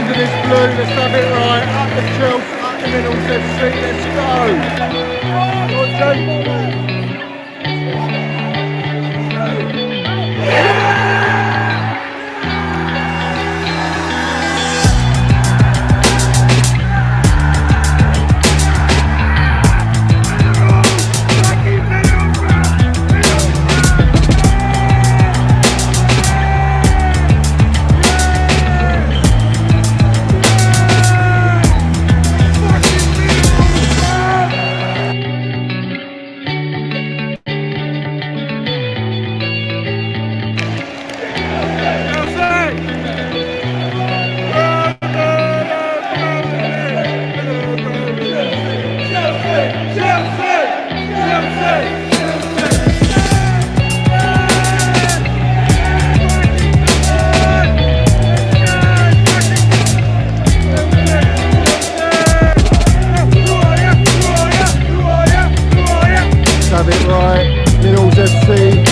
under this blue, let's have it right. Up the Chelsea, up the middle, let's go. Have it right, Middles FC.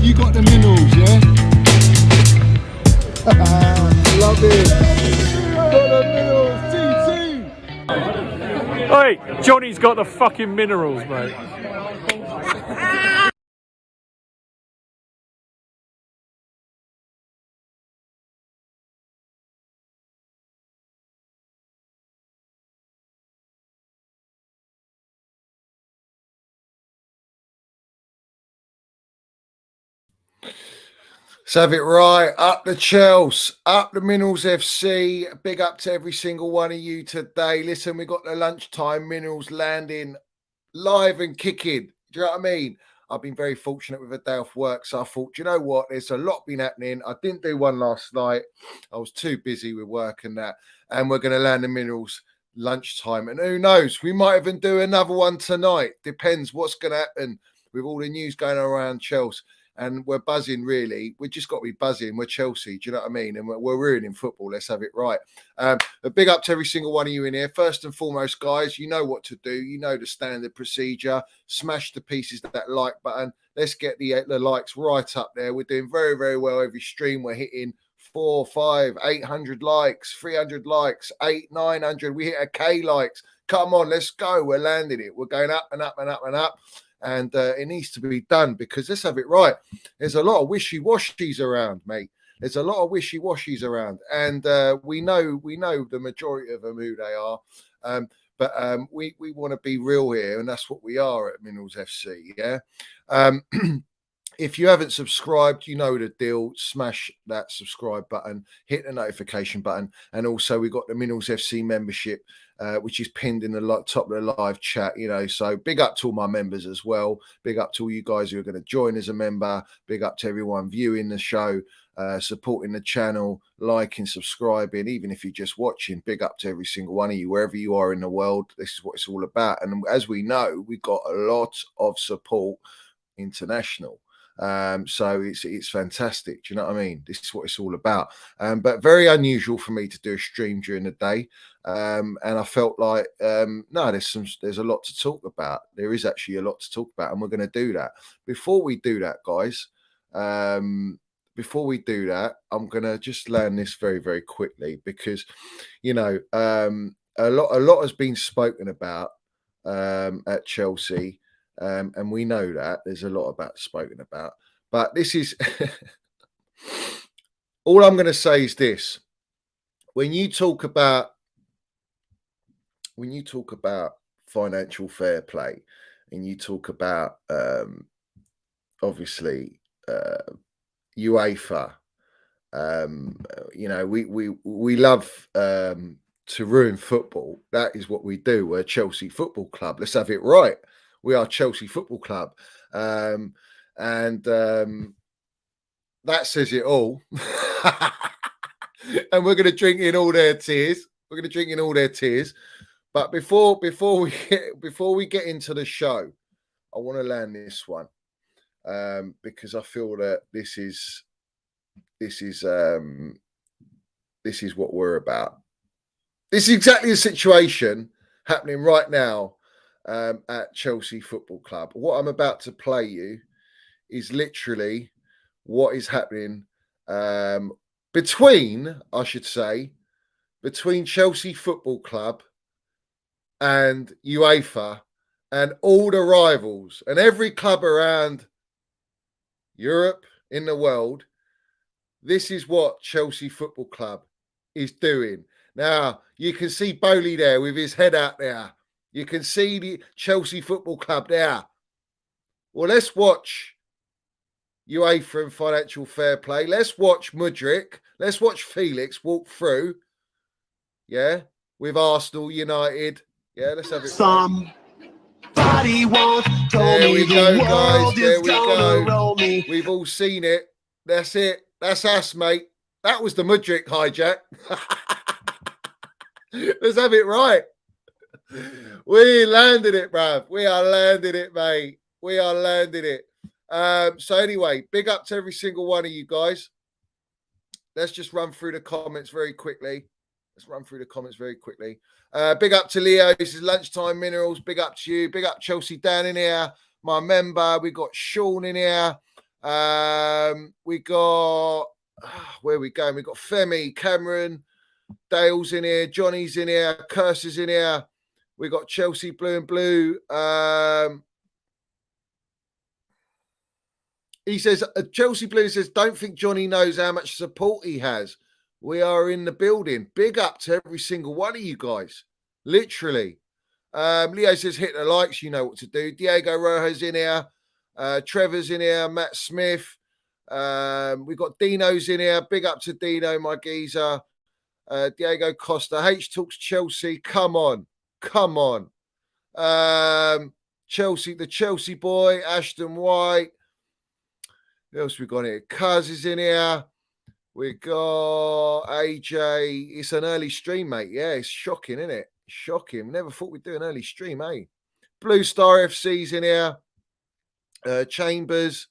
You got the minerals, yeah? Love it. Got the minerals, TT. Hey, Johnny's got the fucking minerals, mate. Let's have it right. Up the Chelsea, up the Minerals FC. Big up to every single one of you today. Listen, we got the lunchtime Minerals landing live and kicking. Do you know what I mean? I've been very fortunate with a day off work. So I thought, you know what? There's a lot been happening. I didn't do one last night. I was too busy with work and that. And we're going to land the Minerals lunchtime. And who knows? We might even do another one tonight. Depends what's going to happen with all the news going around Chelsea. And we're buzzing, really. We just got to be buzzing. We're Chelsea. Do you know what I mean? And we're ruining football. Let's have it right. A big up to every single one of you in here. First and foremost, guys, you know what to do. You know the standard procedure. Smash the pieces of that like button. Let's get the likes right up there. We're doing very, very well every stream. We're hitting 400, 500, 800 likes, 300 likes, 800, 900. We hit a K likes. Come on, let's go. We're landing it. We're going up and up and up and up. And it needs to be done because let's have it right. There's a lot of wishy-washies around, mate. There's a lot of wishy-washies around. And we know the majority of them who they are. But we want to be real here, and that's what we are at Minerals FC, yeah? If you haven't subscribed, you know the deal. Smash that subscribe button, hit the notification button, and also we got the Minerals FC membership, which is pinned in the top of the live chat. You know, so big up to all my members as well. Big up to all you guys who are going to join as a member. Big up to everyone viewing the show, supporting the channel, liking, subscribing. Even if you're just watching, big up to every single one of you wherever you are in the world. This is what it's all about. And as we know, we've got a lot of support international. So it's fantastic. Do you know what I mean? This is what it's all about. But very unusual for me to do a stream during the day. And I felt like no, there's a lot to talk about. There is actually a lot to talk about, and we're going to do that. Before we do that, guys, before we do that, I'm going to just land this very, very quickly because, you know, a lot has been spoken about at Chelsea. And we know that there's a lot about spoken about, but this is all I'm going to say is this: when you talk about financial fair play, and you talk about obviously UEFA, you know, we love to ruin football. That is what we do. We're a Chelsea Football Club. Let's have it right. We are Chelsea Football Club. And that says it all. And we're going to drink in all their tears. We're going to drink in all their tears. But before we get into the show, I want to land this one because I feel that this is what we're about. This is exactly the situation happening right now at Chelsea Football Club. What I'm about to play you is literally what is happening between Chelsea Football Club and UEFA and all the rivals and every club around Europe, in the world. This is what Chelsea Football Club is doing. Now, you can see Bowley there with his head out there. You can see the Chelsea Football Club there. Well, let's watch UEFA and financial fair play. Let's watch Mudryk. Let's watch Felix walk through. Yeah, with Arsenal, United. Yeah, let's have it. Somebody once told me the world is gonna roll me. We've all seen it. That's it. That's us, mate. That was the Mudryk hijack. Let's have it right. We landed it, bruv. We are landing it, mate. We are landing it. So anyway, big up to every single one of you guys. Let's just run through the comments very quickly. Big up to Leo. This is Lunchtime Minerals. Big up to you. Big up Chelsea Dan in here. My member. We got Sean in here. We got where are we going? We got Femi, Cameron, Dale's in here, Johnny's in here, Curses in here. We got Chelsea Blue and Blue. He says, Chelsea Blue says, don't think Johnny knows how much support he has. We are in the building. Big up to every single one of you guys. Literally. Leo says, hit the likes. You know what to do. Diego Roja's in here. Trevor's in here. Matt Smith. We've got Dino's in here. Big up to Dino, my geezer. Diego Costa. H Talks Chelsea. Come on. Chelsea, the Chelsea boy. Ashton White. Who else we got here? Cuz is in here. We got AJ. It's an early stream, mate. Yeah, it's shocking, isn't it? Shocking. Never thought we'd do an early stream, eh? Blue Star FC's in here. Chambers.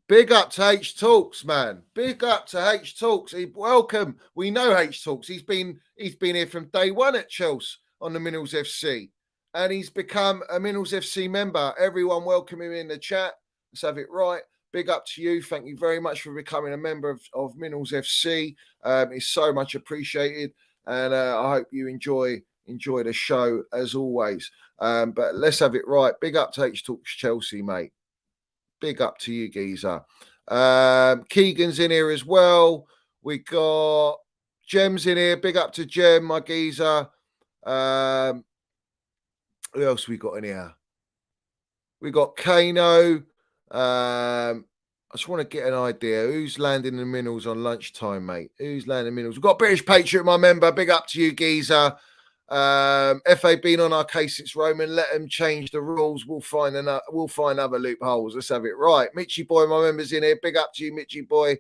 Big up to H Talks, man. Big up to H Talks. Welcome. We know H Talks. He's been here from day one at Chelsea on the Minerals FC. And he's become a Minerals FC member. Everyone welcome him in the chat. Let's have it right. Big up to you. Thank you very much for becoming a member of Minerals FC. It's so much appreciated. And I hope you enjoy the show as always. But let's have it right. Big up to H Talks Chelsea, mate. Big up to you, geezer. Keegan's in here as well. We got Jem's in here. Big up to Jem, my geezer. Who else we got in here? We got Kano. I just want to get an idea. Who's landing the minerals on lunchtime, mate? Who's landing the minerals? We've got British Patriot, my member. Big up to you, geezer. FA been on our case since Roman. Let them change the rules. We'll find other loopholes. Let's have it right. Mitchy boy, my member's in here. Big up to you, Mitchy boy.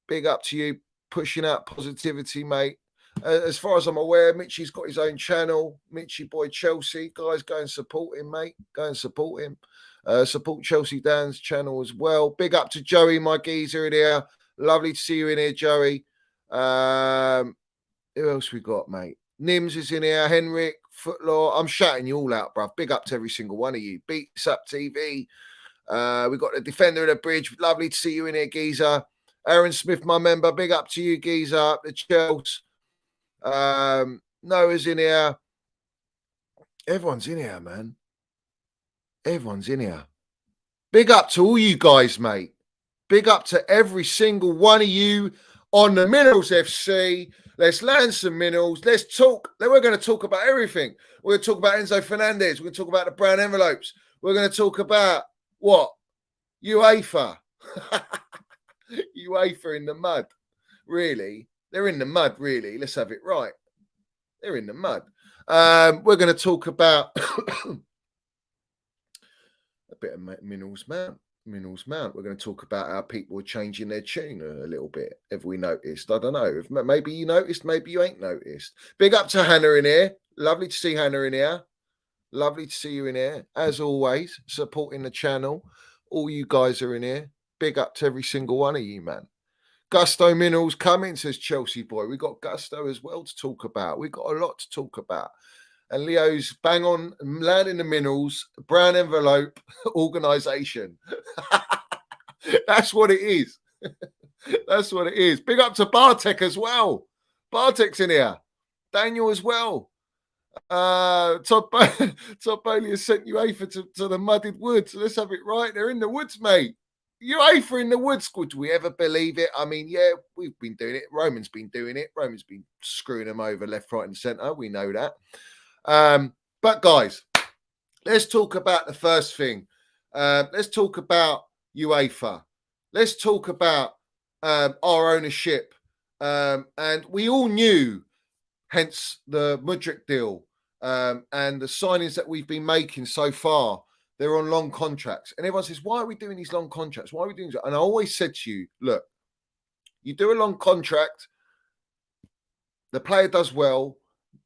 Big up to you, pushing out positivity, mate. As far as I'm aware, Mitchy's got his own channel. Mitchy boy Chelsea. Guys, go and support him, mate. Go and support him. Support Chelsea Dan's channel as well. Big up to Joey, my geezer in here. Lovely to see you in here, Joey. Who else we got, mate? Nims is in here. Henrik, Footlaw. I'm shouting you all out, bruv. Big up to every single one of you. Beats Up TV. We got the Defender of the Bridge. Lovely to see you in here, geezer. Aaron Smith, my member. Big up to you, geezer. The Chelsea. Noah's in here. Everyone's in here, man. Everyone's in here. Big up to all you guys, mate. Big up to every single one of you on the Minerals FC. Let's land some minerals. Let's talk. Then we're going to talk about everything. We're going to talk about Enzo Fernandez. We're going to talk about the brown envelopes. We're going to talk about what? UEFA. UEFA in the mud. Really? They're in the mud, really. Let's have it right. They're in the mud. We're going to talk about a bit of Minerals Mount. Minerals Mount. We're going to talk about how people are changing their tune a little bit. Have we noticed? I don't know. If maybe you noticed, maybe you ain't noticed. Big up to Hannah in here. Lovely to see Hannah in here. Lovely to see you in here. As always, supporting the channel. All you guys are in here. Big up to every single one of you, man. Gusto Minerals coming, says Chelsea boy. We got Gusto as well to talk about. We got a lot to talk about. And Leo's bang on, landing the minerals, brown envelope, organisation. That's what it is. That's what it is. Big up to Bartek as well. Bartek's in here. Daniel as well. Todd Bowley has sent UEFA to the mudded woods. Let's have it right. They're in the woods, mate. UEFA in the woods. Could we ever believe it? I mean, yeah, we've been doing it. Roman's been doing it. Roman's been screwing them over left, right, and centre. We know that. But guys, let's talk about the first thing. Let's talk about UEFA. Let's talk about our ownership. And we all knew, hence the Mudryk deal and the signings that we've been making so far. They're on long contracts. And everyone says, why are we doing these long contracts? Why are we doing that? And I always said to you, look, you do a long contract, the player does well,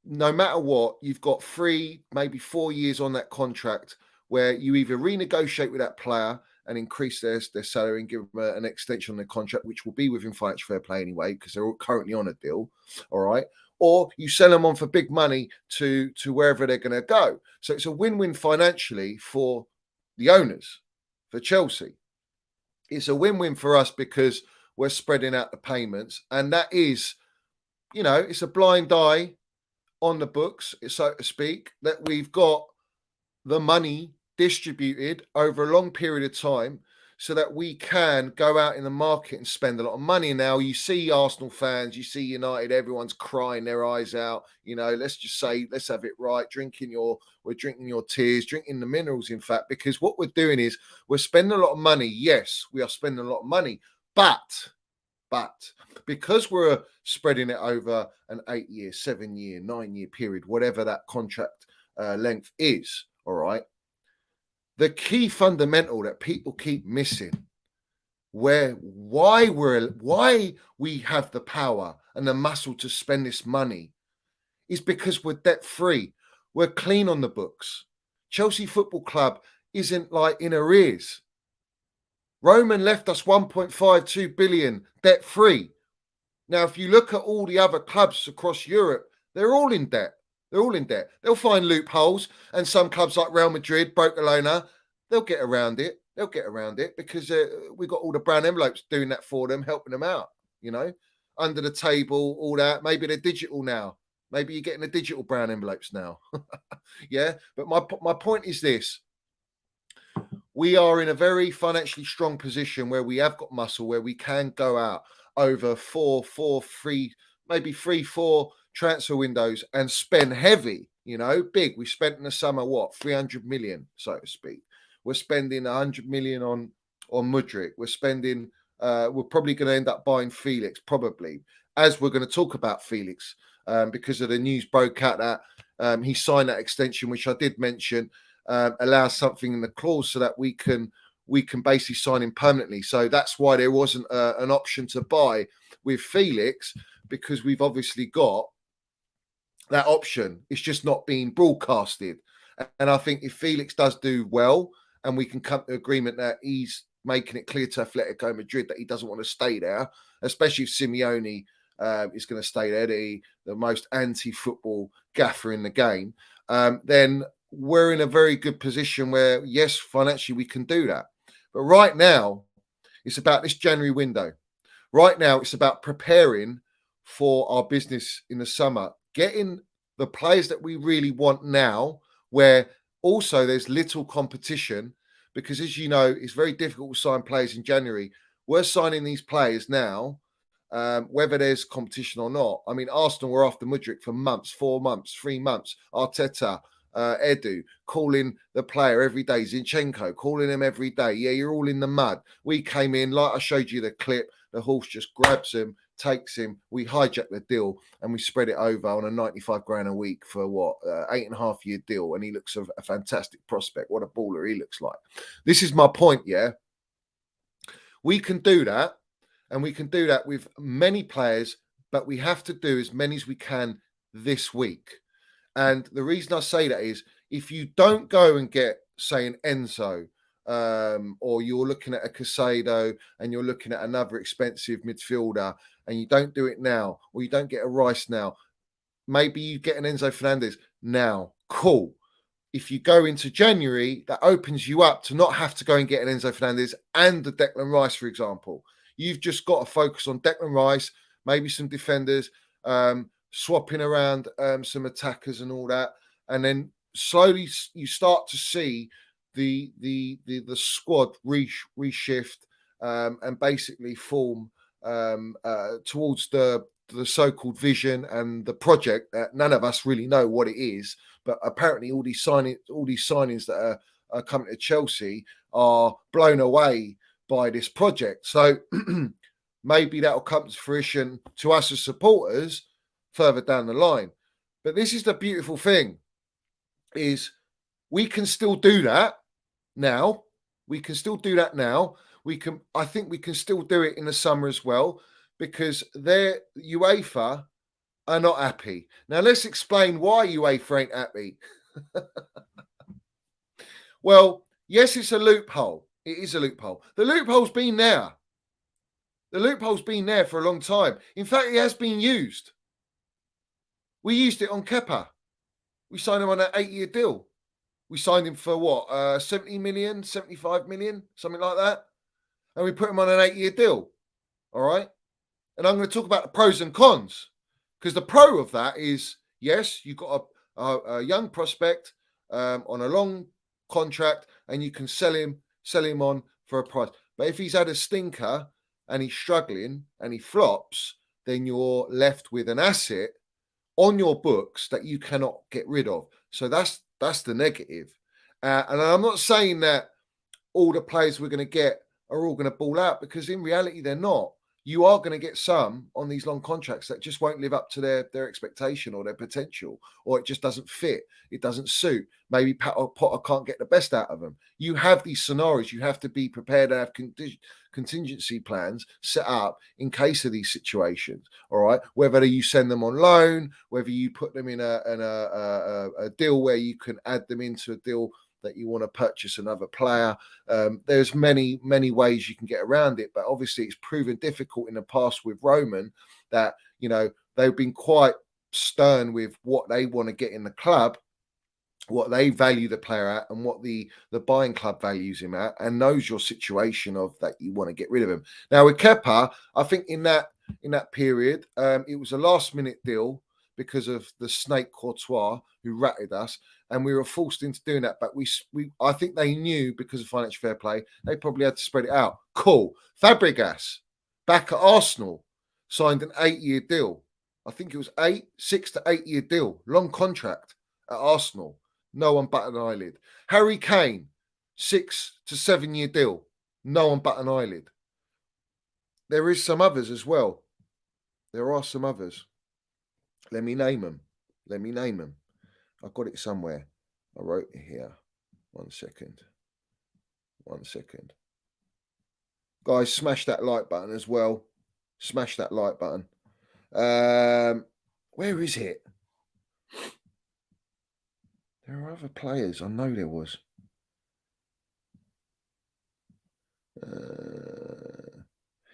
no matter what, you've got 3, maybe 4 years on that contract where you either renegotiate with that player and increase their salary and give them an extension on their contract, which will be within financial fair play anyway, because they're currently on a deal, all right? Or you sell them on for big money to wherever they're going to go. So it's a win-win financially for the owners, for Chelsea. It's a win-win for us because we're spreading out the payments. And that is, you know, it's a blind eye on the books, so to speak, that we've got the money distributed over a long period of time so that we can go out in the market and spend a lot of money. Now, you see Arsenal fans, you see United, everyone's crying their eyes out. You know, let's just say, let's have it right. We're drinking your tears, drinking the minerals, in fact, because what we're doing is we're spending a lot of money. Yes, we are spending a lot of money, but because we're spreading it over an 8-year, 7-year, 9-year period, whatever that contract length is, all right, the key fundamental that people keep missing, why we have the power and the muscle to spend this money, is because we're debt free. We're clean on the books. Chelsea Football Club isn't like in arrears. Roman left us 1.52 billion debt free. Now, if you look at all the other clubs across Europe, they're all in debt. They're all in debt. They'll find loopholes, and some clubs like Real Madrid, Barcelona, they'll get around it. They'll get around it because we've got all the brown envelopes doing that for them, helping them out, you know, under the table, all that. Maybe they're digital now. Maybe you're getting the digital brown envelopes now. Yeah, but my point is this. We are in a very financially strong position where we have got muscle, where we can go out over 3, 4 transfer windows and spend heavy, you know, big. We spent in the summer, 300 million, so to speak. We're spending 100 million on Mudryk. We're spending, we're probably going to end up buying Felix, probably, as we're going to talk about Felix, because of the news broke out that he signed that extension, which I did mention, allows something in the clause so that we can basically sign him permanently. So that's why there wasn't an option to buy with Felix, because we've obviously got that option. It's just not being broadcasted. And I think if Felix does do well and we can come to agreement that he's making it clear to Atletico Madrid that he doesn't want to stay there, especially if Simeone is going to stay there, the most anti-football gaffer in the game, then we're in a very good position where, yes, financially we can do that. But right now, it's about this January window. Right now, it's about preparing for our business in the summer, getting the players that we really want now, where also there's little competition, because as you know, it's very difficult to sign players in January. We're signing these players now, whether there's competition or not. I mean, Arsenal were after Mudryk for months, 4 months, 3 months. Arteta, Edu, calling the player every day. Zinchenko, calling him every day. Yeah, you're all in the mud. We came in, like I showed you the clip, the horse just grabs him, takes him, we hijack the deal and we spread it over on a 95 grand a week for what, 8.5 year deal. And he looks a fantastic prospect. What a baller he looks like. This is my point, yeah? We can do that, and we can do that with many players, but we have to do as many as we can this week. And the reason I say that is if you don't go and get, say, an Enzo, or you're looking at a Casado and you're looking at another expensive midfielder and you don't do it now, or you don't get a Rice now, maybe you get an Enzo Fernandez now. Cool. If you go into January, that opens you up to not have to go and get an Enzo Fernandez and the Declan Rice, for example. You've just got to focus on Declan Rice, maybe some defenders, swapping around some attackers and all that. And then slowly you start to see the squad reshift and basically form towards the so-called vision and the project that none of us really know what it is, but apparently all these signings that are coming to Chelsea are blown away by this project. So maybe that'll come to fruition to us as supporters further down the line. But this is the beautiful thing, is we can still do that now. We can still do that now. I think we can still do it in the summer as well, because UEFA are not happy. Now, let's explain why UEFA ain't happy. Well, yes, it's a loophole. It is a loophole. The loophole's been there. The loophole's been there for a long time. In fact, it has been used. We used it on Kepa. We signed him on an 8-year deal. We signed him for what, 70 million, 75 million, something like that. And we put him on an 8-year deal. All right. And I'm going to talk about the pros and cons, because the pro of that is, yes, you've got a young prospect on a long contract and you can sell him on for a price. But if he's had a stinker and he's struggling and he flops, then you're left with an asset on your books that you cannot get rid of. So that's the negative. And I'm not saying that all the players we're going to get are all going to ball out, because in reality they're not. You are going to get some on these long contracts that just won't live up to their expectation or their potential, or it just doesn't fit. It doesn't suit. Maybe Potter can't get the best out of them. You have these scenarios. You have to be prepared to have contingency plans set up in case of these situations. All right. Whether you send them on loan, whether you put them in a deal where you can add them into a deal that you want to purchase another player. There's many ways you can get around it, but obviously it's proven difficult in the past with Roman, that, you know, they've been quite stern with what they want to get in the club, what they value the player at, and what the buying club values him at, and knows your situation of that you want to get rid of him. Now with Kepa, I think in that period, it was a last minute deal because of the snake Courtois who ratted us, and we were forced into doing that. But I think they knew, because of financial fair play, they probably had to spread it out. Cool. Fabregas, back at Arsenal, signed an 8-year deal. I think it was 6 to 8 year deal, long contract at Arsenal. No one but an eyelid. Harry Kane, 6 to 7 year deal. No one but an eyelid. There is some others as well. There are some others. Let me name them. I've got it somewhere. I wrote it here. One second. Guys, smash that like button as well. Smash that like button. Where is it? There are other players. I know there was.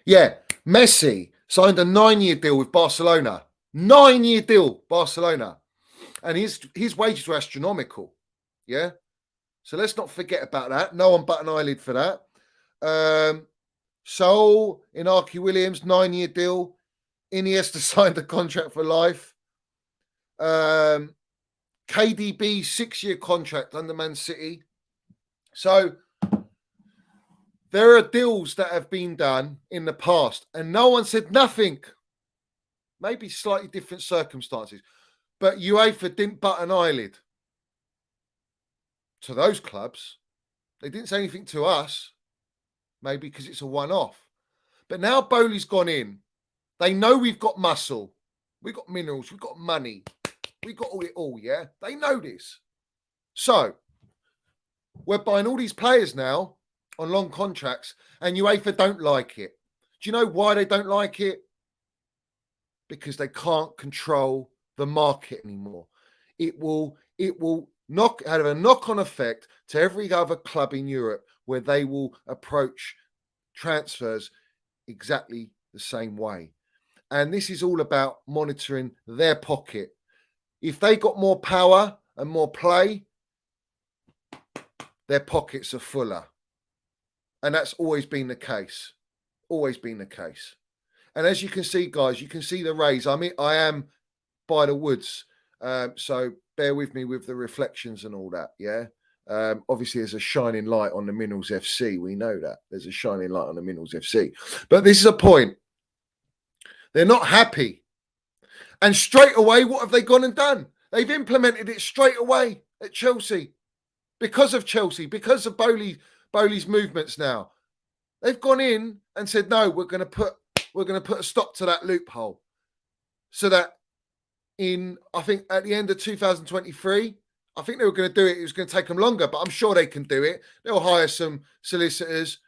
Yeah, Messi signed a 9-year deal with Barcelona. 9-year deal, Barcelona. And his wages were astronomical. Yeah. So let's not forget about that. No one but an eyelid for that. Saul Inaki Williams, 9-year deal. Iniesta signed a contract for life. KDB, 6-year contract under Man City. So there are deals that have been done in the past, and no one said nothing. Maybe slightly different circumstances. But UEFA didn't bat an eyelid to those clubs. They didn't say anything to us, maybe because it's a one-off. But now Bowley's gone in They know we've got muscle. We've got minerals. We've got money. We've got it all, yeah? They know this. So, we're buying all these players now on long contracts, and UEFA don't like it. Do you know why they don't like it? Because they can't control the market anymore. It will have a knock-on effect to every other club in Europe where they will approach transfers exactly the same way. And this is all about monitoring their pocket. If they got more power and more play, their pockets are fuller. And that's always been the case. Always been the case. And as you can see, guys, you can see the rays. I mean, I am by the woods. So bear with me with the reflections and all that. Yeah. Obviously, there's a shining light on the Minerals FC. We know that. There's a shining light on the Minerals FC. But this is a point. They're not happy. And straight away, what have they gone and done? They've implemented it straight away at Chelsea. Because of Chelsea, because of Bowley's movements now. They've gone in and said, no, we're going to put a stop to that loophole. So that I think at the end of 2023, I think they were going to do it. It was going to take them longer, but I'm sure they can do it. They'll hire some solicitors,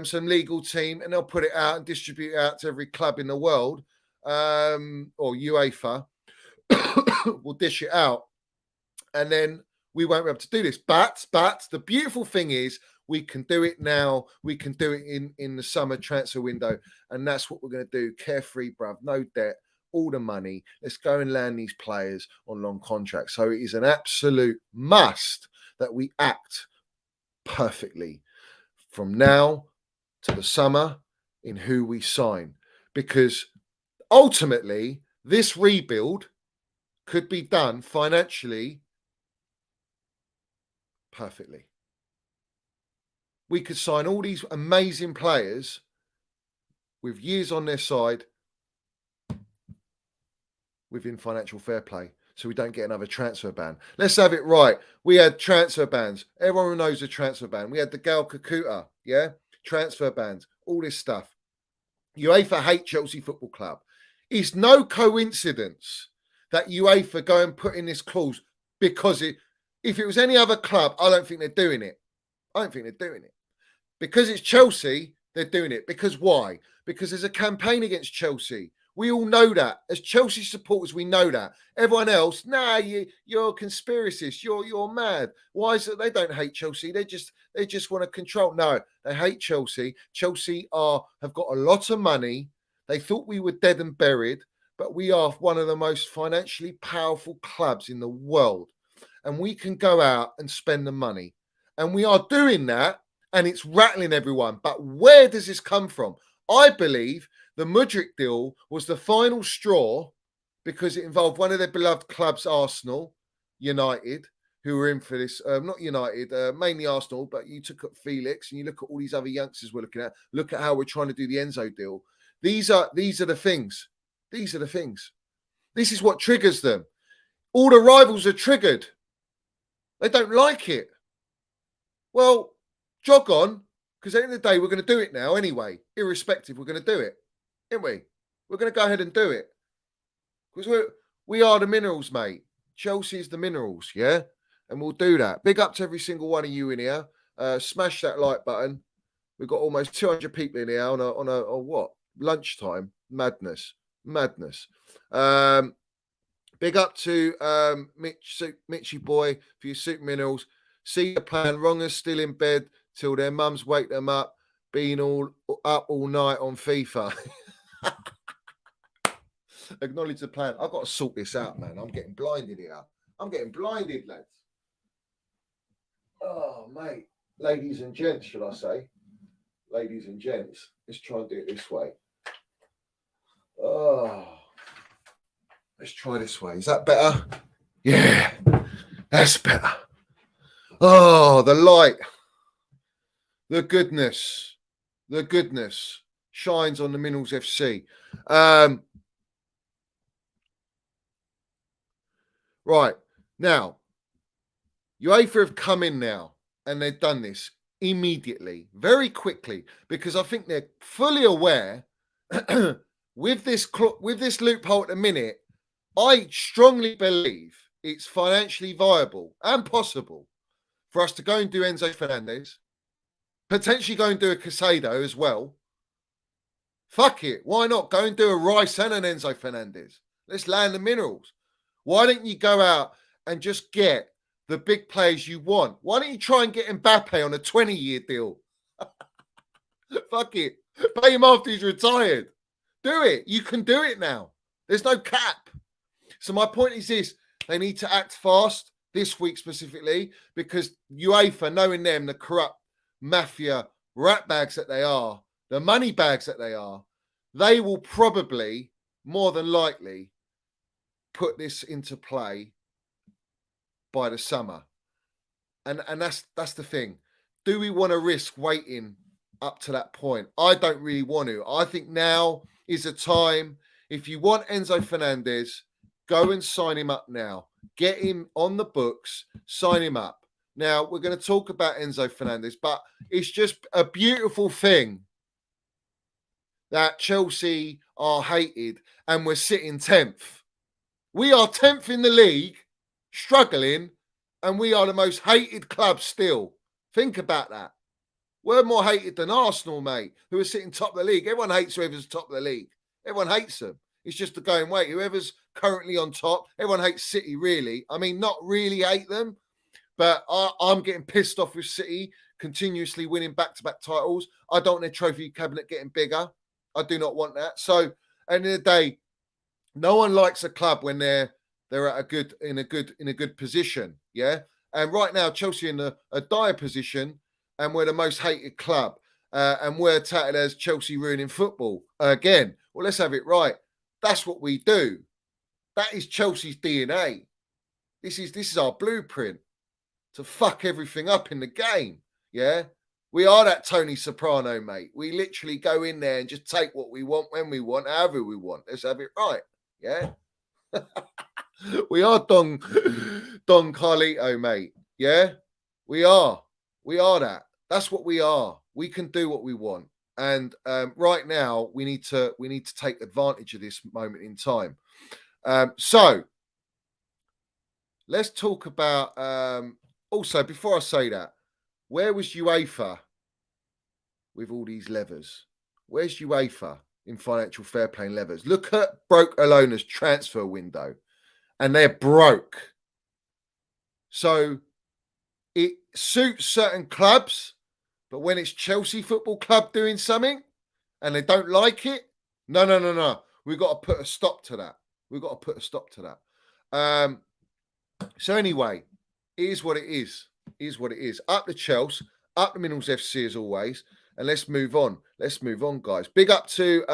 some legal team, and they'll put it out and distribute it out to every club in the world, or UEFA will dish it out. And then we won't be able to do this. But the beautiful thing is we can do it now. We can do it in the summer transfer window. And that's what we're going to do. Carefree, bruv. No debt. All the money. Let's go and land these players on long contracts. So it is an absolute must that we act perfectly from now to the summer in who we sign. Because ultimately, this rebuild could be done financially perfectly. We could sign all these amazing players with years on their side within financial fair play, so we don't get another transfer ban. Let's have it right. We had transfer bans. Everyone knows the transfer ban. We had the Gal Kakuta, yeah? Transfer bans, all this stuff. UEFA hate Chelsea Football Club. It's no coincidence that UEFA go and put in this clause because if it was any other club, I don't think they're doing it. I don't think they're doing it. Because it's Chelsea, they're doing it. Because why? Because there's a campaign against Chelsea. We all know that. As Chelsea supporters, we know that. Everyone else, you're conspiracists. You're mad. Why is it they don't hate Chelsea? They just want to control. No, they hate Chelsea. Chelsea have got a lot of money. They thought we were dead and buried, but we are one of the most financially powerful clubs in the world. And we can go out and spend the money. And we are doing that, and it's rattling everyone. But where does this come from? I believe the Mudryk deal was the final straw because it involved one of their beloved clubs, Arsenal, United, who were in for this. Not United, mainly Arsenal, but you took up Felix and you look at all these other youngsters we're looking at. Look at how we're trying to do the Enzo deal. These are the things. These are the things. This is what triggers them. All the rivals are triggered. They don't like it. Well, jog on, because at the end of the day, we're going to do it now anyway. Irrespective, we're going to do it, aren't we? We're going to go ahead and do it. Because we are the Minerals, mate. Chelsea is the Minerals, yeah? And we'll do that. Big up to every single one of you in here. Smash that like button. We've got almost 200 people in here on a what? Lunchtime. Madness. Big up to Mitchy boy for your Super Minerals. See the plan. Wrongers still in bed till their mums wake them up, being all up all night on FIFA. Acknowledge the plan. I've got to sort this out, man. I'm getting blinded here. I'm getting blinded, lads. Oh, mate. Ladies and gents, should I say? Ladies and gents. Let's try and do it this way. Oh. Let's try this way. Is that better? Yeah. That's better. Oh, the light. The goodness shines on the Minerals FC. Right. Now, UEFA have come in now and they've done this immediately, very quickly, because I think they're fully aware with this loophole at the minute, I strongly believe it's financially viable and possible for us to go and do Enzo Fernandez, potentially go and do a Casado as well. Fuck it. Why not go and do a Rice and an Enzo Fernandez? Let's land the minerals. Why don't you go out and just get the big players you want? Why don't you try and get Mbappe on a 20-year deal? Fuck it. Pay him after he's retired. Do it. You can do it now. There's no cap. So my point is this. They need to act fast this week specifically because UEFA, knowing them, the corrupt mafia rat bags that they are, the money bags that they are, they will probably, more than likely, put this into play by the summer. And that's the thing. Do we want to risk waiting up to that point? I don't really want to. I think now is a time. If you want Enzo Fernandez, go and sign him up now. Get him on the books, sign him up. Now, we're going to talk about Enzo Fernandez, but it's just a beautiful thing that Chelsea are hated and we're sitting 10th. We are 10th in the league, struggling, and we are the most hated club still. Think about that. We're more hated than Arsenal, mate, who are sitting top of the league. Everyone hates whoever's top of the league. Everyone hates them. It's just the going weight. Whoever's currently on top, everyone hates City, really. I mean, not really hate them, but I'm getting pissed off with City continuously winning back-to-back titles. I don't want their trophy cabinet getting bigger. I do not want that. So, at the end of the day, no one likes a club when they're at in a good position. Yeah. And right now, Chelsea in a dire position, and we're the most hated club. And we're touted as Chelsea ruining football again. Well, let's have it right. That's what we do. That is Chelsea's DNA. This is our blueprint to fuck everything up in the game. Yeah. We are that Tony Soprano, mate. We literally go in there and just take what we want, when we want, however we want. Let's have it right. Yeah. We are Don Carlito, mate. Yeah. We are that. That's what we are. We can do what we want. And right now, we need to take advantage of this moment in time. So let's talk about also, before I say that, where was UEFA with all these levers? Where's UEFA in financial fair play and levers? Look at Broke Alona's transfer window, and they're broke. So it suits certain clubs, but when it's Chelsea Football Club doing something and they don't like it, no. We've got to put a stop to that. So anyway, it is what it is. Up the Chelsea, up the Minerals FC as always. And let's move on. Guys. Big up to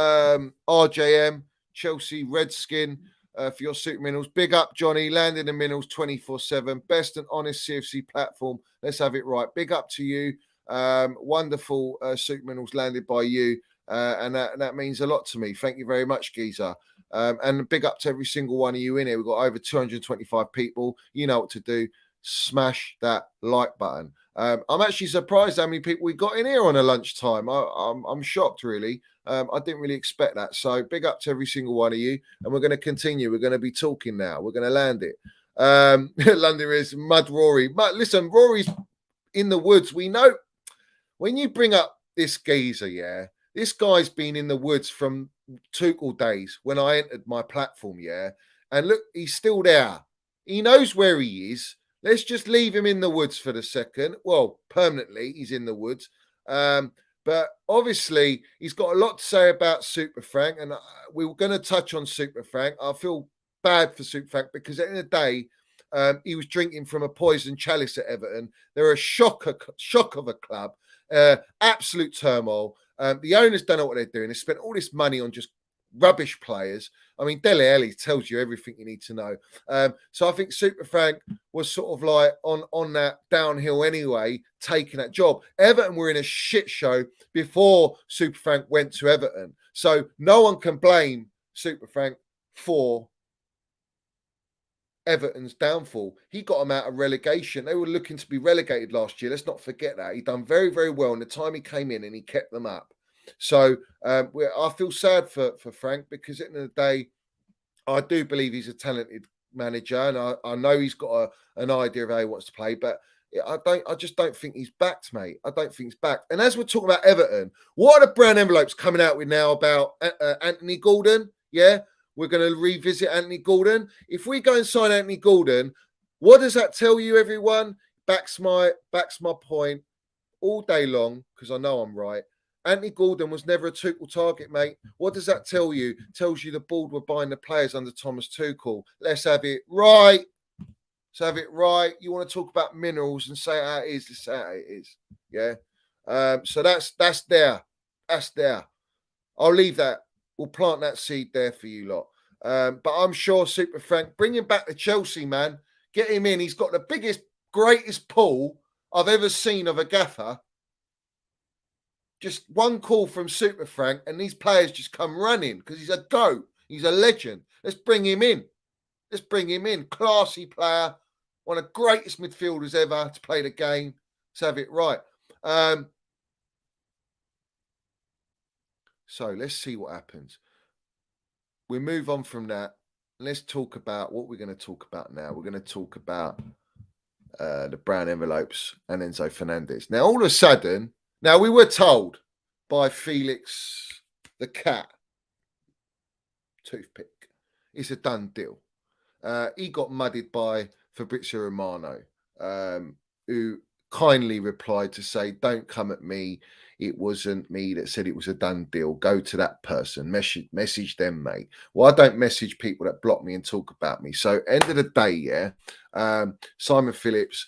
RJM, Chelsea Redskin for your Super Minerals. Big up, Johnny, landing the Minerals 24/7. Best and honest CFC platform. Let's have it right. Big up to you. Wonderful Super Minerals landed by you. And that means a lot to me. Thank you very much, Geezer. And big up to every single one of you in here. We've got over 225 people. You know what to do. Smash that like button. I'm actually surprised how many people we got in here on a lunchtime. I'm shocked, really. I didn't really expect that. So big up to every single one of you. And we're going to continue. We're going to be talking now. We're going to land it. London is Mud Rory. But listen, Rory's in the woods. We know when you bring up this geezer, yeah, this guy's been in the woods from Tuchel days when I entered my platform, yeah. And look, he's still there. He knows where he is. Let's just leave him in the woods for the second. Well, permanently, he's in the woods. But obviously, he's got a lot to say about Super Frank, and we were going to touch on Super Frank. I feel bad for Super Frank because at the end of the day, he was drinking from a poison chalice at Everton. They're a shock of a club, absolute turmoil. The owners don't know what they're doing. They spent all this money on just rubbish players. I mean, Dele Alli tells you everything you need to know. So I think Super Frank was sort of like on that downhill anyway, taking that job. Everton were in a shit show before Super Frank went to Everton. So no one can blame Super Frank for Everton's downfall. He got them out of relegation. They were looking to be relegated last year. Let's not forget that. He done very, very well in the time he came in and he kept them up. So I feel sad for Frank, because at the end of the day, I do believe he's a talented manager, and I know he's got an idea of how he wants to play, but I just don't think he's backed, mate. I don't think he's backed. And as we're talking about Everton, what are the brown envelopes coming out with now about Anthony Gordon? Yeah, we're going to revisit Anthony Gordon. If we go and sign Anthony Gordon, what does that tell you, everyone? Backs my point all day long, because I know I'm right. Anthony Gordon was never a Tuchel target, mate. What does that tell you? It tells you the board were buying the players under Thomas Tuchel. Let's have it right. Let's have it right. You want to talk about minerals and say how it is, let's say how it is. Yeah. So that's there. That's there. I'll leave that. We'll plant that seed there for you lot. But I'm sure Super Frank, bring him back to Chelsea, man. Get him in. He's got the biggest, greatest pull I've ever seen of a gaffer. Just one call from Super Frank and these players just come running, because he's a GOAT. He's a legend. Let's bring him in. Let's bring him in. Classy player. One of the greatest midfielders ever to play the game. Let's have it right. So let's see what happens. We move on from that. Let's talk about what we're going to talk about now. We're going to talk about the brown envelopes and Enzo Fernandez. Now, all of a sudden, now we were told by Felix the cat, toothpick, it's a done deal. He got muddied by Fabrizio Romano, who kindly replied to say, don't come at me. It wasn't me that said it was a done deal. Go to that person. Message them, mate. Well, I don't message people that block me and talk about me. So end of the day, yeah, Simon Phillips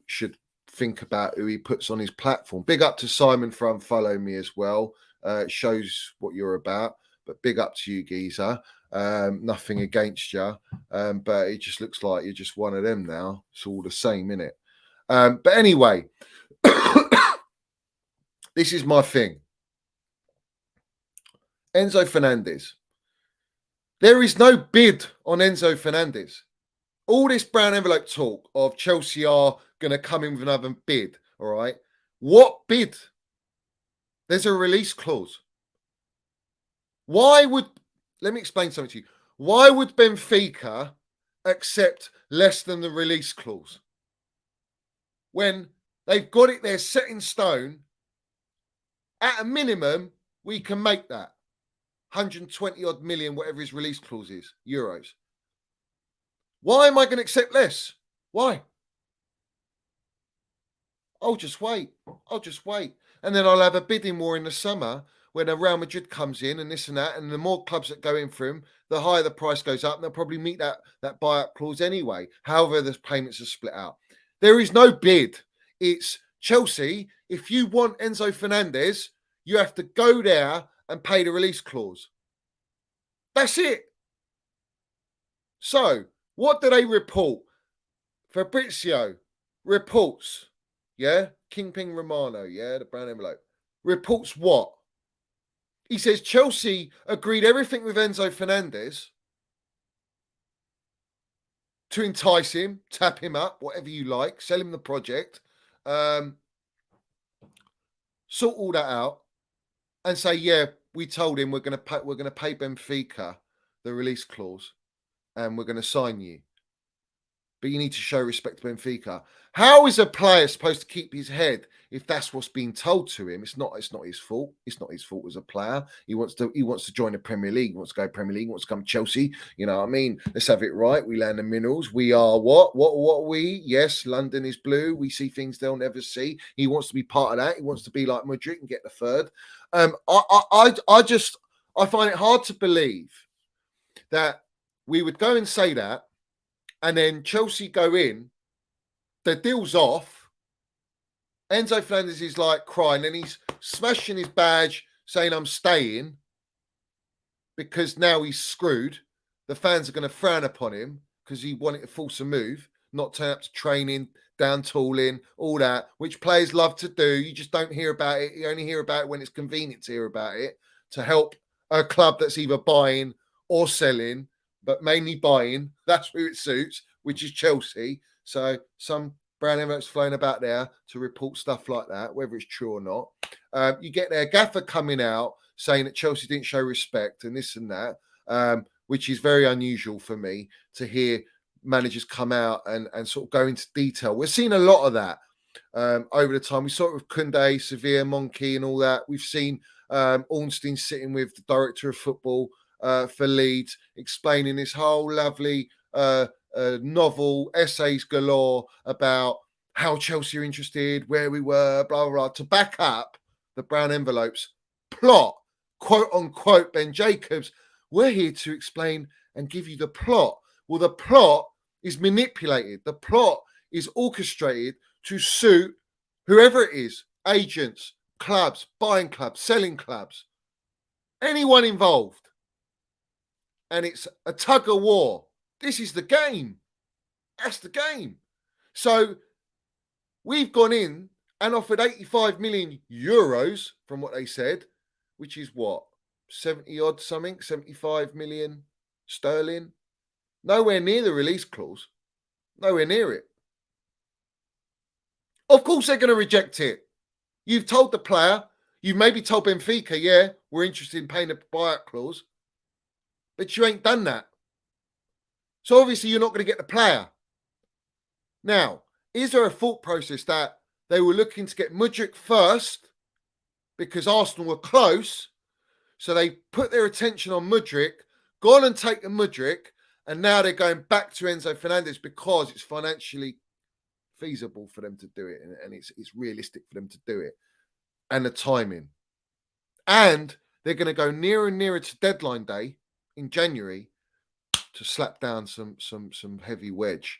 should think about who he puts on his platform. Big up to Simon for unfollowing me as well. It shows what you're about. But big up to you, geezer. Nothing against you. But it just looks like you're just one of them now. It's all the same, innit? But anyway, this is my thing. Enzo Fernandez. There is no bid on Enzo Fernandez. All this brown envelope talk of Chelsea are going to come in with another bid, all right? What bid? There's a release clause. Let me explain something to you. Why would Benfica accept less than the release clause? When they've got it there set in stone, at a minimum, we can make that 120 odd million, whatever his release clause is, euros. Why am I going to accept less? Why? I'll just wait. And then I'll have a bidding war in the summer when a Real Madrid comes in and this and that, and the more clubs that go in for him, the higher the price goes up, and they'll probably meet that buyout clause anyway, however the payments are split out. There is no bid. It's Chelsea. If you want Enzo Fernandez, you have to go there and pay the release clause. That's it. So, what do they report? Fabrizio reports, yeah? Kingpin Romano, yeah, the brown envelope. Reports what? He says Chelsea agreed everything with Enzo Fernandez to entice him, tap him up, whatever you like, sell him the project, sort all that out, and say, yeah, we told him we're going to pay Benfica the release clause, and we're going to sign you. But you need to show respect to Benfica. How is a player supposed to keep his head if that's what's being told to him? It's not his fault. It's not his fault as a player. He wants to join the Premier League. He wants to go Premier League. He wants to come to Chelsea. You know what I mean? Let's have it right. We land the minerals. We are what? What are we? Yes, London is blue. We see things they'll never see. He wants to be part of that. He wants to be like Madrid and get the third. I find it hard to believe that we would go and say that, and then Chelsea go in, the deal's off. Enzo Fernandez is like crying, and he's smashing his badge, saying, I'm staying, because now he's screwed. The fans are going to frown upon him because he wanted to force a move, not turn up to training, down tooling, all that, which players love to do. You just don't hear about it. You only hear about it when it's convenient to hear about it, to help a club that's either buying or selling, but mainly buying. That's who it suits, which is Chelsea. So some brown envelopes flown about there to report stuff like that, whether it's true or not. You get their gaffer coming out saying that Chelsea didn't show respect and this and that, which is very unusual for me to hear managers come out and sort of go into detail. We're seeing a lot of that over the time. We saw it with Koundé, Sevilla, Monkey and all that. We've seen Ornstein sitting with the director of football for Leeds, explaining this whole lovely novel, essays galore about how Chelsea are interested, where we were, blah, blah, blah, to back up the brown envelopes plot, quote unquote, Ben Jacobs. We're here to explain and give you the plot. Well, the plot is manipulated. The plot is orchestrated to suit whoever it is, agents, clubs, buying clubs, selling clubs, anyone involved. And it's a tug of war. This is the game. That's the game. So we've gone in and offered 85 million euros from what they said, which is what? 70 odd something, 75 million sterling. Nowhere near the release clause. Nowhere near it. Of course they're going to reject it. You've told the player, you've maybe told Benfica, yeah, we're interested in paying a buyout clause, but you ain't done that. So obviously you're not going to get the player. Now, is there a thought process that they were looking to get Mudryk first because Arsenal were close, so they put their attention on Mudryk, gone and taken Mudryk, and now they're going back to Enzo Fernandez because it's financially feasible for them to do it and it's realistic for them to do it, and the timing. And they're going to go nearer and nearer to deadline day in January to slap down some heavy wedge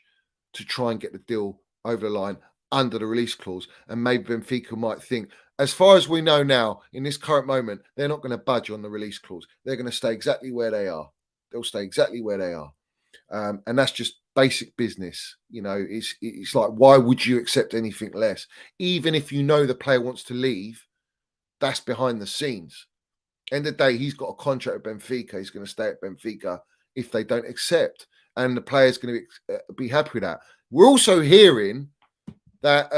to try and get the deal over the line under the release clause. And maybe Benfica might think, as far as we know now, in this current moment, they're not going to budge on the release clause. They're going to stay exactly where they are. They'll stay exactly where they are. And that's just basic business. You know, it's like, why would you accept anything less? Even if you know the player wants to leave, that's behind the scenes. End of the day, he's got a contract with Benfica. He's going to stay at Benfica if they don't accept. And the player's going to be happy with that. We're also hearing that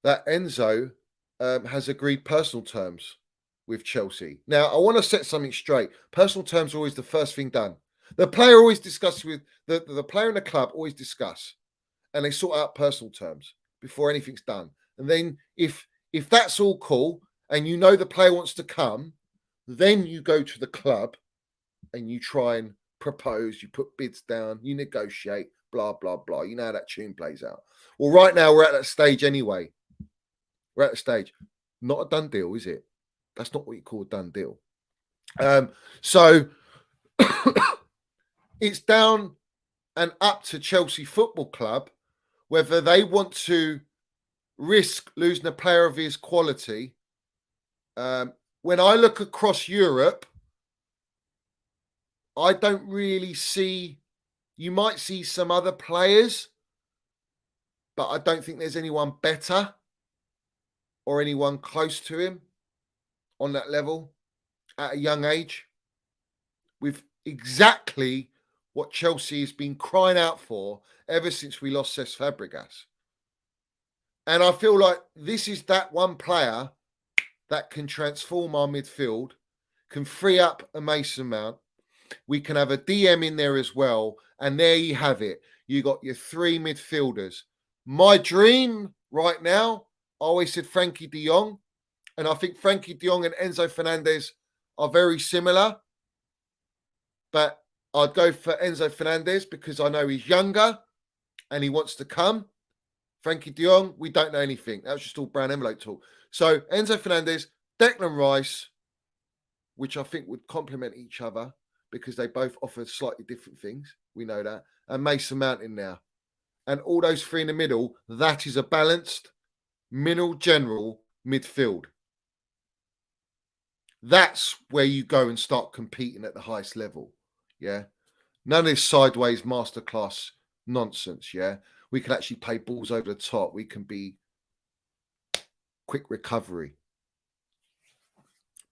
that Enzo has agreed personal terms with Chelsea. Now, I want to set something straight. Personal terms are always the first thing done. The player always discusses with the player and the club always discuss, and they sort out personal terms before anything's done. And then if that's all cool and you know the player wants to come, then you go to the club and you try and propose, you put bids down, you negotiate, blah, blah, blah. You know how that tune plays out. Well, right now we're at that stage anyway. We're at the stage. Not a done deal, is it? That's not what you call a done deal. So it's down and up to Chelsea Football Club whether they want to risk losing a player of his quality. When I look across Europe, I don't really see, you might see some other players, but I don't think there's anyone better or anyone close to him on that level at a young age with exactly what Chelsea has been crying out for ever since we lost Cesc Fabregas. And I feel like this is that one player that can transform our midfield, can free up a Mason Mount. We can have a DM in there as well. And there you have it. You got your three midfielders. My dream right now, I always said Frankie de Jong. And I think Frankie de Jong and Enzo Fernandez are very similar. But I'd go for Enzo Fernandez because I know he's younger and he wants to come. Frankie de Jong, we don't know anything. That was just all brown envelope talk. So Enzo Fernandez, Declan Rice, which I think would complement each other because they both offer slightly different things. We know that. And Mason Mount in there. And all those three in the middle, that is a balanced, middle general midfield. That's where you go and start competing at the highest level. Yeah. None of this sideways masterclass nonsense. Yeah. We can actually play balls over the top. We can be quick recovery,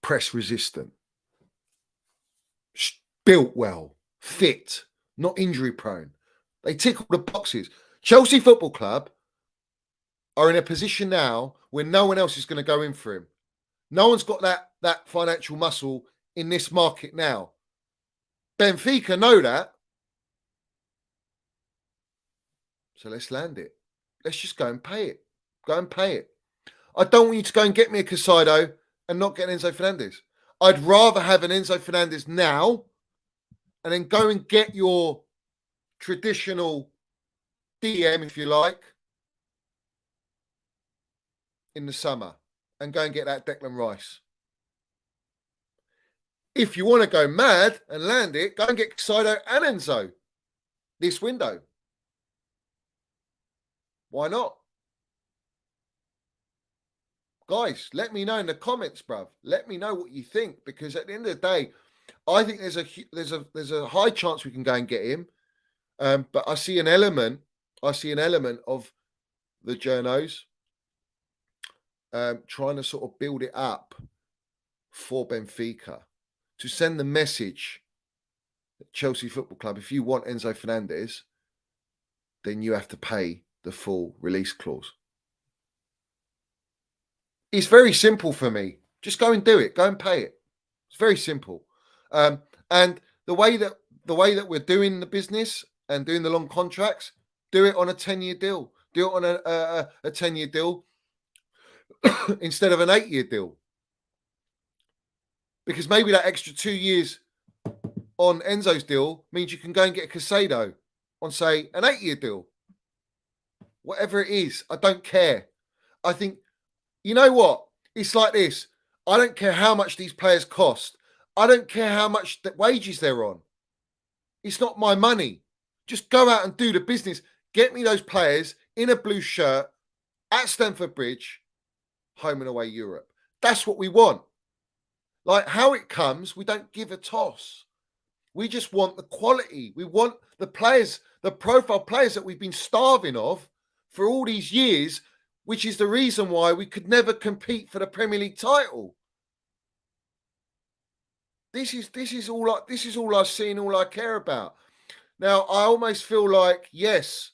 press resistant, built well, fit, not injury prone. They tick all the boxes. Chelsea Football Club are in a position now where no one else is going to go in for him. No one's got that financial muscle in this market now. Benfica know that. So let's land it. Let's just go and pay it. Go and pay it. I don't want you to go and get me a Casado and not get an Enzo Fernandez. I'd rather have an Enzo Fernandez now and then go and get your traditional DM, if you like, in the summer and go and get that Declan Rice. If you want to go mad and land it, go and get Casado and Enzo this window. Why not? Guys, let me know in the comments, bruv. Let me know what you think, because at the end of the day, I think there's a high chance we can go and get him. But I see an element of the journos trying to sort of build it up for Benfica to send the message that Chelsea Football Club, if you want Enzo Fernandez, then you have to pay the full release clause. It's very simple for me. Just go and do it. Go and pay it. It's very simple. And the way that we're doing the business and doing the long contracts, do it on a 10-year deal. Do it on a 10-year deal instead of an 8-year deal. Because maybe that extra 2 years on Enzo's deal means you can go and get a Casado on, say, an 8-year deal. Whatever it is, I don't care. I think, you know what? It's like this. I don't care how much these players cost. I don't care how much wages they're on. It's not my money. Just go out and do the business. Get me those players in a blue shirt at Stamford Bridge, home and away Europe. That's what we want. Like how it comes, we don't give a toss. We just want the quality. We want the players, the profile players that we've been starving of for all these years, which is the reason why we could never compete for the Premier League title. This is all I see and all I care about. Now, I almost feel like, yes,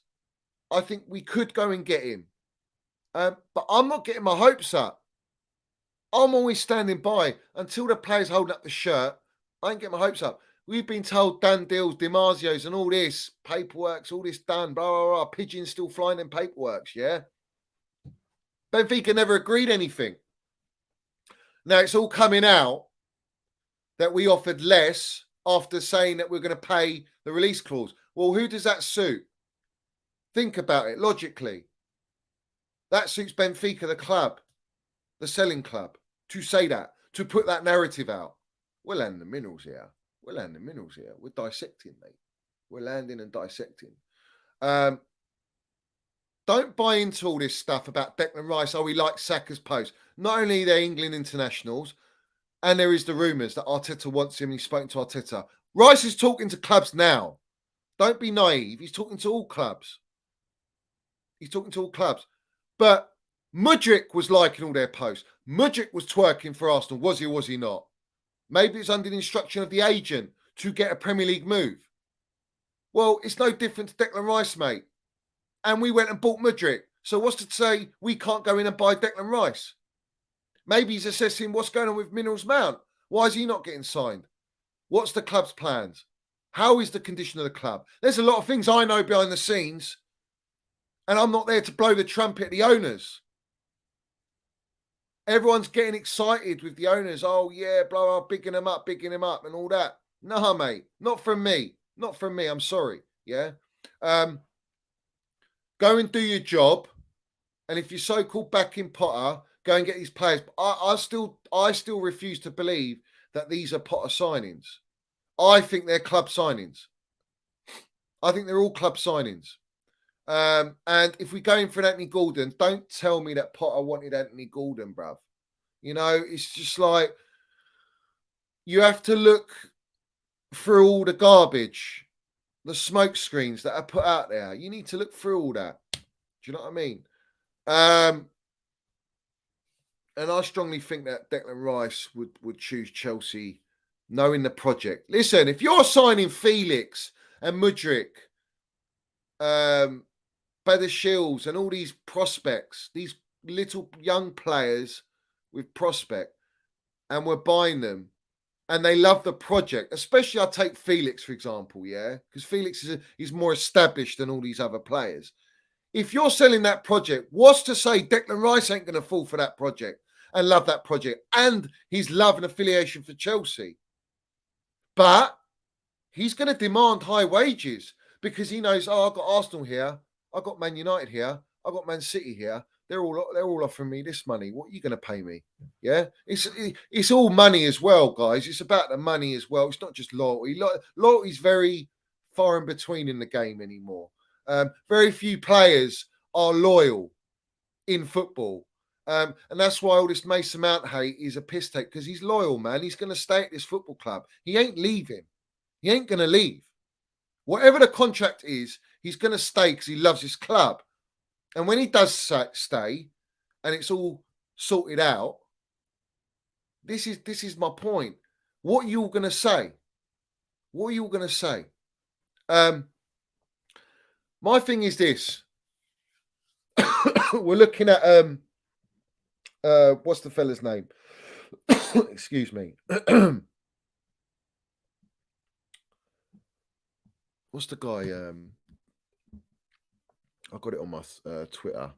I think we could go and get him. But I'm not getting my hopes up. I'm always standing by until the player's holding up the shirt. I ain't getting my hopes up. We've been told done deals, Dimarzios and all this, paperwork's all this done, blah, blah, blah, pigeons still flying in paperworks, yeah? Benfica never agreed anything. Now, it's all coming out that we offered less after saying that we're going to pay the release clause. Well, who does that suit? Think about it logically. That suits Benfica, the club, the selling club, to say that, to put that narrative out. We're landing the minerals here. We're landing the minerals here. We're dissecting, mate. We're landing and dissecting. Don't buy into all this stuff about Declan Rice. Oh, he likes Saka's post. Not only are they England internationals, and there is the rumours that Arteta wants him. He's spoken to Arteta. Rice is talking to clubs now. Don't be naive. He's talking to all clubs. He's talking to all clubs. But Mudryk was liking all their posts. Mudryk was twerking for Arsenal. Was he or was he not? Maybe it's under the instruction of the agent to get a Premier League move. Well, it's no different to Declan Rice, mate. And we went and bought Mudryk. So what's to say we can't go in and buy Declan Rice? Maybe he's assessing what's going on with Minerals Mount. Why is he not getting signed? What's the club's plans? How is the condition of the club? There's a lot of things I know behind the scenes, and I'm not there to blow the trumpet at the owners. Everyone's getting excited with the owners. Oh, yeah, blah, blah, bigging them up, and all that. No, mate, not from me. Not from me. I'm sorry. Yeah. Go and do your job. And if you're so-called backing Potter, go and get these players. I still refuse to believe that these are Potter signings. I think they're club signings. I think they're all club signings. And if we go in for an Anthony Gordon, don't tell me that Potter wanted Anthony Gordon, bruv. You know, it's just like you have to look through all the garbage, the smoke screens that are put out there. You need to look through all that. Do you know what I mean? And I strongly think that Declan Rice would choose Chelsea, knowing the project. Listen, if you're signing Felix and Mudryk, Better Shields and all these prospects, these little young players with prospect, and we're buying them. And they love the project, especially I take Felix, for example, yeah? Because Felix is more established than all these other players. If you're selling that project, what's to say Declan Rice ain't going to fall for that project and love that project and his love and affiliation for Chelsea? But he's going to demand high wages because he knows, oh, I've got Arsenal here, I've got Man United here, I've got Man City here. They're all offering me this money. What are you going to pay me? Yeah, it's all money as well, guys. It's about the money as well. It's not just loyalty. Loyalty is very far in between in the game anymore. Very few players are loyal in football. And that's why all this Mason Mount hate is a piss take, because he's loyal, man. He's going to stay at this football club. He ain't leaving. He ain't going to leave. Whatever the contract is, he's going to stay because he loves his club. And when he does stay and it's all sorted out, this is my point. What are you all going to say? What are you all going to say? My thing is this. We're looking at what's the fella's name? Excuse me. What's the guy? I got it on my Twitter.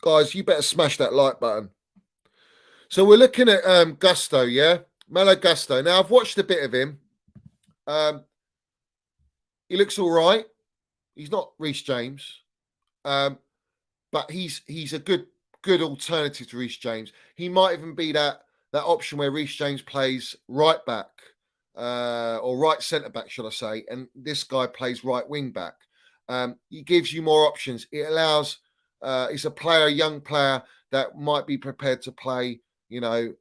Guys, you better smash that like button. So we're looking at Gusto, yeah? Malo Gusto. Now, I've watched a bit of him. He looks all right. He's not Reece James. But he's a good alternative to Reece James. He might even be that option where Reece James plays right back or right centre back, should I say, and this guy plays right wing back. He gives you more options. It allows. He's a young player that might be prepared to play,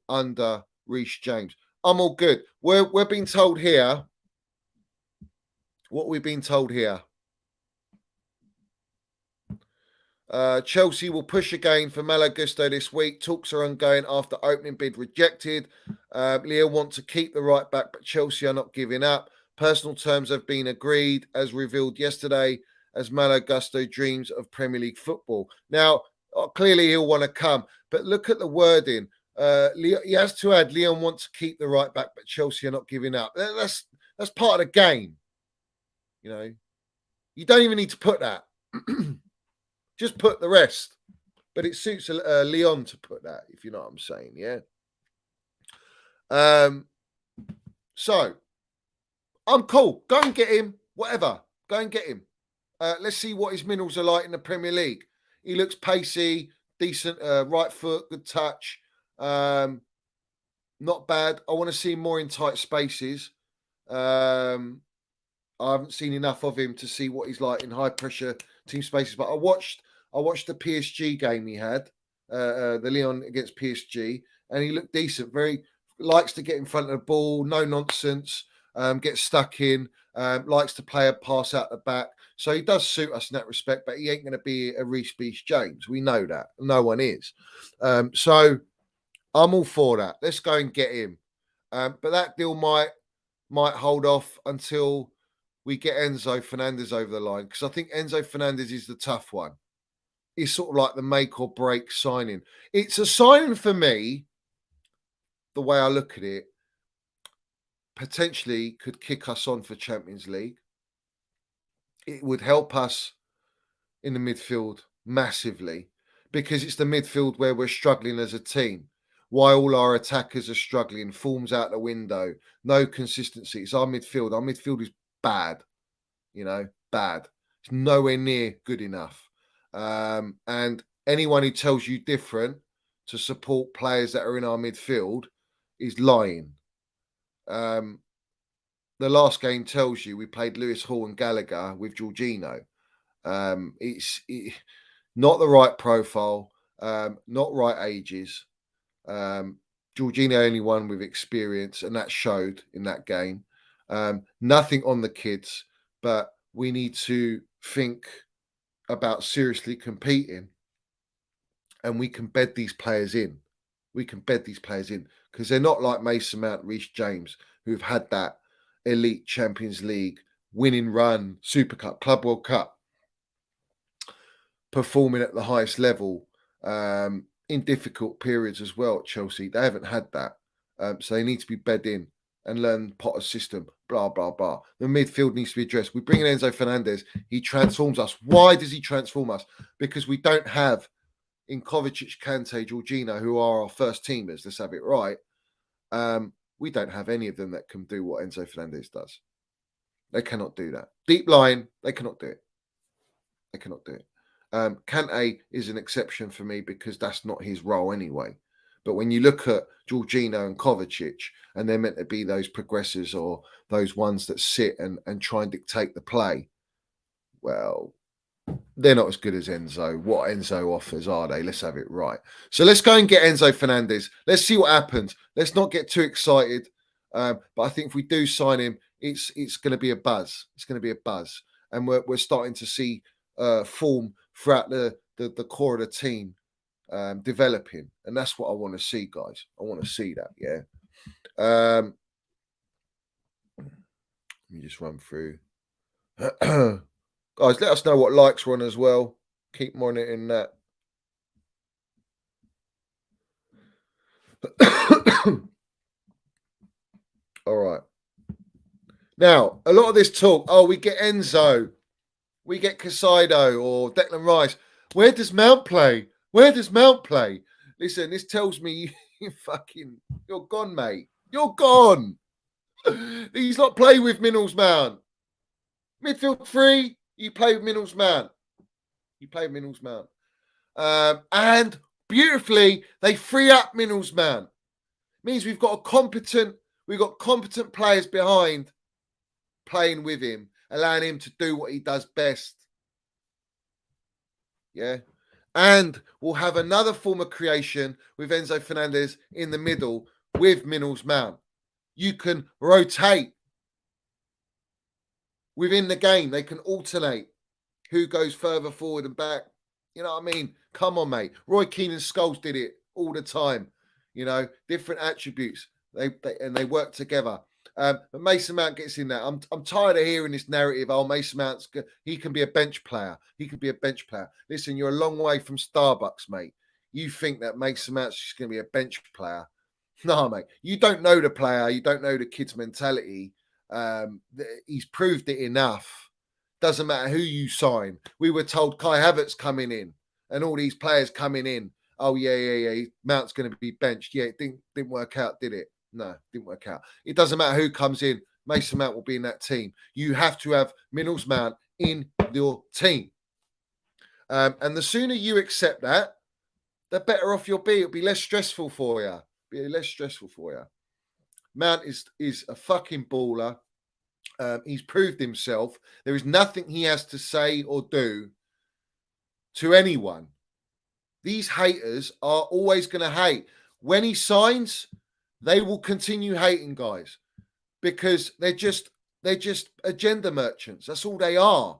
under Reece James. I'm all good. We're being told here. What we've been told here. Chelsea will push again for Malo Gusto this week. Talks are ongoing after opening bid rejected. Leo want to keep the right back, but Chelsea are not giving up. Personal terms have been agreed, as revealed yesterday, as Malo Gusto dreams of Premier League football. Now, clearly he'll want to come, but look at the wording. He has to add, Leon wants to keep the right back, but Chelsea are not giving up. That's part of the game. You don't even need to put that. Just put the rest. But it suits Leon to put that, if you know what I'm saying, yeah? So, I'm cool. Go and get him. Whatever. Go and get him. Let's see what his minerals are like in the Premier League. He looks pacey, decent, right foot, good touch. Not bad. I want to see him more in tight spaces. I haven't seen enough of him to see what he's like in high pressure team spaces. But I watched the PSG game he had, the Lyon against PSG, and he looked decent. Very likes to get in front of the ball, no nonsense, get stuck in, likes to play a pass out the back. So he does suit us in that respect, but he ain't going to be a Reece James. We know that. No one is. So I'm all for that. Let's go and get him. But that deal might hold off until we get Enzo Fernandez over the line, because I think Enzo Fernandez is the tough one. It's sort of like the make or break signing. It's a signing for me, the way I look at it, potentially could kick us on for Champions League. It would help us in the midfield massively, because it's the midfield where we're struggling as a team. Why all our attackers are struggling, forms out the window, no consistency. It's our midfield. Our midfield is bad, bad. It's nowhere near good enough. And anyone who tells you different to support players that are in our midfield is lying. The last game tells you we played Lewis Hall and Gallagher with Jorginho. It's not the right profile, not right ages. Jorginho only won with experience, and that showed in that game. Nothing on the kids, but we need to think about seriously competing, and we can bed these players in. We can bed these players in, because they're not like Mason Mount, Reece James, who've had that elite Champions League, winning run, Super Cup, Club World Cup, performing at the highest level in difficult periods as well at Chelsea. They haven't had that. So they need to be bed in and learn Potter's system, blah, blah, blah. The midfield needs to be addressed. We bring in Enzo Fernandez. He transforms us. Why does he transform us? Because we don't have in Kovacic, Kante, Jorginho, who are our first teamers. Let's have it right. We don't have any of them that can do what Enzo Fernandez does. They cannot do that. Deep line, they cannot do it. They cannot do it. Kante is an exception for me because that's not his role anyway. But when you look at Jorginho and Kovacic, and they're meant to be those progressors or those ones that sit and try and dictate the play, well, they're not as good as Enzo. What Enzo offers, are they? Let's have it right. So let's go and get Enzo Fernandez. Let's see what happens. Let's not get too excited. But I think if we do sign him, it's going to be a buzz. It's going to be a buzz. And we're starting to see form throughout the core of the team developing, and that's what I want to see, guys. I want to see that. Yeah. Let me just run through. Guys, let us know what likes we're on as well. Keep monitoring that. All right. Now, a lot of this talk, we get Enzo, we get Casado or Declan Rice. Where does Mount play? Where does Mount play? Listen, this tells me you're gone, mate. You're gone. He's not playing with Minnals Mount. Midfield 3, you play with Minnals Mount. You play with Minnals Mount. And beautifully, they free up Minnals Mount. Means we've got competent players behind playing with him, allowing him to do what he does best. Yeah. And we'll have another form of creation with Enzo Fernandez in the middle with Minnals Mount. You can rotate within the game. They can alternate who goes further forward and back. You know what I mean? Come on, mate. Roy Keane and Scholes did it all the time. You know, different attributes. They work together. But Mason Mount gets in there. I'm tired of hearing this narrative. Oh, Mason Mount's he can be a bench player. He can be a bench player. Listen, you're a long way from Starbucks, mate. You think that Mason Mount's just going to be a bench player? No, mate. You don't know the player. You don't know the kid's mentality. He's proved it enough. Doesn't matter who you sign. We were told Kai Havertz coming in and all these players coming in. Oh, yeah. Mount's going to be benched. Yeah, it didn't work out, did it? No, didn't work out. It doesn't matter who comes in. Mason Mount will be in that team. You have to have Minnals Mount in your team. And the sooner you accept that, the better off you'll be. It'll be less stressful for you. Mount is a fucking baller. He's proved himself. There is nothing he has to say or do to anyone. These haters are always going to hate. When he signs, they will continue hating, guys, because they're just agenda merchants. That's all they are.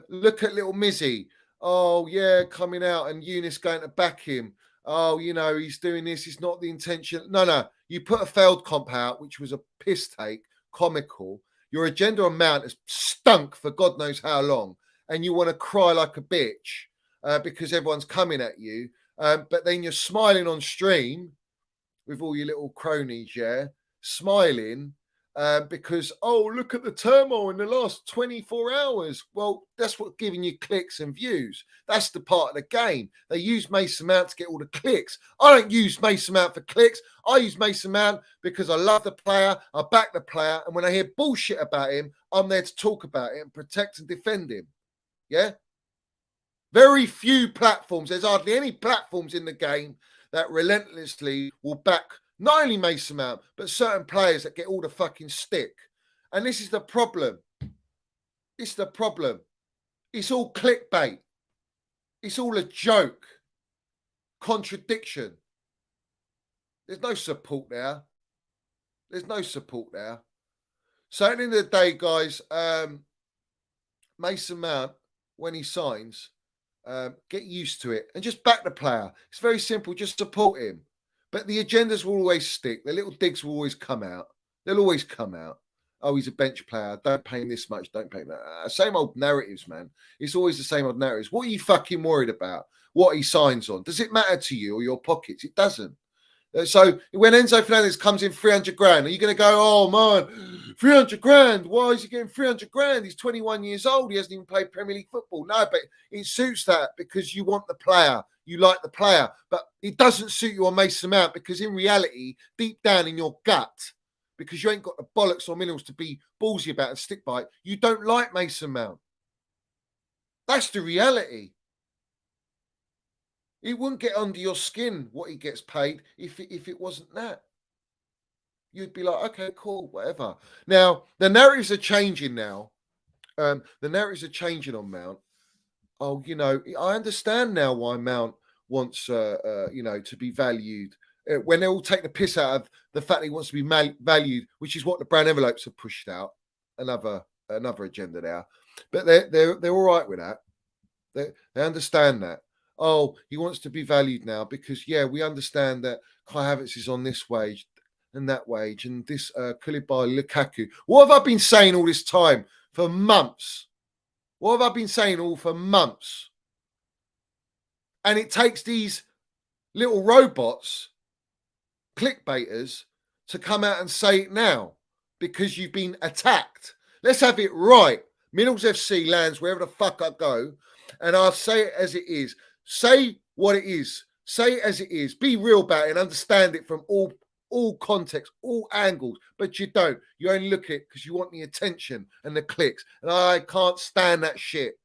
Look at little Mizzy. Oh, yeah, coming out and Eunice going to back him. Oh, you know, he's doing this. It's not the intention. No. You put a failed comp out, which was a piss take, comical. Your agenda on Mount has stunk for God knows how long. And you want to cry like a bitch because everyone's coming at you. But then you're smiling on stream with all your little cronies, yeah, smiling because, oh, look at the turmoil in the last 24 hours. Well, that's what giving you clicks and views. That's the part of the game. They use Mason Mount to get all the clicks. I don't use Mason Mount for clicks. I use Mason Mount because I love the player, I back the player, and when I hear bullshit about him, I'm there to talk about it and protect and defend him. Yeah? Very few platforms. There's hardly any platforms in the game that relentlessly will back not only Mason Mount, but certain players that get all the fucking stick. And this is the problem. It's the problem. It's all clickbait. It's all a joke. Contradiction. There's no support there. So at the end of the day, guys, Mason Mount, when he signs, get used to it and just back the player. It's very simple. Just support him. But the agendas will always stick. The little digs will always come out. They'll always come out. Oh, he's a bench player. Don't pay him this much. Don't pay him that. Same old narratives, man. It's always the same old narratives. What are you fucking worried about? What he signs on? Does it matter to you or your pockets? It doesn't. So when Enzo Fernandez comes in 300 grand, are you going to go, oh man, 300 grand? Why is he getting 300 grand? He's 21 years old. He hasn't even played Premier League football. No, but it suits that because you want the player. You like the player. But it doesn't suit you on Mason Mount because in reality, deep down in your gut, because you ain't got the bollocks or minerals to be ballsy about and stick by it, you don't like Mason Mount. That's the reality. It wouldn't get under your skin what he gets paid if it wasn't that. You'd be like, okay, cool, whatever. Now, the narratives are changing now. The narratives are changing on Mount. Oh, I understand now why Mount wants, to be valued. When they all take the piss out of the fact that he wants to be valued, which is what the brown envelopes have pushed out. Another agenda there. But they're all right with that. They understand that. Oh, he wants to be valued now because, we understand that Kai Havertz is on this wage and that wage and this Koulibaly, Lukaku. What have I been saying all this time for months? What have I been saying all for months? And it takes these little robots, clickbaiters, to come out and say it now because you've been attacked. Let's have it right. Middles FC lands wherever the fuck I go, and I'll say it as it is. Say what it is. Say it as it is. Be real about it and understand it from all contexts, all angles. But you don't. You only look at it because you want the attention and the clicks. And I can't stand that shit.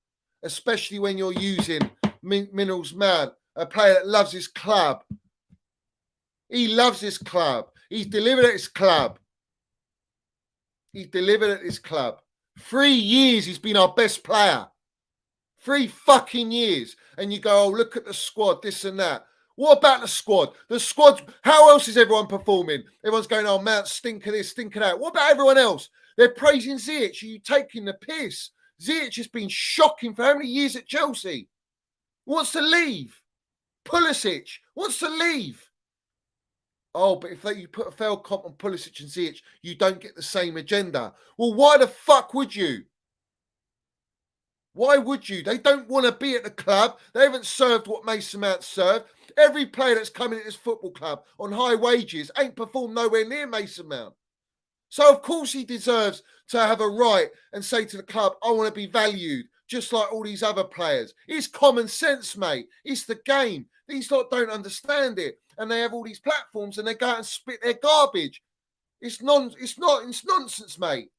Especially when you're using Minerals Man, a player that loves his club. He loves his club. He's delivered at his club. He's delivered at his club. 3 years he's been our best player. 3 fucking years. And you go, oh, look at the squad, this and that. What about the squad? The squad, how else is everyone performing? Everyone's going, oh, Mount, stink of this, stink of that. What about everyone else? They're praising Ziyech. Are you taking the piss? Ziyech has been shocking for how many years at Chelsea? Wants to leave. Pulisic wants to leave. Oh, but if you put a failed comp on Pulisic and Ziyech, you don't get the same agenda. Well, why the fuck would you? Why would you? They don't want to be at the club. They haven't served what Mason Mount served. Every player that's coming at this football club on high wages ain't performed nowhere near Mason Mount. So, of course, he deserves to have a right and say to the club, I want to be valued, just like all these other players. It's common sense, mate. It's the game. These lot don't understand it. And they have all these platforms and they go out and spit their garbage. It's nonsense, mate.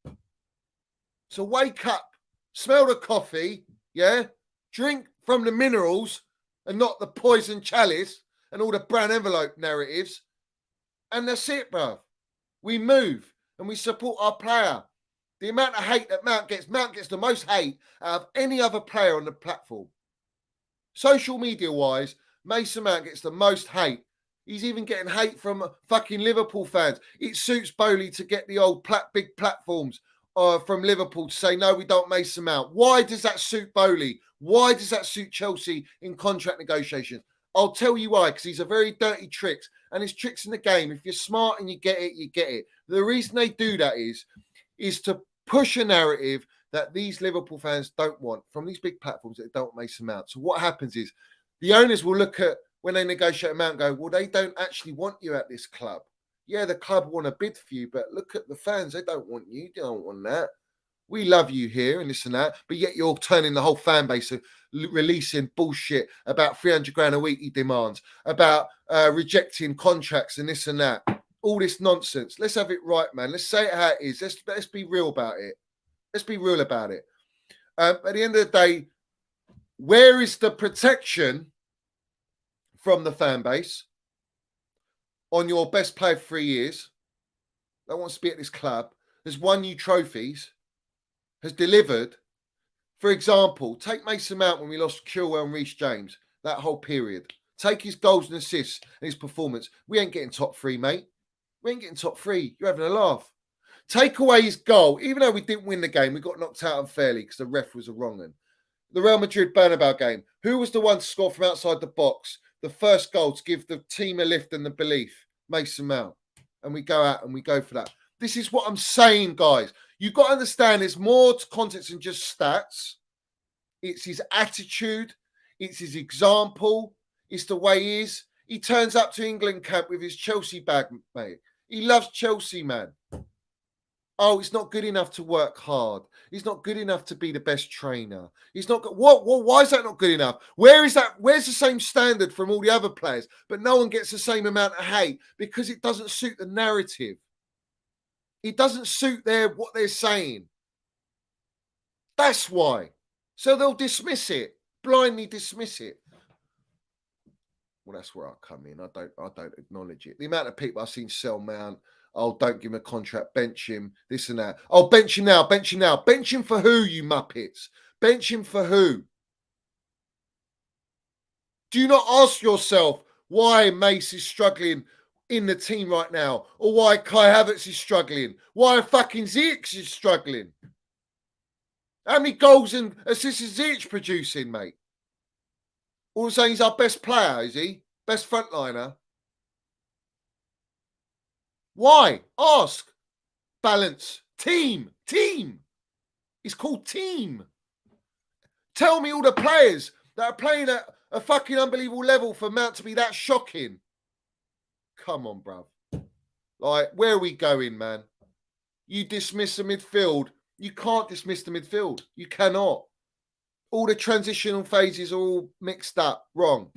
So wake up. Smell the coffee, drink from the minerals and not the poison chalice and all the brown envelope narratives. And that's it, bruv. We move and we support our player. The amount of hate that Mount gets the most hate out of any other player on the platform. Social media-wise, Mason Mount gets the most hate. He's even getting hate from fucking Liverpool fans. It suits Bowley to get the old big platforms from Liverpool to say, no, we don't Mason Mount. Why does that suit Bowley? Why does that suit Chelsea in contract negotiations? I'll tell you why, because he's a very dirty tricks, and it's tricks in the game. If you're smart and you get it, you get it. The reason they do that is to push a narrative that these Liverpool fans don't want from these big platforms that don't Mason Mount. So what happens is the owners will look at when they negotiate a Mount and go, well, they don't actually want you at this club. Yeah, the club want to bid for you, but look at the fans. They don't want you. They don't want that. We love you here and this and that, but yet you're turning the whole fan base of releasing bullshit about 300 grand a week he demands, about rejecting contracts and this and that. All this nonsense. Let's have it right, man. Let's say it how it is. Let's be real about it. Let's be real about it. At the end of the day, where is the protection from the fan base on your best player for 3 years that wants to be at this club, has won you trophies, has delivered? For example, take Mason Mount when we lost Chilwell and Reece James, that whole period. Take his goals and assists and his performance. We ain't getting top 3, mate. We ain't getting top 3. You're having a laugh. Take away his goal. Even though we didn't win the game, we got knocked out unfairly because the ref was a wrong one. The Real Madrid Bernabeu game. Who was the one to score from outside the box? The first goal to give the team a lift and the belief. Mason Mount. And we go out and we go for that. This is what I'm saying, guys. You've got to understand there's more to context than just stats. It's his attitude. It's his example. It's the way he is. He turns up to England camp with his Chelsea bag, mate. He loves Chelsea, man. Oh, it's not good enough to work hard. He's not good enough to be the best trainer. He's not good. What? Why is that not good enough? Where is that? Where's the same standard from all the other players, but no one gets the same amount of hate because it doesn't suit the narrative. It doesn't suit what they're saying. That's why. So they'll dismiss it, blindly dismiss it. Well, that's where I come in. I don't acknowledge it. The amount of people I've seen sell Mount. Oh, don't give him a contract, bench him, this and that. Oh, bench him now, bench him now. Bench him for who, you muppets? Bench him for who? Do you not ask yourself why Mace is struggling in the team right now? Or why Kai Havertz is struggling? Why fucking Ziyech is struggling? How many goals and assists is Ziyech producing, mate? All I'm saying he's our best player, is he? Best frontliner? Why? Ask. Balance. Team. It's called team. Tell me all the players that are playing at a fucking unbelievable level for Mount to be that shocking. Come on, bruv. Like, where are we going, man? You dismiss the midfield. You can't dismiss the midfield. You cannot. All the transitional phases are all mixed up. Wrong.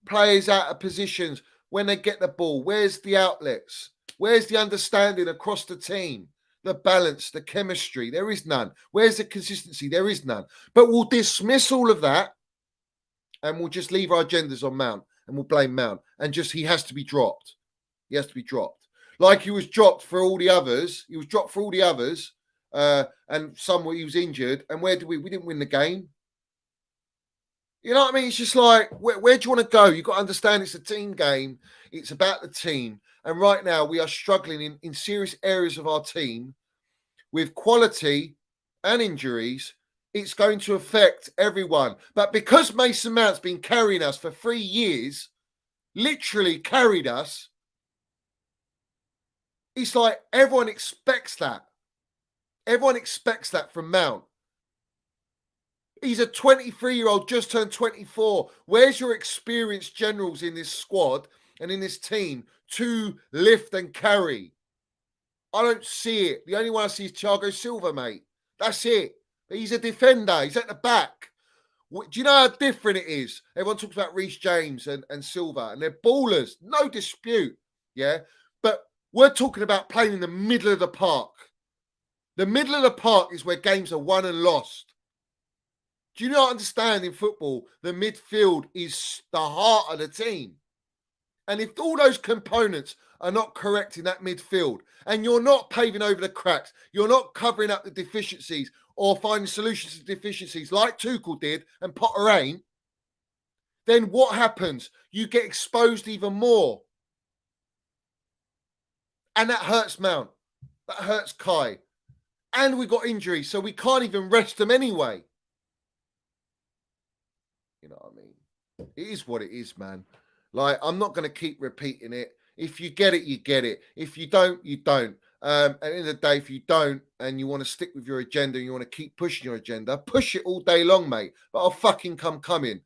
Players out of positions when they get the ball. Where's the outlets? Where's the understanding across the team? The balance, the chemistry? There is none. Where's the consistency? There is none. But we'll dismiss all of that and we'll just leave our agendas on Mount and we'll blame Mount. And just he has to be dropped. He has to be dropped. Like he was dropped for all the others. He was dropped for all the others. And somewhere he was injured. And where did we didn't win the game. You know what I mean? It's just like, where do you want to go? You've got to understand it's a team game. It's about the team. And right now we are struggling in serious areas of our team with quality and injuries. It's going to affect everyone. But because Mason Mount's been carrying us for 3 years, literally carried us, it's like everyone expects that. Everyone expects that from Mount. He's a 23-year-old, just turned 24. Where's your experienced generals in this squad and in this team to lift and carry? I don't see it. The only one I see is Thiago Silva, mate. That's it. He's a defender. He's at the back. Do you know how different it is? Everyone talks about Reece James and Silva, and they're ballers. No dispute. Yeah. But we're talking about playing in the middle of the park. The middle of the park is where games are won and lost. Do you not understand in football, the midfield is the heart of the team? And if all those components are not correct in that midfield, and you're not paving over the cracks, you're not covering up the deficiencies or finding solutions to deficiencies like Tuchel did and Potter ain't, then what happens? You get exposed even more. And that hurts Mount. That hurts Kai. And we got injuries, so we can't even rest them anyway. You know what I mean? It is what it is, man. Like, I'm not going to keep repeating it. If you get it, you get it. If you don't, you don't. At the end of the day, if you don't and you want to stick with your agenda and you want to keep pushing your agenda, push it all day long, mate. But I'll fucking come coming.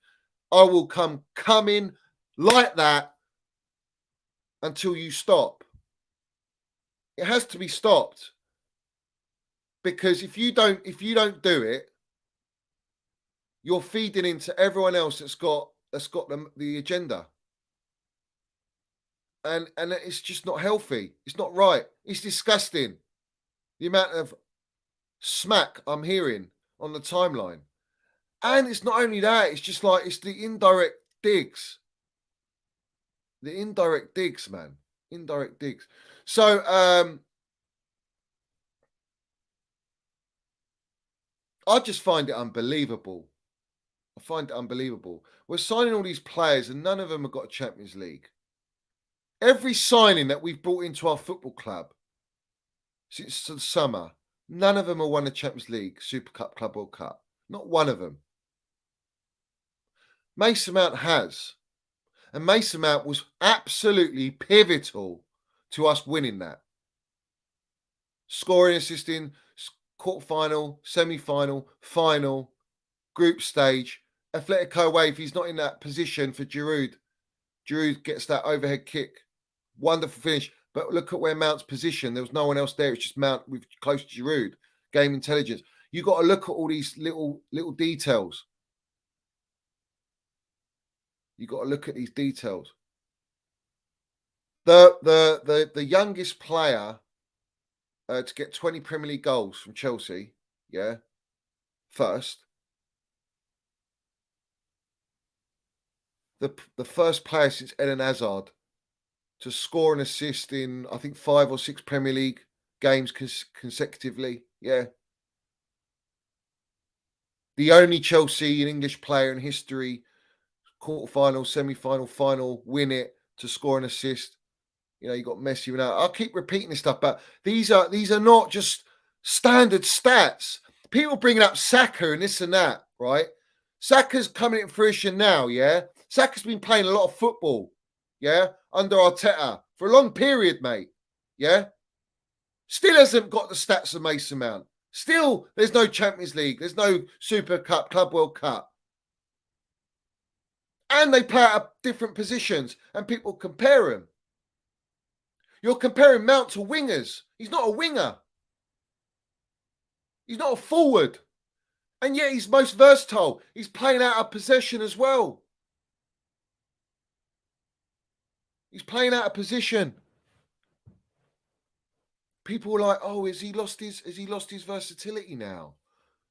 I will come coming like that until you stop. It has to be stopped. Because if you don't do it, you're feeding into everyone else that's got the agenda. And it's just not healthy. It's not right. It's disgusting. The amount of smack I'm hearing on the timeline. And it's not only that, it's just like, it's the indirect digs. The indirect digs, man. Indirect digs. So, I just find it unbelievable. I find it unbelievable. We're signing all these players and none of them have got a Champions League. Every signing that we've brought into our football club since the summer, none of them have won a Champions League, Super Cup, Club World Cup. Not one of them. Mason Mount has. And Mason Mount was absolutely pivotal to us winning that. Scoring, assisting, quarter-final, semi-final, final, group stage. Atletico away, if he's not in that position for Giroud. Giroud gets that overhead kick. Wonderful finish. But look at where Mount's position. There was no one else there. It's just Mount with close to Giroud. Game intelligence. You got to look at all these little details. You got to look at these details. The youngest player to get 20 Premier League goals from Chelsea, yeah, first. The first player since Eden Hazard to score and assist in, I think, 5 or 6 Premier League games consecutively, yeah. The only Chelsea and English player in history, quarter-final, semi-final, final, win it to score and assist. You know, you got Messi and I'll keep repeating this stuff, but these are not just standard stats. People bringing up Saka and this and that, right? Saka's coming in fruition now, yeah? Saka's been playing a lot of football, yeah, under Arteta for a long period, mate, yeah? Still hasn't got the stats of Mason Mount. Still, there's no Champions League. There's no Super Cup, Club World Cup. And they play out of different positions and people compare him. You're comparing Mount to wingers. He's not a winger. He's not a forward. And yet he's most versatile. He's playing out of possession as well. He's playing out of position. People are like, oh, has he lost his versatility now?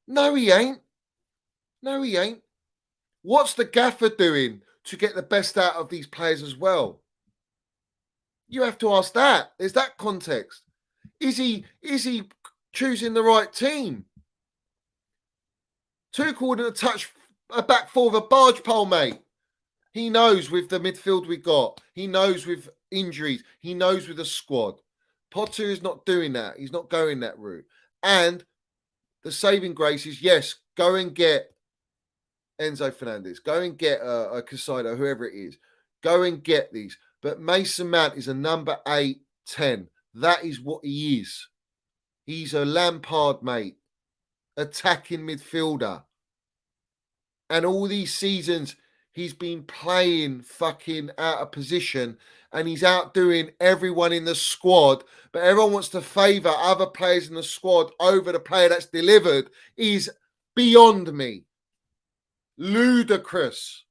No, he ain't. No, he ain't. What's the gaffer doing to get the best out of these players as well? You have to ask that. There's that context. Is he choosing the right team? Tuchel wouldn't touch a back four with a barge pole, mate. He knows with the midfield we got. He knows with injuries. He knows with the squad. Potter is not doing that. He's not going that route. And the saving grace is, yes, go and get Enzo Fernandez. Go and get a Casado, whoever it is. Go and get these. But Mason Mount is a number 8, 10. That is what he is. He's a Lampard, mate. Attacking midfielder. And all these seasons, he's been playing fucking out of position and he's outdoing everyone in the squad. But everyone wants to favour other players in the squad over the player that's delivered is beyond me. Ludicrous.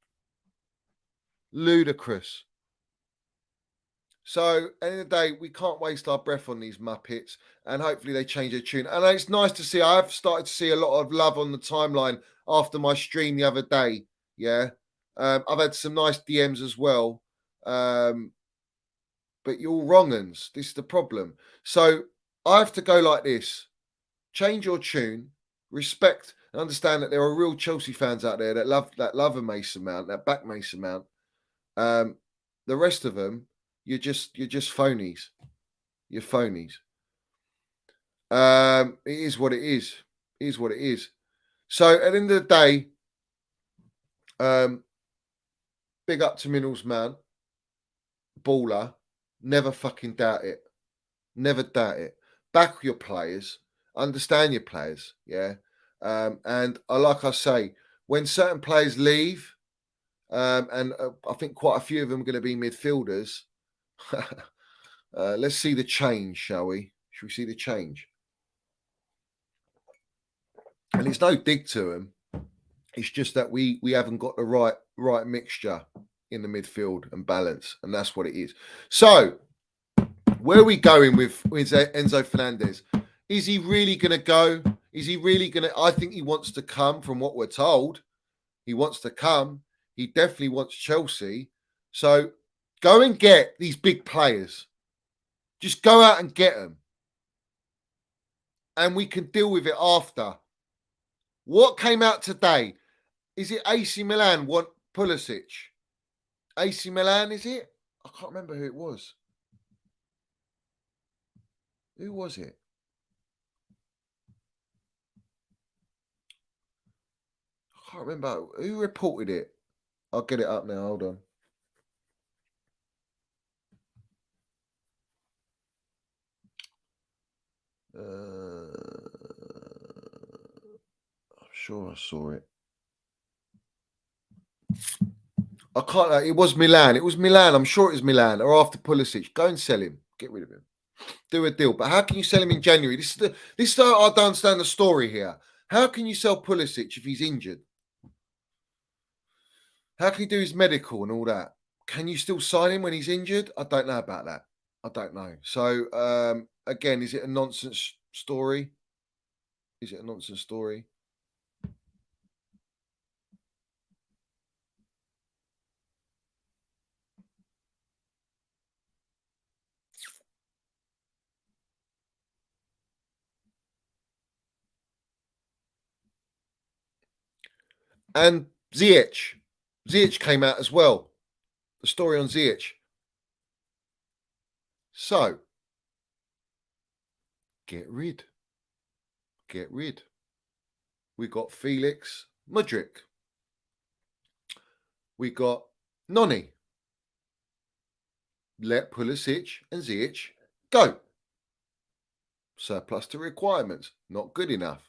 Ludicrous. So, at the end of the day, we can't waste our breath on these Muppets and hopefully they change their tune. And it's nice to see, I've started to see a lot of love on the timeline after my stream the other day. Yeah. I've had some nice DMs as well. But you're wrong uns. This is the problem. So, I have to go like this. Change your tune. Respect and understand that there are real Chelsea fans out there that love a Mason Mount, that back Mason Mount. The rest of them, you're just phonies. You're phonies. It is what it is. It is what it is. So at the end of the day, big up to Minerals Man, baller. Never fucking doubt it. Never doubt it. Back your players. Understand your players. Yeah. And like I say, when certain players leave, and I think quite a few of them are going to be midfielders. Let's see the change, shall we? Shall we see the change? And it's no dig to them. It's just that we haven't got the right mixture in the midfield and balance, and that's what it is. So, where are we going with Enzo Fernandez? Is he really going to go? Is he really going to? I think he wants to come. From what we're told, he wants to come. He definitely wants Chelsea. So, go and get these big players. Just go out and get them. And we can deal with it after. What came out today? Is it AC Milan want Pulisic? AC Milan, is it? I can't remember who it was. Who was it? I can't remember. Who reported it? I'll get it up now. Hold on. Sure, I saw it. I can't. It was Milan. It was Milan. I'm sure it was Milan. Or after Pulisic, go and sell him. Get rid of him. Do a deal. But how can you sell him in January? This is I don't understand the story here. How can you sell Pulisic if he's injured? How can he do his medical and all that? Can you still sign him when he's injured? I don't know about that. I don't know. So again, is it a nonsense story? Is it a nonsense story? And Ziyech. Ziyech came out as well. The story on Ziyech. So, get rid. Get rid. We got Felix Mudryk. We got Noni. Let Pulisic and Ziyech go. Surplus to requirements. Not good enough.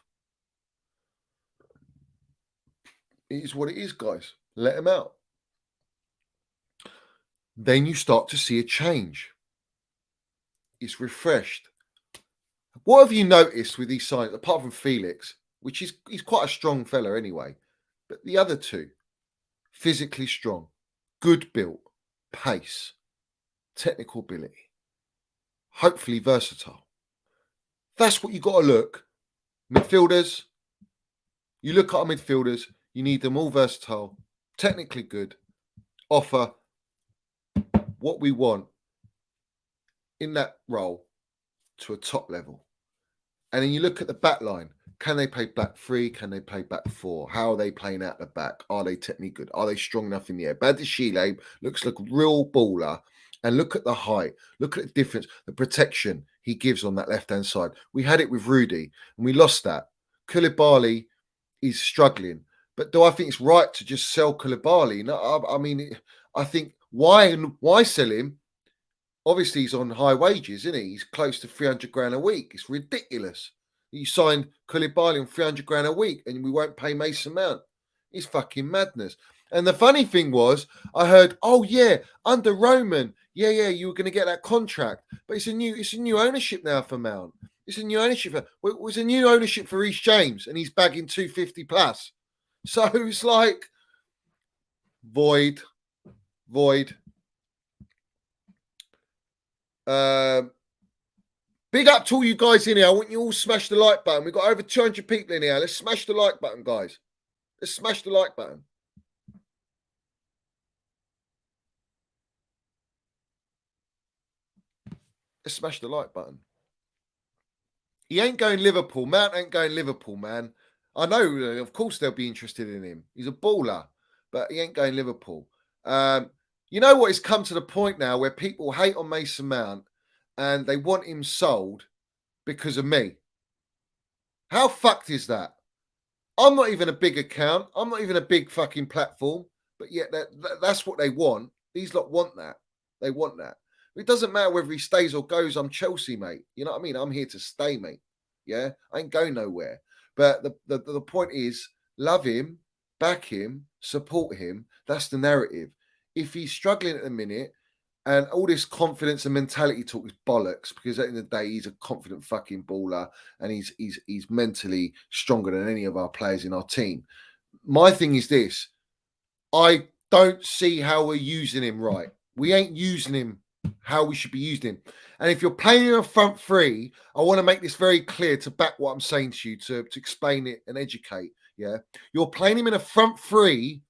It is what it is, guys. Let them out. Then you start to see a change. It's refreshed. What have you noticed with these signings, apart from Felix, which he's quite a strong fella anyway, but the other two, physically strong, good built, pace, technical ability, hopefully versatile. That's what you got to look. Midfielders, you look at our midfielders, you need them all versatile, technically good, offer what we want in that role to a top level. And then you look at the back line. Can they play back three? Can they play back four? How are they playing out the back? Are they technically good? Are they strong enough in the air? Badishile looks like a real baller. And look at the height. Look at the difference, the protection he gives on that left-hand side. We had it with Rudy and we lost that. Koulibaly is struggling. But do I think it's right to just sell Koulibaly? No, I mean, I think why sell him? Obviously, he's on high wages, isn't he? He's close to 300 grand a week. It's ridiculous. You signed Koulibaly on 300 grand a week and we won't pay Mason Mount. It's fucking madness. And the funny thing was, I heard, oh yeah, under Roman, yeah, you were going to get that contract, but it's a new ownership now for Mount. It's a new ownership. It was a new ownership for Reece James, and he's bagging 250 plus. So it's like void. Big up to all you guys in here. I want you all to smash the like button. We've got over 200 people in here. Let's smash the like button, guys. Let's smash the like button. Let's smash the like button. He ain't going Liverpool. Mount ain't going Liverpool, man. I know, of course, they'll be interested in him. He's a baller, but he ain't going Liverpool. You know what? It's come to the point now where people hate on Mason Mount and they want him sold because of me. How fucked is that? I'm not even a big account. I'm not even a big fucking platform, but yet that's what they want. These lot want that. They want that. It doesn't matter whether he stays or goes. I'm Chelsea, mate. You know what I mean? I'm here to stay, mate. Yeah, I ain't going nowhere. But the point is, love him, back him, support him. That's the narrative. If he's struggling at the minute, and all this confidence and mentality talk is bollocks, because at the end of the day, he's a confident fucking baller and he's mentally stronger than any of our players in our team. My thing is this. I don't see how we're using him right. We ain't using him how we should be using him. And if you're playing in a front three, I want to make this very clear to back what I'm saying to you, to explain it and educate. Yeah. You're playing him in a front three,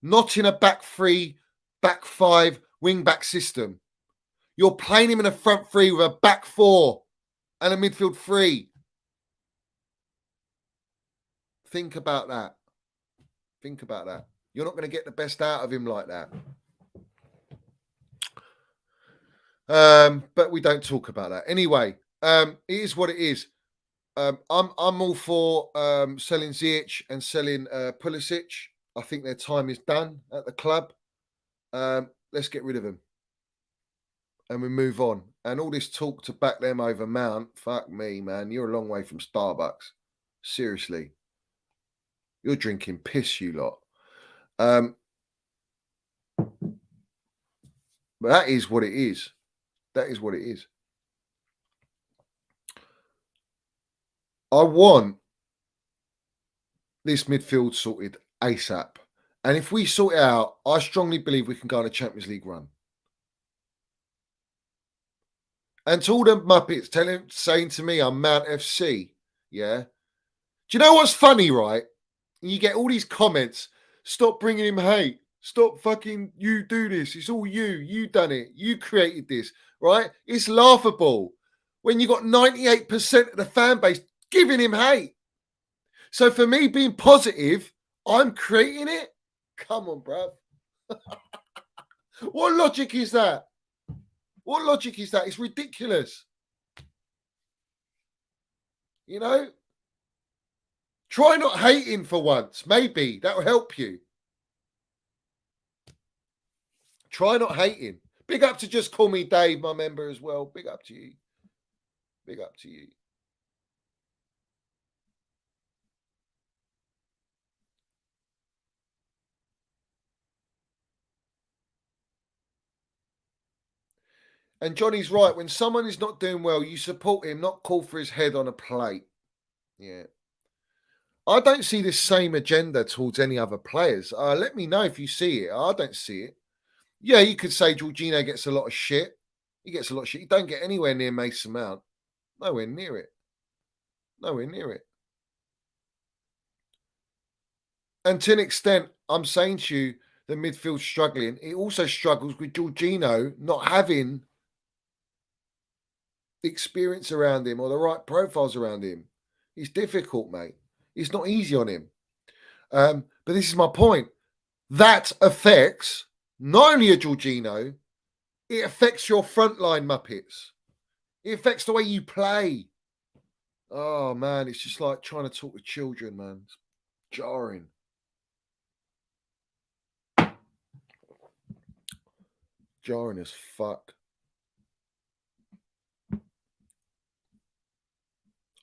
not in a back three, back five, wing back system. You're playing him in a front three with a back four and a midfield three. Think about that. Think about that. You're not going to get the best out of him like that. But we don't talk about that. Anyway, it is what it is. I'm all for selling Ziyech and selling Pulisic. I think their time is done at the club. Let's get rid of them. And we move on. And all this talk to back them over Mount, fuck me, man. You're a long way from Starbucks. Seriously. You're drinking piss, you lot. But that is what it is. That is what it is. I want this midfield sorted ASAP. And if we sort it out, I strongly believe we can go on a Champions League run. And to all the Muppets saying to me, I'm Mount FC, yeah? Do you know what's funny, right? You get all these comments, stop bringing him hate. Stop fucking, you do this. It's all you. You done it. You created this, right? It's laughable when you got 98% of the fan base giving him hate. So for me being positive, I'm creating it? Come on, bruv. What logic is that? What logic is that? It's ridiculous. You know? Try not hating for once. Maybe that'll help you. Try not hating. Big up to Just Call Me Dave, my member as well. Big up to you. Big up to you. And Johnny's right. When someone is not doing well, you support him, not call for his head on a plate. Yeah. I don't see this same agenda towards any other players. Let me know if you see it. I don't see it. Yeah, you could say Jorginho gets a lot of shit. He gets a lot of shit. You don't get anywhere near Mason Mount. Nowhere near it. Nowhere near it. And to an extent, I'm saying to you, the midfield struggling. It also struggles with Jorginho not having the experience around him or the right profiles around him. It's difficult, mate. It's not easy on him. But this is my point. That affects not only a Jorginho, it affects your frontline Muppets. It affects the way you play. Oh, man, it's just like trying to talk to children, man. It's jarring. Jarring as fuck.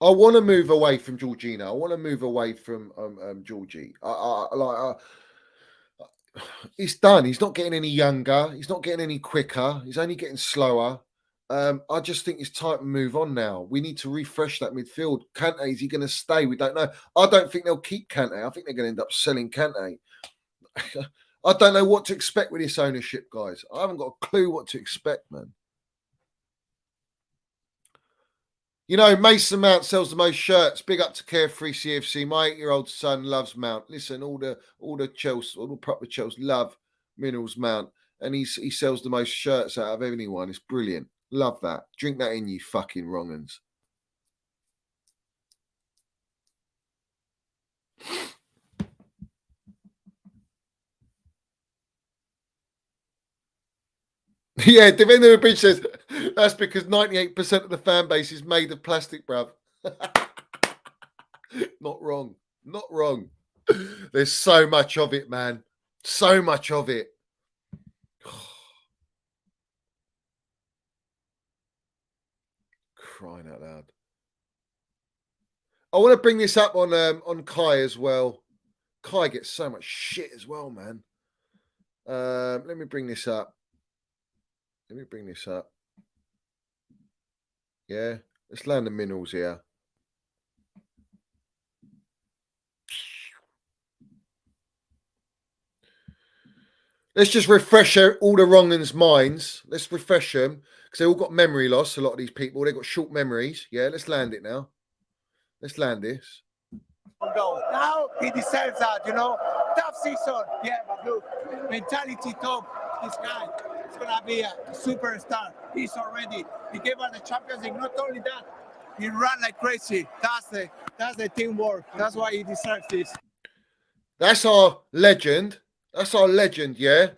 I want to move away from Jorginho. I want to move away from Georgie. It's done. He's not getting any younger. He's not getting any quicker. He's only getting slower. I just think it's time to move on now. We need to refresh that midfield. Kante, is he going to stay? We don't know. I don't think they'll keep Kante. I think they're going to end up selling Kante. I don't know what to expect with this ownership, guys. I haven't got a clue what to expect, man. You know, Mason Mount sells the most shirts. Big up to Carefree CFC. My 8-year-old son loves Mount. Listen, all the Chelsea, all the proper Chelsea love Minerals Mount, and he sells the most shirts out of anyone. It's brilliant. Love that. Drink that in, you fucking wrong-uns. Yeah, Devendra Bridge says that's because 98% of the fan base is made of plastic, bruv. Not wrong. Not wrong. There's so much of it, man. So much of it. Crying out loud. I want to bring this up on Kai as well. Kai gets so much shit as well, man. Let me bring this up. Yeah, let's land the minerals here. Let's just refresh all the wrong-uns' minds. Let's refresh them because they all got memory loss. A lot of these people, they've got short memories. Yeah, let's land it now. Let's land this. Now he deserves that, you know. Tough season. Yeah, but look, mentality top. This guy is going to be a superstar. He's already. He gave us the Champions League. Not only that, he ran like crazy. That's the teamwork. That's why he deserves this. That's our legend. That's our legend, yeah?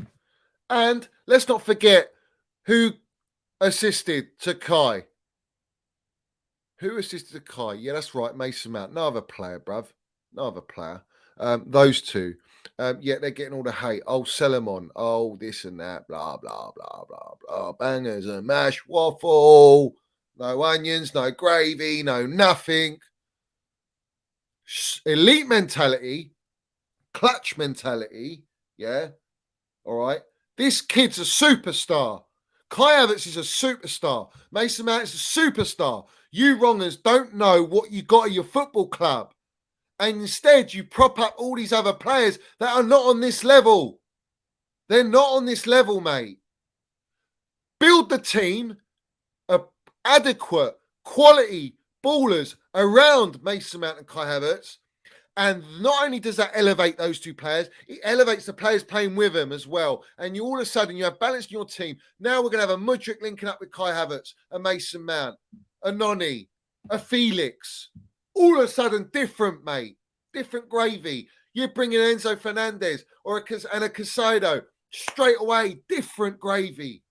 And let's not forget who assisted to Kai. Who assisted to Kai? Yeah, that's right, Mason Mount. No other player, bruv. No other player. Those two. Yeah, they're getting all the hate. Oh, sell them on. Oh, this and that. Blah, blah, blah, blah, blah. Bangers and mash waffle. No onions, no gravy, no nothing. Elite mentality. clutch mentality, yeah, all right, this kid's a superstar. Kai Havertz is a superstar. Mason Mount is a superstar. You wrongers don't know what you got at your football club. And instead, you prop up all these other players that are not on this level. They're not on this level, mate. Build the team of adequate, quality ballers around Mason Mount and Kai Havertz. And not only does that elevate those two players, it elevates the players playing with them as well. And you all of a sudden, you have balance in your team. Now we're going to have a Mudryk linking up with Kai Havertz, a Mason Mount, a Noni, a Felix. All of a sudden, different, mate. Different gravy. You're bringing Enzo Fernandez or a Casado. Straight away, different gravy.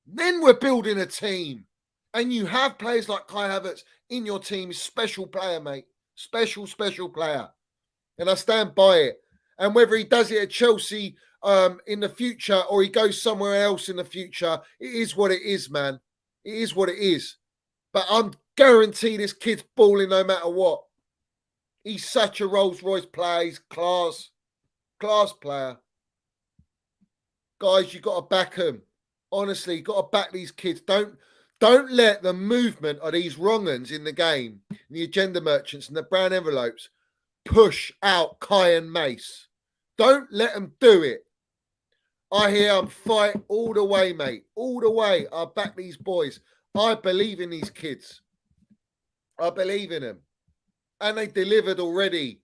Then we're building a team. And you have players like Kai Havertz in your team. Special player, mate. Special player. And I stand by it. And whether he does it at Chelsea in the future or he goes somewhere else in the future, it is what it is, man. It is what it is. But I'm guaranteed this kid's balling no matter what. He's such a Rolls-Royce player. He's class player. Guys, you got to back him. Honestly, you got to back these kids. Don't let the movement of these wrong-uns in the game, the agenda merchants and the brown envelopes, push out Kai and Mace. Don't let them do it. I hear them fight all the way, mate. All the way. I back these boys. I believe in these kids. I believe in them. And they delivered already.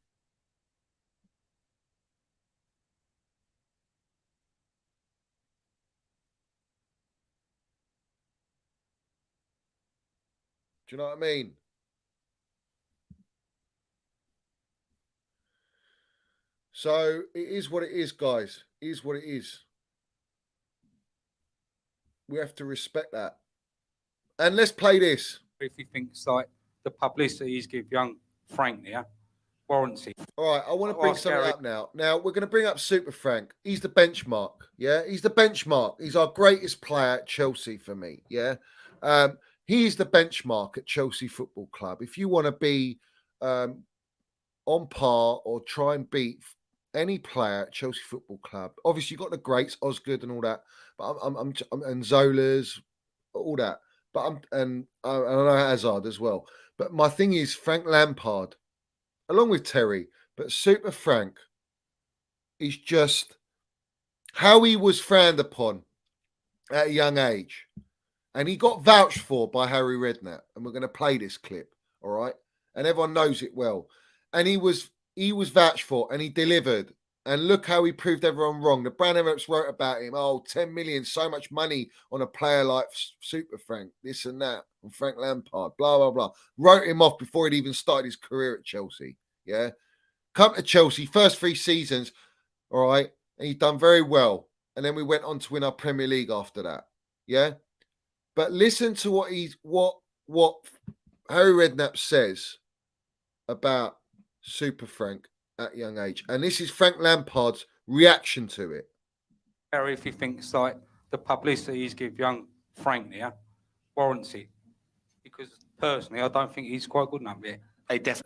Do you know what I mean? So it is what it is, guys. It is what it is. We have to respect that. And let's play this. If he thinks like the publicity he's give young Frank there warrants it. All right, I want to bring something up now. Now, we're going to bring up Super Frank. He's the benchmark, yeah? He's the benchmark. He's our greatest player at Chelsea for me, yeah? He's the benchmark at Chelsea Football Club. If you want to be on par or try and beat any player at Chelsea Football Club, obviously you've got the greats, Osgood and all that, but I'm and Zola's, all that. But I know Hazard as well. But my thing is Frank Lampard, along with Terry, but Super Frank is just how he was frowned upon at a young age. And he got vouched for by Harry Redknapp. And we're going to play this clip, all right? And everyone knows it well. And he was vouched for and he delivered. And look how he proved everyone wrong. The brand envelopes wrote about him. Oh, 10 million, so much money on a player like Super Frank, this and that, and Frank Lampard, blah, blah, blah. Wrote him off before he'd even started his career at Chelsea, yeah? Come to Chelsea, first 3 seasons, all right? And he'd done very well. And then we went on to win our Premier League after that, yeah? But listen to what Harry Redknapp says about Super Frank at a young age. And this is Frank Lampard's reaction to it. Harry, if he thinks like the publicity he's give young Frank there warrants it. Because personally, I don't think he's quite good enough yet.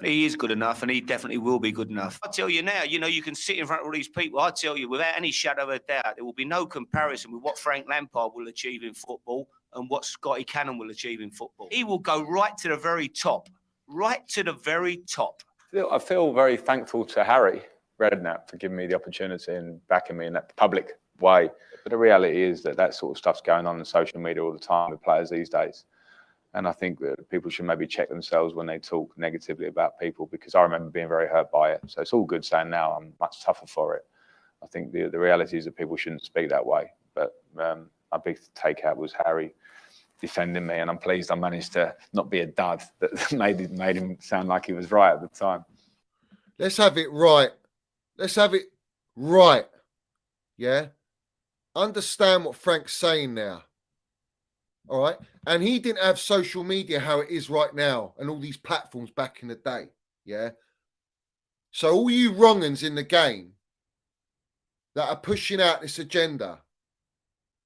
He is good enough, and he definitely will be good enough. I tell you now, you can sit in front of all these people. I tell you, without any shadow of a doubt, there will be no comparison with what Frank Lampard will achieve in football and what Scotty Cannon will achieve in football. He will go right to the very top, right to the very top. I feel very thankful to Harry Redknapp for giving me the opportunity and backing me in that public way. But the reality is that sort of stuff's going on social media all the time with players these days. And I think that people should maybe check themselves when they talk negatively about people, because I remember being very hurt by it. So it's all good saying now I'm much tougher for it. I think the reality is that people shouldn't speak that way. But my big takeout was Harry defending me, and I'm pleased I managed to not be a dud that made him sound like he was right at the time. Let's have it right. Let's have it right. Yeah? Understand what Frank's saying now. All right? And he didn't have social media how it is right now and all these platforms back in the day. Yeah? So all you wrong-uns in the game that are pushing out this agenda,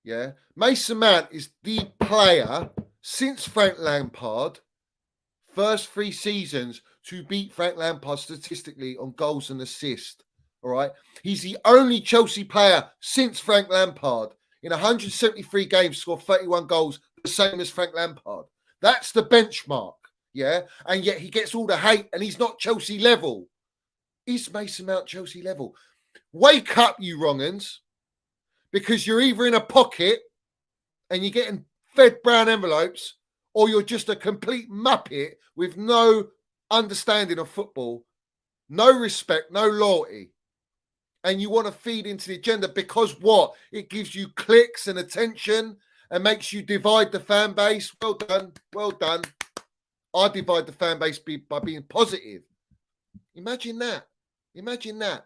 yeah? Mason Mount is the player since Frank Lampard, first 3 seasons, to beat Frank Lampard statistically on goals and assists. All right. He's the only Chelsea player since Frank Lampard in 173 games to score 31 goals, the same as Frank Lampard. That's the benchmark. Yeah. And yet he gets all the hate and he's not Chelsea level. Is Mason Mount Chelsea level? Wake up, you wrong'uns, because you're either in a pocket and you're getting fed brown envelopes, or you're just a complete muppet with no understanding of football, no respect, no loyalty. And you want to feed into the agenda because what? It gives you clicks and attention and makes you divide the fan base. Well done. Well done. I divide the fan base by being positive. Imagine that. Imagine that.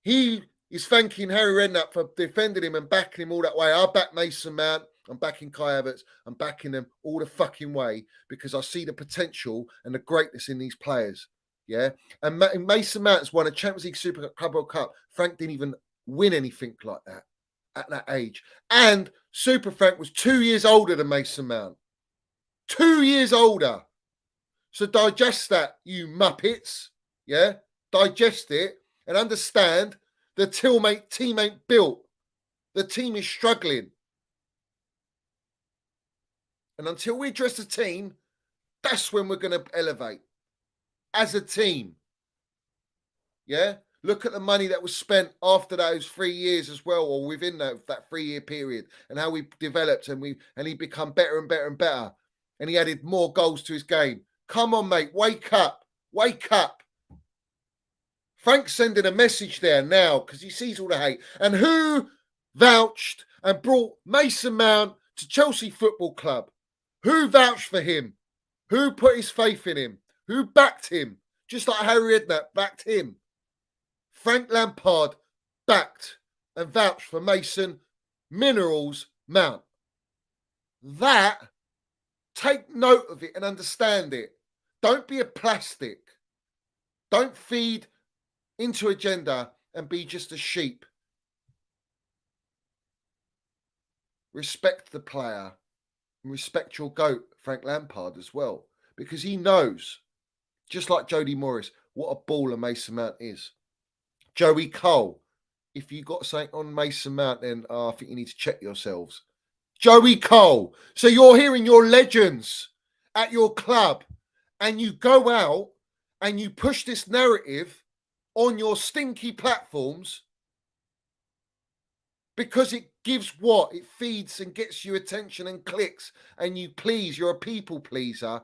He is thanking Harry Redknapp for defending him and backing him all that way. I back Mason Mount. I'm backing Kai Havertz. I'm backing them all the fucking way because I see the potential and the greatness in these players. Yeah. And Mason Mount's won a Champions League Super Club World Cup. Frank didn't even win anything like that at that age. And Super Frank was 2 years older than Mason Mount. 2 years older. So digest that, you muppets. Yeah. Digest it and understand the team ain't built. The team is struggling. And until we address the team, that's when we're going to elevate as a team. Yeah? Look at the money that was spent after those 3 years as well, or within that 3 year period, and how we developed and he become better and better and better. And he added more goals to his game. Come on, mate. Wake up. Wake up. Frank's sending a message there now because he sees all the hate. And who vouched and brought Mason Mount to Chelsea Football Club? Who vouched for him? Who put his faith in him? Who backed him? Just like Harry Redknapp backed him. Frank Lampard backed and vouched for Mason Minerals Mount. That, take note of it and understand it. Don't be a plastic. Don't feed into agenda and be just a sheep. Respect the player and respect your GOAT, Frank Lampard, as well, because he knows, just like Jody Morris, what a baller Mason Mount is. Joey Cole, if you got something on Mason Mount, then I think you need to check yourselves. Joey Cole. So you're hearing your legends at your club and you go out and you push this narrative on your stinky platforms because it gives what? It feeds and gets you attention and clicks and you please. You're a people pleaser,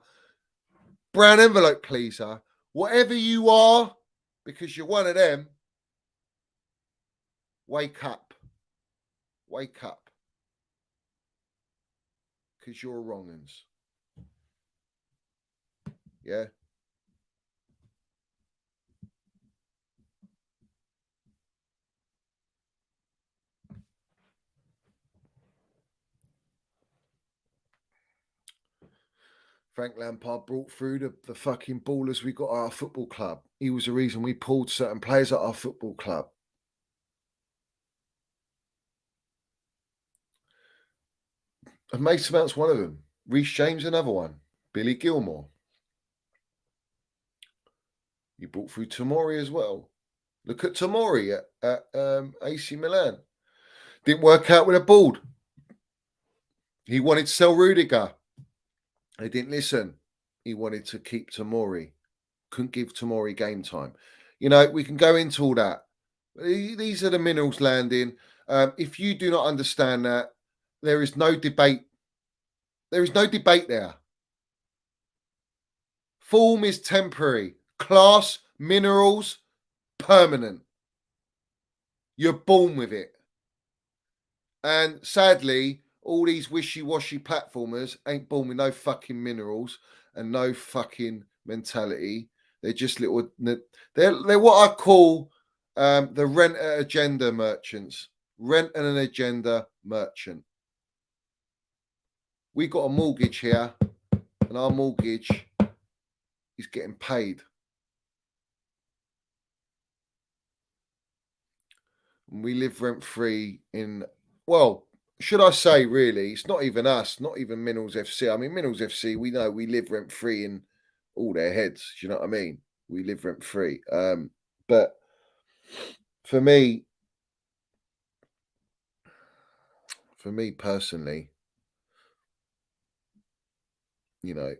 brown envelope pleaser, whatever you are, because you're one of them. Wake up. Wake up. Because you're wrong uns. Yeah? Frank Lampard brought through the fucking ballers we got at our football club. He was the reason we pulled certain players at our football club. And Mason Mount's one of them. Reece James, another one. Billy Gilmore. He brought through Tomori as well. Look at Tomori at AC Milan. Didn't work out with a board. He wanted to sell Rudiger. They didn't listen. He wanted to keep Tomori. Couldn't give Tomori game time. You know, we can go into all that. These are the minerals landing. If you do not understand that, there is no debate. There is no debate there. Form is temporary. Class, minerals, permanent. You're born with it. And sadly, all these wishy-washy platformers ain't born with no fucking minerals and no fucking mentality. They're just little... They're what I call the rent agenda merchants. Rent and an agenda merchant. We got a mortgage here, and our mortgage is getting paid. And we live rent-free in, well, should I say really, it's not even us, not even Minerals FC. I mean, Minerals FC, we know we live rent-free in all their heads. Do you know what I mean? We live rent free. But for me personally, you know,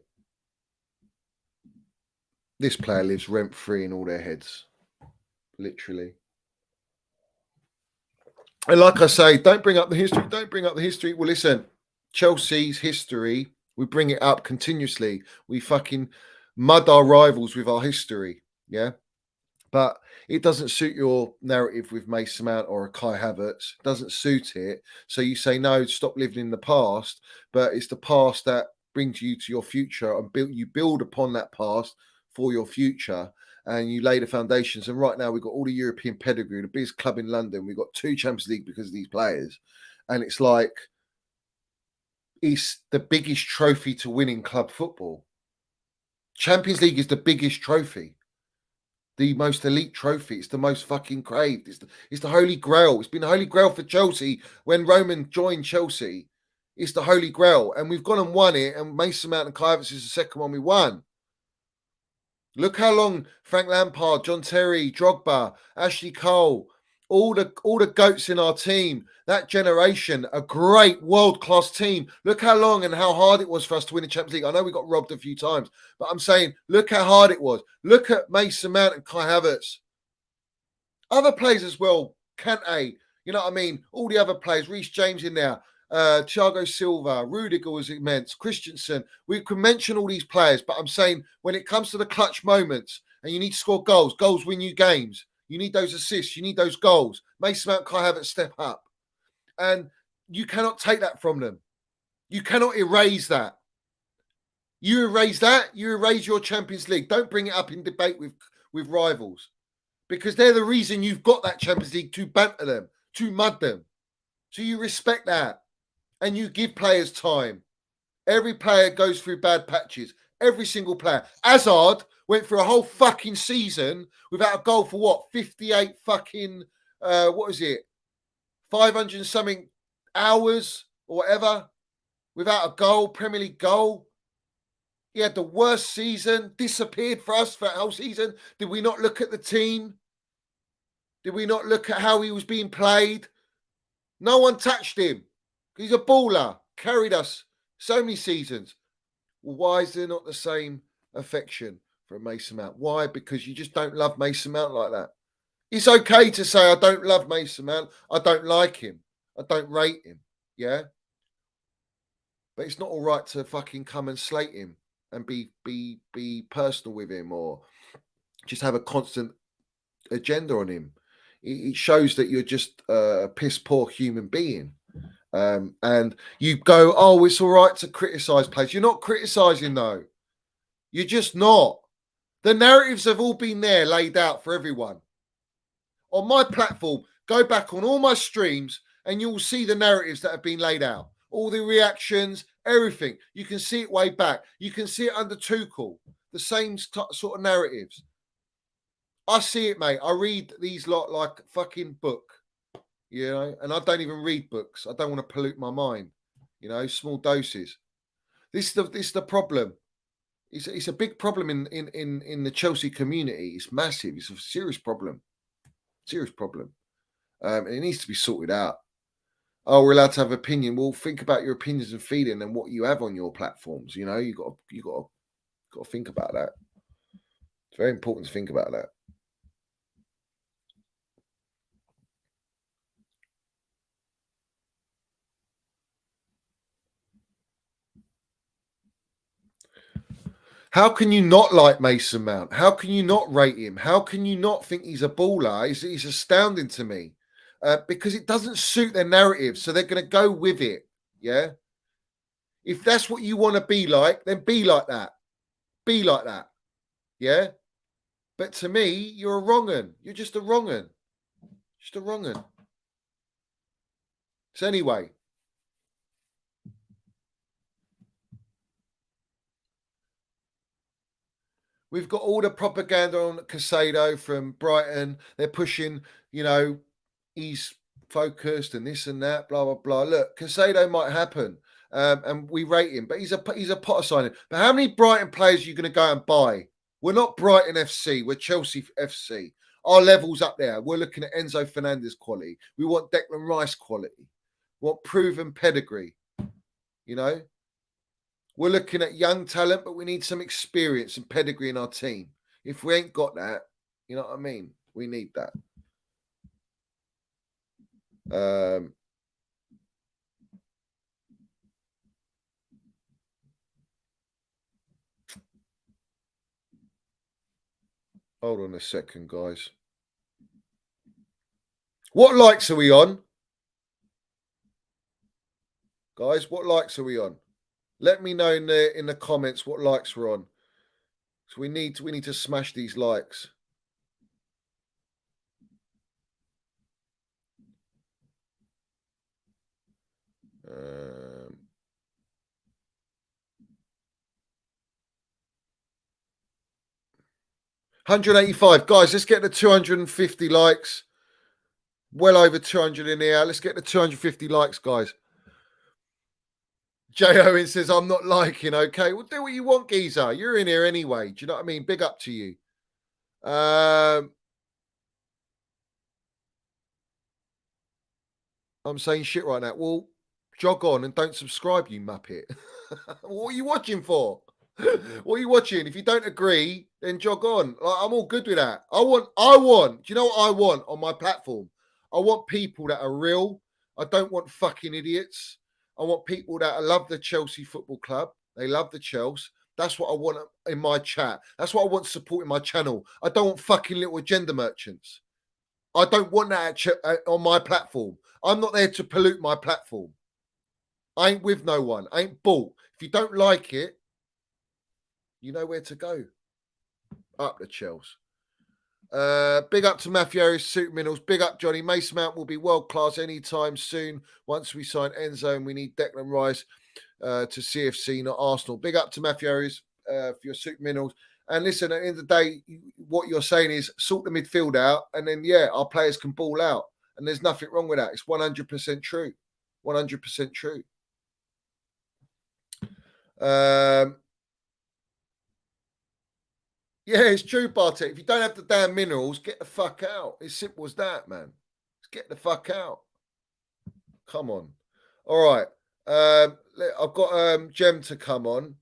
this player lives rent free in all their heads, literally. And like I say, don't bring up the history. Don't bring up the history. Well, listen, Chelsea's history, we bring it up continuously. We fucking mud our rivals with our history. Yeah. But it doesn't suit your narrative with Mason Mount or a Kai Havertz. It doesn't suit it. So you say, no, stop living in the past. But it's the past that brings you to your future, and you build upon that past for your future, and you lay the foundations. And right now we've got all the European pedigree, the biggest club in London. We've got 2 Champions League because of these players. And it's like, it's the biggest trophy to win in club football. Champions League is the biggest trophy. The most elite trophy. It's the most fucking craved. It's the Holy Grail. It's been the Holy Grail for Chelsea when Roman joined Chelsea. It's the Holy Grail. And we've gone and won it. And Mason Mount and Kai Havertz is the second one we won. Look how long Frank Lampard, John Terry, Drogba, Ashley Cole, all the goats in our team, that generation, a great world-class team. Look how long and how hard it was for us to win the Champions League. I know we got robbed a few times, but I'm saying, look how hard it was. Look at Mason Mount and Kai Havertz. Other players as well, Kante, you know what I mean? All the other players, Reece James in there, Thiago Silva, Rudiger was immense, Christensen. We can mention all these players, but I'm saying when it comes to the clutch moments and you need to score goals, goals win you games. You need those assists. You need those goals. Mason Mount, Kai Havertz step up. And you cannot take that from them. You cannot erase that. You erase that, you erase your Champions League. Don't bring it up in debate with rivals, because they're the reason you've got that Champions League, to banter them, to mud them. So you respect that and you give players time. Every player goes through bad patches. Every single player. Hazard went through a whole fucking season without a goal for what? 58 fucking, what is it? 500 and something hours or whatever without a goal, Premier League goal. He had the worst season, disappeared for us for that whole season. Did we not look at the team? Did we not look at how he was being played? No one touched him. He's a baller, carried us so many seasons. Well, why is there not the same affection for Mason Mount? Why? Because you just don't love Mason Mount like that. It's okay to say, I don't love Mason Mount. I don't like him. I don't rate him. Yeah? But it's not all right to fucking come and slate him and be personal with him, or just have a constant agenda on him. It shows that you're just a piss poor human being. And you go, oh, it's all right to criticise players. You're not criticising, though. You're just not. The narratives have all been there, laid out for everyone. On my platform, go back on all my streams and you'll see the narratives that have been laid out. All the reactions, everything. You can see it way back. You can see it under Tuchel. The same sort of narratives. I see it, mate. I read these lot like fucking book. You know, and I don't even read books. I don't want to pollute my mind. You know, small doses. This is the problem. It's a big problem in the Chelsea community. It's massive. It's a serious problem. Serious problem. And it needs to be sorted out. Oh, we're allowed to have opinion. Well, think about your opinions and feeling and what you have on your platforms. You know, you got to think about that. It's very important to think about that. How can you not like Mason Mount? How can you not rate him? How can you not think he's a baller? He's astounding to me, because it doesn't suit their narrative. So they're going to go with it. Yeah. If that's what you want to be like, then be like that. Be like that. Yeah. But to me, you're a wrong un. You're just a wrong un. Just a wrong un. So anyway. We've got all the propaganda on Caicedo from Brighton. They're pushing, you know, he's focused and this and that, blah, blah, blah. Look, Caicedo might happen. and we rate him. But he's a Potter signing. But how many Brighton players are you going to go and buy? We're not Brighton FC. We're Chelsea FC. Our level's up there. We're looking at Enzo Fernandez quality. We want Declan Rice quality. We want proven pedigree. You know, we're looking at young talent, but we need some experience and pedigree in our team. If we ain't got that, you know what I mean? We need that. Hold on a second, guys. What likes are we on? Guys, what likes are we on? Let me know in the comments what likes we're on. So we need to smash these likes. Um, 185. Guys, let's get the 250 likes. Well over 200 in here. Let's get the 250 likes, guys. Jay Owen says, I'm not liking. Okay, well, do what you want, geezer. You're in here anyway. Do you know what I mean? Big up to you. I'm saying shit right now. Well, jog on and don't subscribe, you muppet. What are you watching for? What are you watching? If you don't agree, then jog on. Like, I'm all good with that. I want. Do you know what I want on my platform? I want people that are real. I don't want fucking idiots. I want people that love the Chelsea Football Club. They love the Chelsea. That's what I want in my chat. That's what I want supporting my channel. I don't want fucking little agenda merchants. I don't want that on my platform. I'm not there to pollute my platform. I ain't with no one. I ain't bought. If you don't like it, you know where to go. Up the Chelsea. Big up to Matthew Super Minerals. Big up, Johnny. Mason Mount will be world class anytime soon. Once we sign Enzo and we need Declan Rice to CFC, not Arsenal. Big up to Matthew for your Super Minerals. And listen, at the end of the day, what you're saying is sort the midfield out, and then, yeah, our players can ball out. And there's nothing wrong with that. It's 100% true. 100% true. Yeah, it's true, Bartek. If you don't have the damn minerals, get the fuck out. It's simple as that, man. Just get the fuck out. Come on. All right. I've got Jem to come on.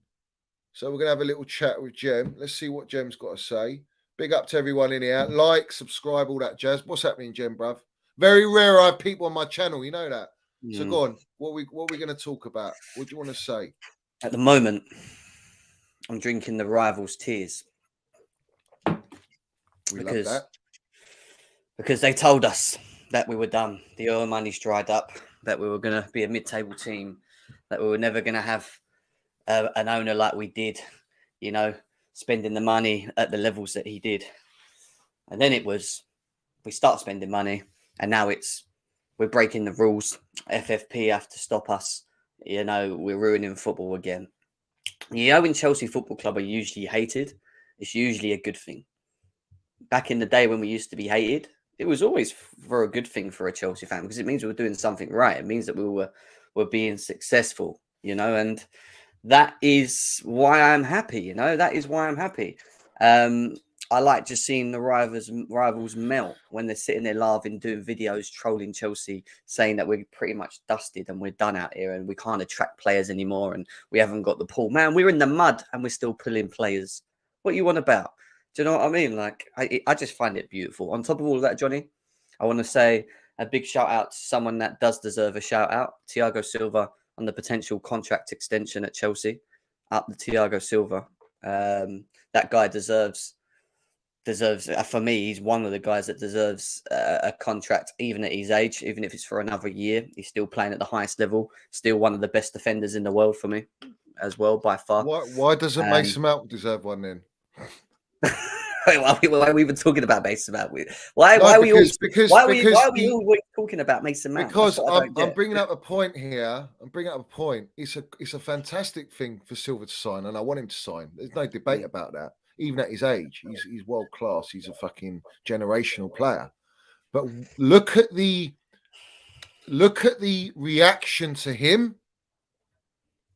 So we're going to have a little chat with Jem. Let's see what Jem's got to say. Big up to everyone in here. Like, subscribe, all that jazz. What's happening, Jem, bruv? Very rare I have people on my channel. You know that. So go on. What are we going to talk about? What do you want to say? At the moment, I'm drinking the rivals' tears. Love that. Because they told us that we were done. The oil money's dried up, that we were going to be a mid-table team, that we were never going to have an owner like we did, you know, spending the money at the levels that he did. And then we start spending money, and now we're breaking the rules. FFP have to stop us. You know, we're ruining football again. You know, when Chelsea Football Club are usually hated, it's usually a good thing. Back in the day when we used to be hated, it was always for a good thing for a Chelsea fan, because it means we were doing something right. It means that we were being successful, you know, and that is why I'm happy, you know. That is why I'm happy. I like just seeing the rivals melt when they're sitting there laughing, doing videos, trolling Chelsea, saying that we're pretty much dusted and we're done out here and we can't attract players anymore and we haven't got the pull. Man, we're in the mud and we're still pulling players. What you want about? Do you know what I mean? Like, I just find it beautiful. On top of all of that, Johnny, I want to say a big shout out to someone that does deserve a shout out, Thiago Silva, on the potential contract extension at Chelsea. Up the Thiago Silva. That guy deserves, for me, he's one of the guys that deserves a contract, even at his age, even if it's for another year. He's still playing at the highest level, still one of the best defenders in the world for me as well, by far. Why doesn't Mason Mount deserve one then? Wait, why are we even talking about Mason Mount? Why are we always talking about Mason Mount? Because I'm bringing up a point here. It's a fantastic thing for Silva to sign, and I want him to sign. There's no debate about that. Even at his age, he's world class. He's a fucking generational player. But look at the reaction to him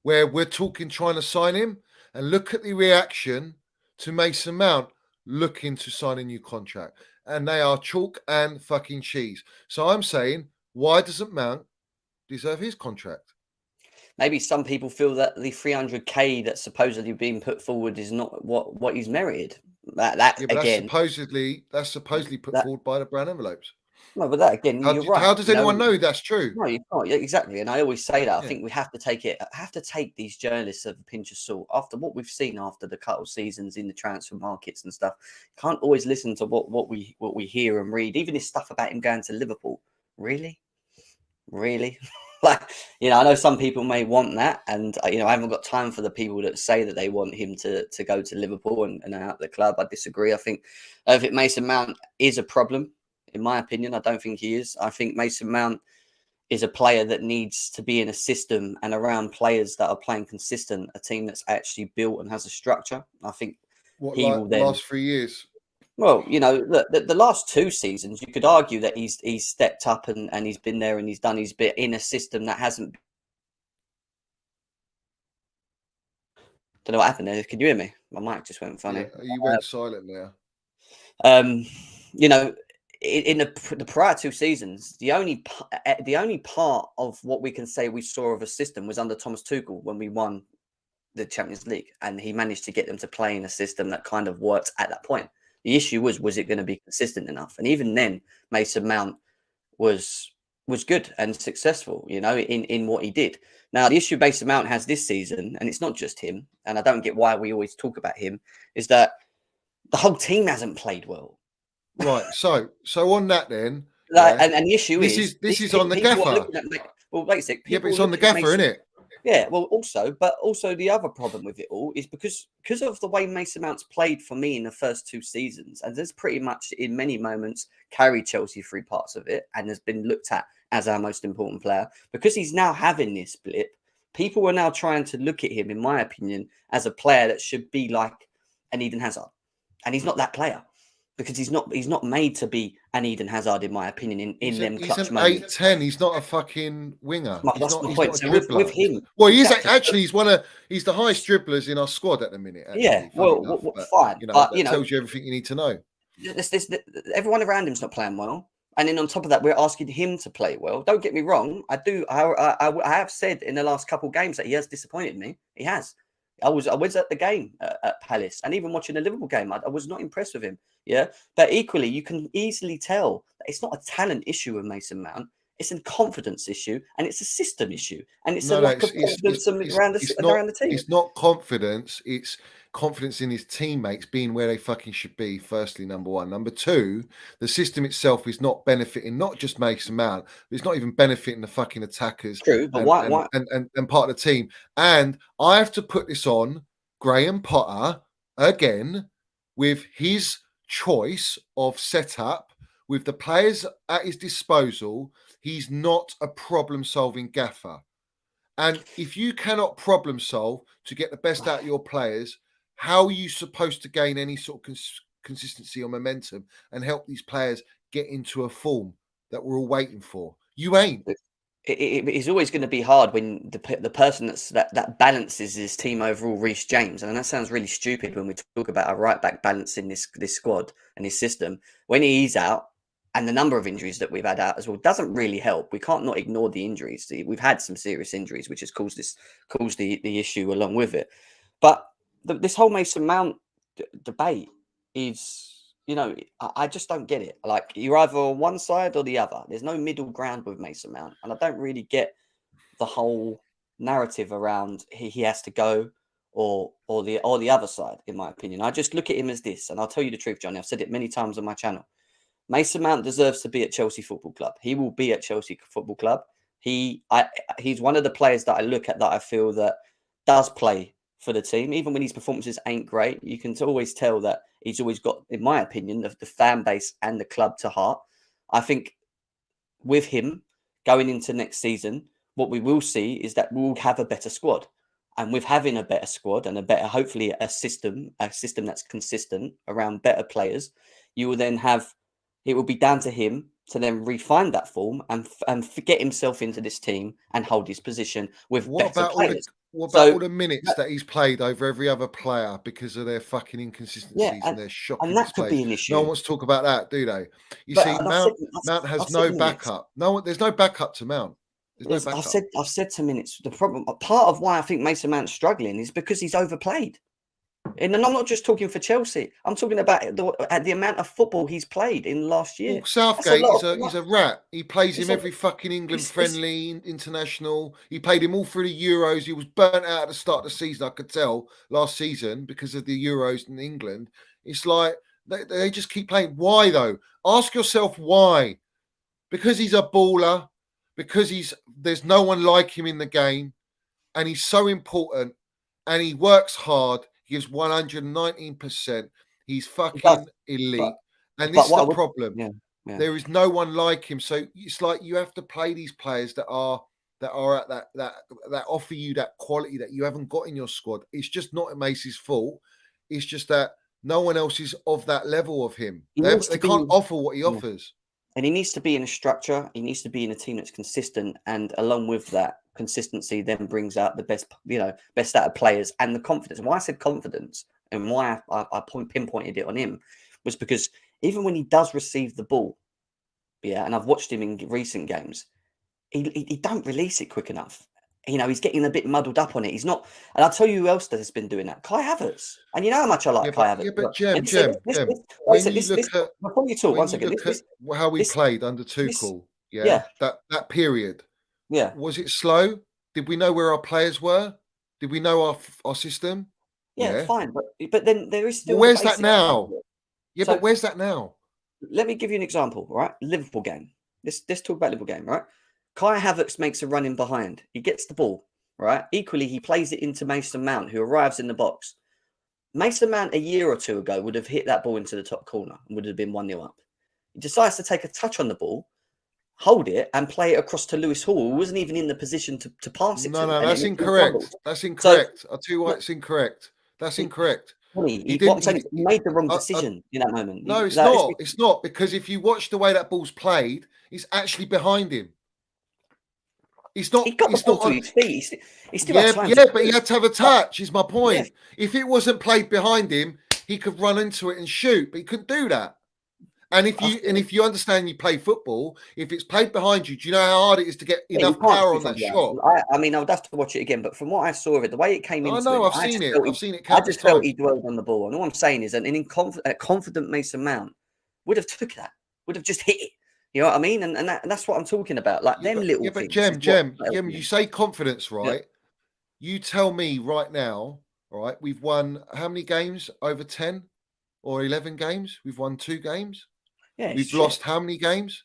where we're talking trying to sign him, and look at the reaction to Mason Mount looking to sign a new contract. And they are chalk and fucking cheese. So I'm saying, why doesn't Mount deserve his contract? Maybe some people feel that the 300k that's supposedly being put forward is not what he's merited. That Yeah, but again, that's supposedly put that- forward by the brown envelopes. no, but that again, you're right. How does you know. anyone know that's true? No, you can't. Yeah, exactly. And I always say that. I Yeah. think we have to take these journalists with a pinch of salt. After what we've seen after the couple seasons in the transfer markets and stuff, can't always listen to what we hear and read. Even this stuff about him going to Liverpool. Really? Like, you know, I know some people may want that, and you know, I haven't got time for the people that say that they want him to go to Liverpool and out the club. I disagree. I think if Mason Mount is a problem, in my opinion, I don't think he is. I think Mason Mount is a player that needs to be in a system and around players that are playing consistent, a team that's actually built and has a structure. I think he will then. Last 3 years? Well, you know, the last 2 seasons, you could argue that he's stepped up and he's been there and he's done his bit in a system that hasn't. Don't know what happened there. Can you hear me? My mic just went funny. Yeah, you went silent there. You know, in the prior 2 seasons, the only part of what we can say we saw of a system was under Thomas Tuchel when we won the Champions League, and he managed to get them to play in a system that kind of worked at that point. The issue was it going to be consistent enough? And even then, Mason Mount was good and successful, you know, in what he did. Now, the issue Mason Mount has this season, and it's not just him, and I don't get why we always talk about him, is that the whole team hasn't played well. Right. So on that then, Like, and the issue this is on the gaffer. Well, basic. Yeah, but it's on the gaffer, isn't it? Yeah, well, also the other problem with it all is because of the way Mason Mount's played for me in the first 2 seasons, and there's pretty much in many moments carried Chelsea through parts of it, and has been looked at as our most important player. Because he's now having this blip, people are now trying to look at him, in my opinion, as a player that should be like an Eden Hazard, and he's not that player. Because he's not made to be an Eden Hazard, in my opinion, in them clutch moments. He's an 8-10. He's not a fucking winger. That's my point. So with him, well, he's actually he's the highest dribblers in our squad at the minute. Actually, yeah, well, fine, you know, but that tells you everything you need to know. Everyone around him's not playing well, and then on top of that, we're asking him to play well. Don't get me wrong. I have said in the last couple of games that he has disappointed me. He has. I was at the game at Palace, and even watching the Liverpool game, I was not impressed with him. Yeah, but equally, you can easily tell that it's not a talent issue with Mason Mount. It's a confidence issue, and it's a system issue, and it's a lack of confidence around the team. It's not confidence. It's confidence in his teammates being where they fucking should be. Firstly, number one. Number two, the system itself is not benefiting not just Mason Mount, but it's not even benefiting the fucking attackers. True, but why? And part of the team. And I have to put this on Graham Potter again with his choice of setup with the players at his disposal. He's not a problem-solving gaffer. And if you cannot problem solve to get the best out of your players, how are you supposed to gain any sort of consistency or momentum and help these players get into a form that we're all waiting for? You ain't. It's always going to be hard when the person that balances his team overall, Reece James, and that sounds really stupid when we talk about a right back balancing this squad and his system. When he's out, and the number of injuries that we've had out as well doesn't really help. We can't not ignore the injuries. We've had some serious injuries, which has caused the issue along with it. But this whole Mason Mount debate is, you know, I just don't get it. Like, you're either on one side or the other. There's no middle ground with Mason Mount, and I don't really get the whole narrative around he has to go or the other side. In my opinion, I just look at him as this, and I'll tell you the truth, Johnny. I've said it many times on my channel. Mason Mount deserves to be at Chelsea Football Club. He will be at Chelsea Football Club. He's one of the players that I look at that I feel that does play for the team. Even when his performances ain't great, you can always tell that he's always got, in my opinion, the fan base and the club to heart. I think with him going into next season, what we will see is that we'll have a better squad. And with having a better squad and hopefully a system that's consistent around better players, you will then have. It will be down to him to then refine that form and get himself into this team and hold his position with better players. What about So all the minutes that he's played over every other player because of their fucking inconsistencies and their shocking and that could displays? be an No issue. one wants to talk about that, do they? You But see, I've Mount said has I've said no to Minutes. backup. No, there's no backup to Mount. There's no I've backup. said to Minutes. The problem, part of why I think Mason Mount's struggling is because he's overplayed. And I'm not just talking for Chelsea. I'm talking about the amount of football he's played in last year. Well, Southgate That's he's a rat. He plays him it's a- every fucking England it's- friendly, international. He played him all through the Euros. He was burnt out at the start of the season, I could tell, last season because of the Euros in England. It's like they just keep playing. Why though? Ask yourself why. Because he's a baller, because there's no one like him in the game, and he's so important, and he works hard. He gives 119%. He's fucking elite. And this is the problem. Yeah. There is no one like him. So it's like you have to play these players that are at that offer you that quality that you haven't got in your squad. It's just not Macy's fault. It's just that no one else is of that level of him. They can't offer what he offers. And he needs to be in a structure. He needs to be in a team that's consistent. And along with that consistency, then brings out the best out of players and the confidence. And why I said confidence and why I pinpointed it on him was because even when he does receive the ball, and I've watched him in recent games, he don't release it quick enough. He's getting a bit muddled up on it. He's not, and I'll tell you who else that has been doing that. Kai Havertz, and you know how much I like Kai Havertz. Yeah, but Jem, before you talk, one second. How we played under Tuchel, that period, was it slow? Did we know where our players were? Did we know our system? Yeah, fine, but then there is still. Well, where's that now? Yeah, but where's that now? Let me give you an example, right? Liverpool game. Let's talk about Liverpool game, right? Kai Havertz makes a run in behind. He gets the ball, right? Equally, he plays it into Mason Mount, who arrives in the box. Mason Mount a year or two ago would have hit that ball into the top corner and would have been 1-0 up. He decides to take a touch on the ball, hold it, and play it across to Lewis Hall, who wasn't even in the position to pass it to. No, that's incorrect. That's incorrect. I'll tell you why it's incorrect. That's incorrect. He made the wrong decision in that moment. No, it's not. It's not, because if you watch the way that ball's played, it's actually behind him. He's not. He got the ball to his feet. He still had time but he had to have a touch. Is my point. Yeah. If it wasn't played behind him, he could run into it and shoot, but he couldn't do that. And if you understand, you play football. If it's played behind you, do you know how hard it is to get enough power on that shot? I mean, I would have to watch it again, but from what I saw of it, the way it came into I've seen it. I just felt he dwelled on the ball, and all I'm saying is that a confident Mason Mount would have took that, would have just hit it. You know what I mean? And that's what I'm talking about. Like them little things. But Jem, you say confidence, right? Yeah. You tell me right now, right? We've won how many games? Over 10 or 11 games? We've won 2 games. Yeah, we've lost how many games?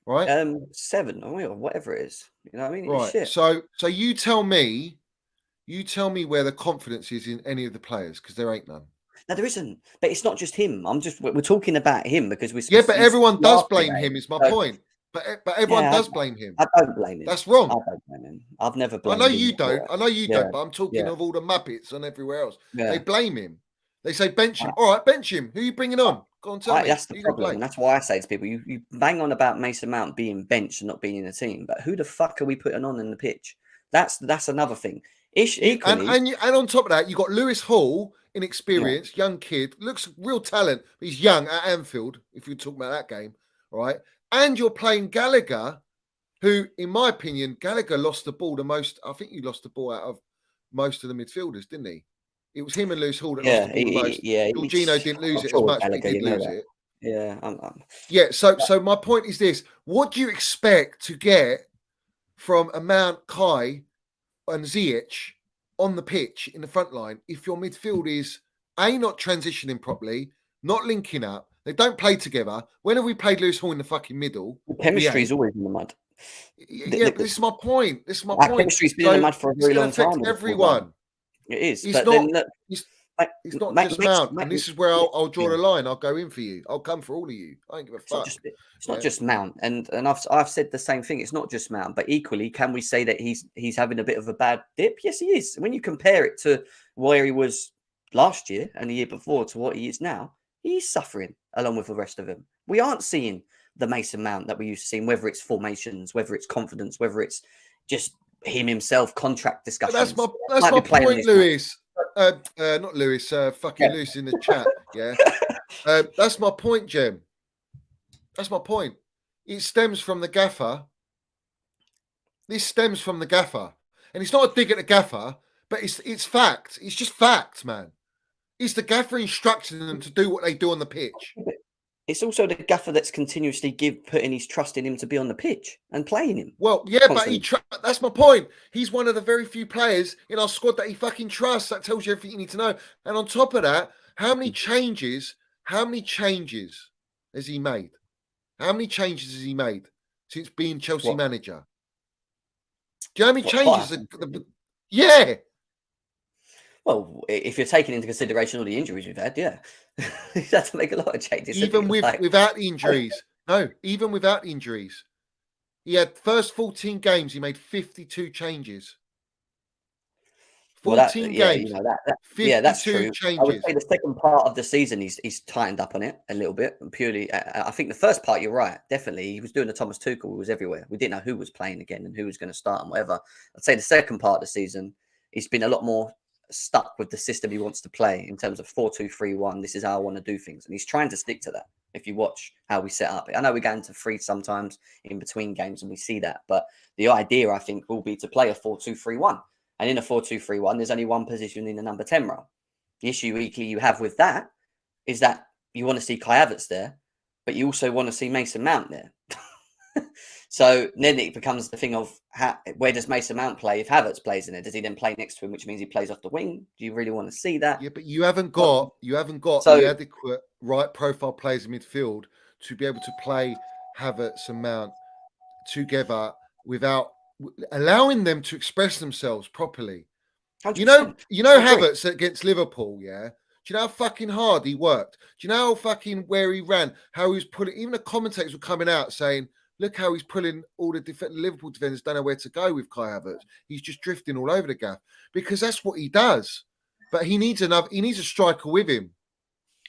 Right? 7 or whatever it is. You know what I mean? Right. Shit. So you tell me where the confidence is in any of the players, because there ain't none. No, there isn't. But it's not just him. we're talking about him because we're. Yeah, but everyone does blame him. Is my point. But everyone does blame him. I don't blame him. That's wrong. I don't blame him. I've never blamed him. I know you don't. But I'm talking of all the Muppets and everywhere else. Yeah. They blame him. They say bench him. All right, bench him. Who are you bringing on? Go on, tell me. That's the problem. And that's why I say to people, you bang on about Mason Mount being benched and not being in the team, but who the fuck are we putting on in the pitch? That's another thing. Equally, and on top of that, you got Lewis Hall, inexperienced, young kid, looks real talent, but he's young at Anfield, if you're talking about that game, right? And you're playing Gallagher, who, in my opinion, Gallagher lost the ball the most. I think he lost the ball out of most of the midfielders, didn't he? It was him and Lewis Hall that lost the ball the most. Jorginho didn't lose it as much, but he did lose it. Yeah. So my point is this. What do you expect to get from Mount, Kai and Ziyech on the pitch in the front line if your midfield is not transitioning properly, not linking up? They don't play together. When have we played Lewis Hall in the fucking middle? Chemistry is always in the mud. But this is my point. Chemistry's been in the mud for a very long time. Everyone. It is. He's not just Mount, and this is where I'll draw the line. I'll go in for you. I'll come for all of you. I don't give a fuck. It's not just Mount, and I've said the same thing. It's not just Mount, but equally, can we say that he's having a bit of a bad dip? Yes, he is. When you compare it to where he was last year and the year before to what he is now, he's suffering along with the rest of them. We aren't seeing the Mason Mount that we used to see, whether it's formations, whether it's confidence, whether it's just him himself contract discussions. That's my Might be playing on point, his Lewis. Not Lewis. Fucking Lewis in the chat. Yeah, that's my point, Jem. That's my point. It stems from the gaffer. This stems from the gaffer, and it's not a dig at the gaffer, but it's fact. It's just fact, man. It's the gaffer instructing them to do what they do on the pitch. It's also the gaffer that's continuously putting his trust in him to be on the pitch and playing him. Well, yeah, constantly. but that's my point. He's one of the very few players in our squad that he fucking trusts. That tells you everything you need to know. And on top of that, how many changes has he made? How many changes has he made since being Chelsea manager? Do you know how many changes? Yeah. Well, if you're taking into consideration all the injuries we've had, yeah, he's had to make a lot of changes. Even without the injuries. No, even without the injuries. He had first 14 games, he made 52 changes. 14 games. Yeah, that's true. Changes. I would say the second part of the season, he's tightened up on it a little bit. And purely, I think the first part, you're right. Definitely, he was doing the Thomas Tuchel. He was everywhere. We didn't know who was playing again and who was going to start and whatever. I'd say the second part of the season, he's been a lot more stuck with the system he wants to play in terms of 4-2-3-1. This is how I want to do things, and he's trying to stick to that. If you watch how we set up, I know we go into free sometimes in between games, and we see that. But the idea, I think, will be to play a 4-2-3-1. And in a 4-2-3-1, there's only one position in the number 10 role. The issue weekly you have with that is that you want to see Kai Havertz there, but you also want to see Mason Mount there. So then it becomes the thing of where does Mason Mount play if Havertz plays in it? Does he then play next to him, which means he plays off the wing? Do you really want to see that? Yeah, but you haven't got the adequate right profile players in midfield to be able to play Havertz and Mount together without allowing them to express themselves properly. 100%. You know Havertz against Liverpool, yeah? Do you know how fucking hard he worked? Do you know how fucking where he ran? How he was pulling, even the commentators were coming out saying, look how he's pulling all the Liverpool defenders don't know where to go with Kai Havertz. He's just drifting all over the gaff because that's what he does. But he needs a striker with him.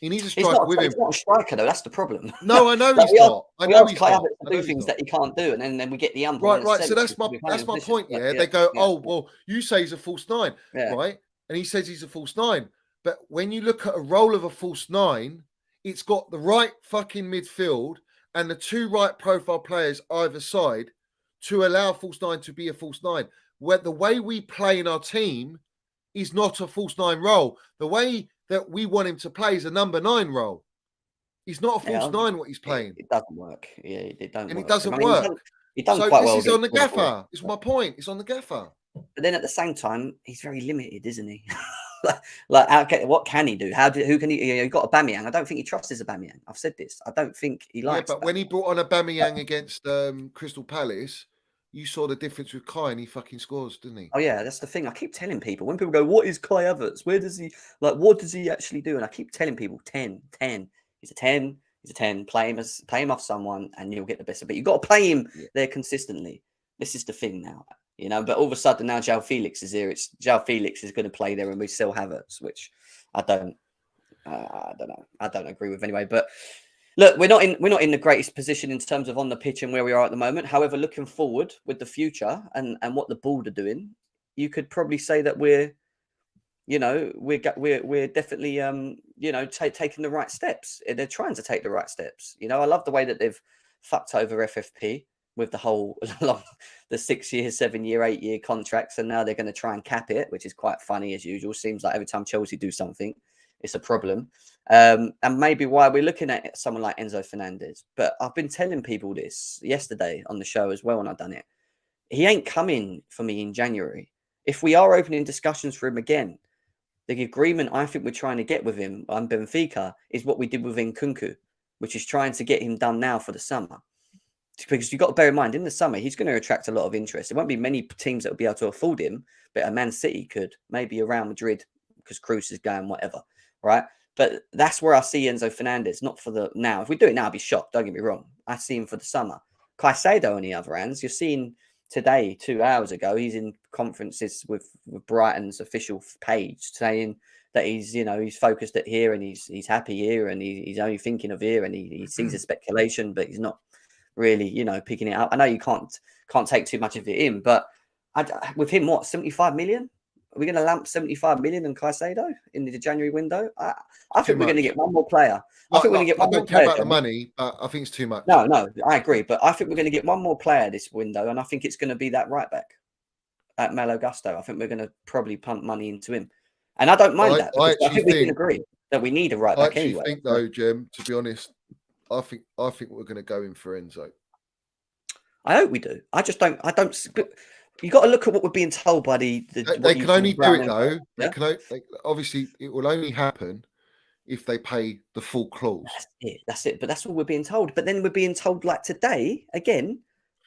He needs a striker with him. He's not a striker though. That's the problem. No, I know he's not. I know he's Kai not. Havertz to do things that he can't do, and then we get the right. So that's my point. Yeah, they go, oh well, you say he's a false nine, right? And he says he's a false nine. But when you look at a role of a false nine, it's got the right fucking midfield and the two right profile players either side to allow false nine to be a false nine. Where the way we play in our team is not a false nine role. The way that we want him to play is a number 9 role. He's not a false 9 what he's playing. It doesn't work. Yeah, it don't. And it doesn't work. He done so quite this well. Is on the gaffer. It's my point. It's on the gaffer. But then at the same time, he's very limited, isn't he? What can he do? Who can he? You got Aubameyang. I don't think he trusts his Aubameyang. I've said this. I don't think he likes. Yeah, but when he brought on Aubameyang against Crystal Palace, you saw the difference with Kai, and he fucking scores, didn't he? Oh yeah, that's the thing. I keep telling people when people go, "What is Kai Havertz? Where does he What does he actually do?" And I keep telling people, 10. He's a 10. He's a 10. Play him off someone, and you'll get the best of it. You've got to play him there consistently. This is the thing now. But all of a sudden now João Felix is here. João Felix is going to play there, and we still have Havertz, which I don't know. I don't agree with anyway. But look, we're not in the greatest position in terms of on the pitch and where we are at the moment. However, looking forward with the future and what the board are doing, you could probably say that we're definitely taking the right steps. They're trying to take the right steps. I love the way that they've fucked over FFP with the whole the 6 year, 7 year, 8 year contracts, and now they're going to try and cap it, which is quite funny as usual. Seems like every time Chelsea do something, it's a problem. And maybe why we're looking at someone like Enzo Fernandez. But I've been telling people this yesterday on the show as well, and I've done it. He ain't coming for me in January. If we are opening discussions for him again, the agreement I think we're trying to get with him on Benfica is what we did with Nkunku, which is trying to get him done now for the summer. Because you've got to bear in mind, in the summer, he's going to attract a lot of interest. There won't be many teams that will be able to afford him, but a Man City could, maybe around Madrid, because Cruz is going, whatever, right? But that's where I see Enzo Fernandez, not for the now. If we do it now, I'd be shocked, don't get me wrong. I see him for the summer. Caicedo, on the other hand, you're seeing today, 2 hours ago, he's in conferences with Brighton's official page saying that he's focused at here and he's happy here and he's only thinking of here and he sees the speculation, but he's not really, picking it up. I know you can't take too much of it in, but With him, what, 75 million? Are we going to lamp 75 million on Caicedo in the January window? I think we're going to get one more player. I think we're going to get one more player. I don't care about the money, but I think it's too much. No, I agree. But I think we're going to get one more player this window, and I think it's going to be that right back at Malo Gusto. I think we're going to probably pump money into him. And I don't mind that. I think we can agree that we need a right back anyway. I think, though, Jim, to be honest, I think we're going to go in for Enzo. I hope we do. I don't. But you got to look at what we're being told by the they can only do it though. Yeah? Obviously, it will only happen if they pay the full clause. That's it. But that's what we're being told. But then we're being told, like today, again,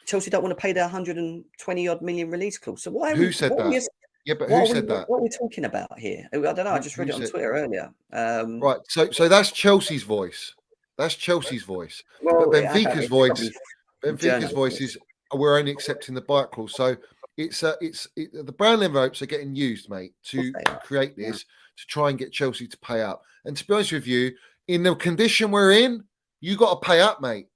Chelsea don't want to pay their 120 odd million release clause. So why? Who said that? Yeah, but who said that? What are we talking about here? I don't know. I just read it on Twitter earlier. Right. So that's Chelsea's voice. That's Chelsea's voice. Well, but Benfica's voice is we're only accepting the buy clause. So the brown envelopes are getting used, mate, to create this to try and get Chelsea to pay up. And to be honest with you, in the condition we're in, you got to pay up, mate.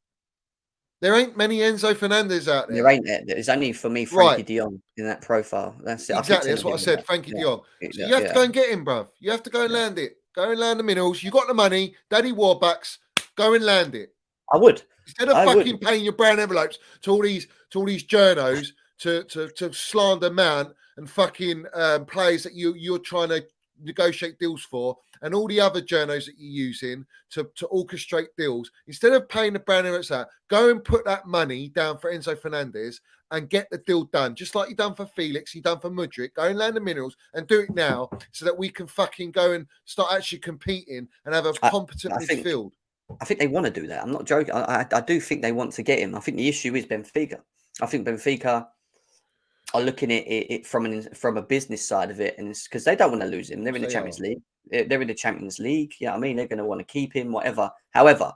There ain't many Enzo Fernandez out there. There ain't there. There's only for me Frankie de Jong in that profile. That's it. Exactly. That's what I said. Frankie de Jong. So you have to go and get him, bruv. You have to go and land it. Go and land the minerals. You got the money. Daddy Warbacks. Go and land it. I would. Instead of paying your brown envelopes to all these journos to slander Mount and fucking players that you're trying to negotiate deals for, and all the other journos that you're using to orchestrate deals. Instead of paying the brown envelopes out, go and put that money down for Enzo Fernandez and get the deal done, just like you've done for Felix, you've done for Mudryk. Go and land the minerals and do it now, so that we can fucking go and start actually competing and have a competent midfield. I think they want to do that. I'm not joking. I do think they want to get him. I think the issue is Benfica. I think Benfica are looking at it from a business side of it, and it's because they don't want to lose him. They're in the Champions League. They're in the Champions League. Yeah, I mean, they're going to want to keep him, whatever. However,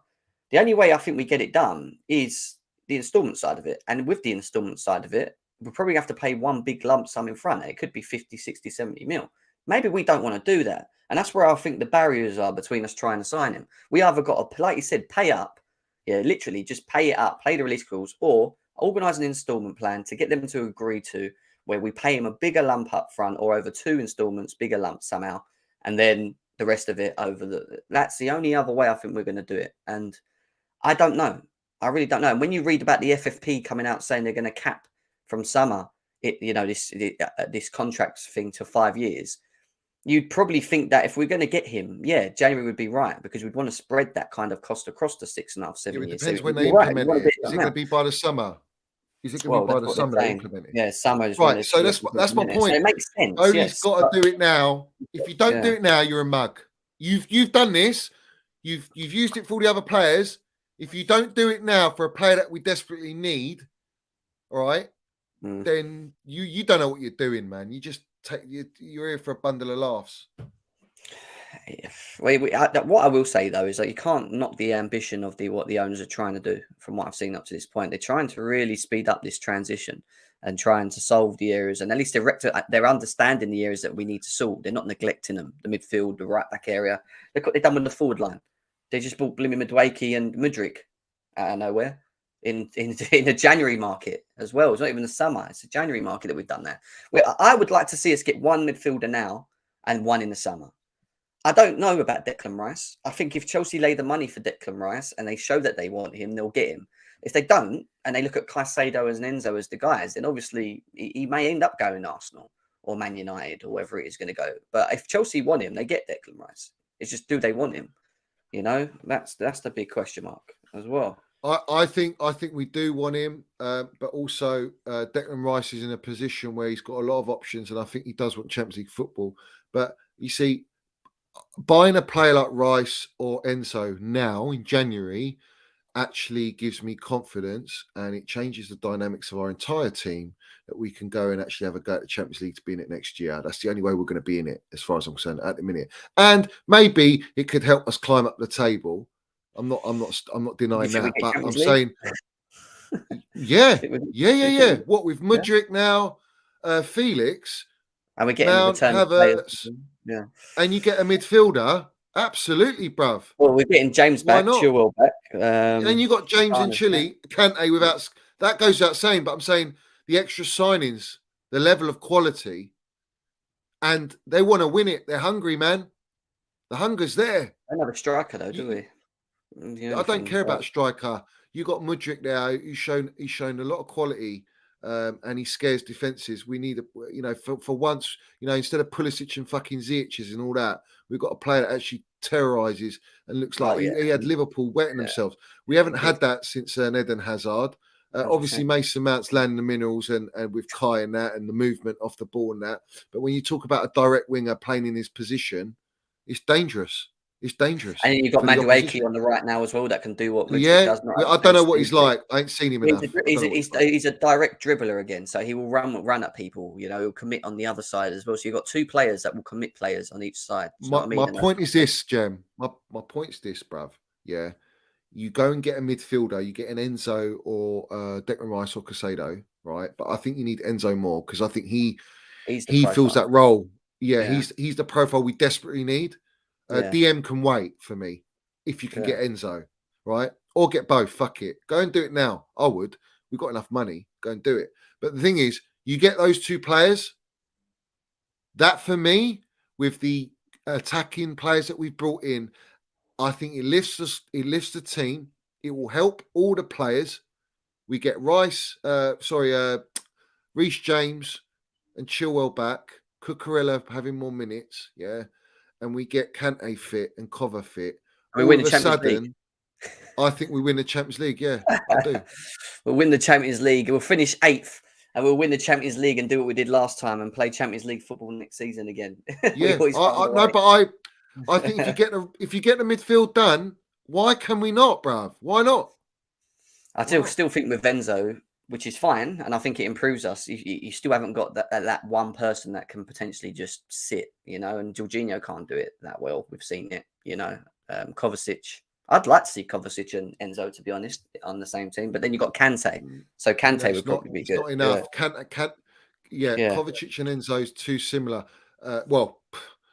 the only way I think we get it done is the instalment side of it. And with the instalment side of it, we'll probably have to pay one big lump sum in front. It could be 50, 60, 70 mil. Maybe we don't want to do that. And that's where I think the barriers are between us trying to sign him. We either got to, like you said, pay up. Yeah, literally just pay it up, pay the release clause, or organise an instalment plan to get them to agree to where we pay him a bigger lump up front or over 2 instalments, bigger lump somehow, and then the rest of it over that's the only other way I think we're going to do it. And I don't know. I really don't know. And when you read about the FFP coming out saying they're going to cap from summer, this contract thing to 5 years, you'd probably think that if we're going to get him, January would be right, because we'd want to spread that kind of cost across the 6.5, 7 years. It depends when they implement it. Is it going to be by the summer? Is it going to be by the summer they implement it? Yeah, summer is right. So that's my point. So it makes sense. Only's got to do it now. If you don't do it now, you're a mug. You've done this. You've used it for all the other players. If you don't do it now for a player that we desperately need, all right, then you don't know what you're doing, man. You just you're here for a bundle of laughs. What I will say though is that you can't knock the ambition of what the owners are trying to do. From what I've seen up to this point, they're trying to really speed up this transition and trying to solve the areas, and at least they're understanding the areas that we need to solve. They're not neglecting them. The midfield, the right back area. Look what they've done with the forward line. They just bought Blimmy Madwakey and Mudryk out of nowhere in the January market as well. It's not even the summer. It's the January market that we've done that. I would like to see us get one midfielder now and one in the summer. I don't know about Declan Rice. I think if Chelsea lay the money for Declan Rice and they show that they want him, they'll get him. If they don't, and they look at Caicedo and Enzo as the guys, then obviously he may end up going Arsenal or Man United or wherever it is going to go. But if Chelsea want him, they get Declan Rice. It's just, do they want him? You know, that's the big question mark as well. I think we do want him, but also Declan Rice is in a position where he's got a lot of options, and I think he does want Champions League football. But you see, buying a player like Rice or Enzo now in January actually gives me confidence, and it changes the dynamics of our entire team, that we can go and actually have a go at the Champions League to be in it next year. That's the only way we're going to be in it, as far as I'm concerned, at the minute. And maybe it could help us climb up the table. I'm not denying that, but I'm saying, yeah. What with Mudryk now, Felix, and we're getting Havertz, and you get a midfielder. Absolutely, bruv. Well, we're getting James back, Chilwell back. And then you got James and Chile, Kante without that goes without saying. But I'm saying the extra signings the level of quality, and they want to win it. They're hungry, man. The hunger's there. I don't have a striker though, do we? I don't care about striker. You got Mudryk there. He's shown a lot of quality, and he scares defenses. We need for once, instead of Pulisic and fucking Ziyech and all that, we've got a player that actually terrorizes and looks like he had Liverpool wetting themselves. We haven't had that since Eden Hazard. Obviously, Mason Mount's landing the minerals and with Kai and that and the movement off the ball and that. But when you talk about a direct winger playing in his position, it's dangerous. It's dangerous. And you've got Madueke on the right now as well that can do what Richard does. I don't know what he's like. I ain't seen him enough. He's a direct dribbler again, so he will run at people. He'll commit on the other side as well. So you've got two players that will commit players on each side. My point is this, Jem. My point is this, bruv. Yeah, you go and get a midfielder. You get an Enzo or Declan Rice or Casado, right? But I think you need Enzo more because I think he fills that role. Yeah, he's the profile we desperately need. DM can wait for me if you can get Enzo, right? Or get both. Fuck it. Go and do it now. I would. We've got enough money. Go and do it. But the thing is, you get those two players. That for me, with the attacking players that we've brought in, I think it lifts us. It lifts the team. It will help all the players. We get Reece James and Chilwell back. Cucurella having more minutes. Yeah. And we get Kante fit and Cover fit. We win the Champions League. I think we win the Champions League. Yeah, I do. We'll win the Champions League. We'll finish 8th, and we'll win the Champions League and do what we did last time and play Champions League football next season again. Yeah, I think if you get the midfield done, why can we not, bruv? Why not? I still think with Enzo, which is fine, and I think it improves us. You still haven't got that one person that can potentially just sit, and Jorginho can't do it that well. We've seen it, Kovacic. I'd like to see Kovacic and Enzo, to be honest, on the same team. But then you've got Kante, so Kante would probably be good. Not enough. Kovacic and Enzo is too similar. Well,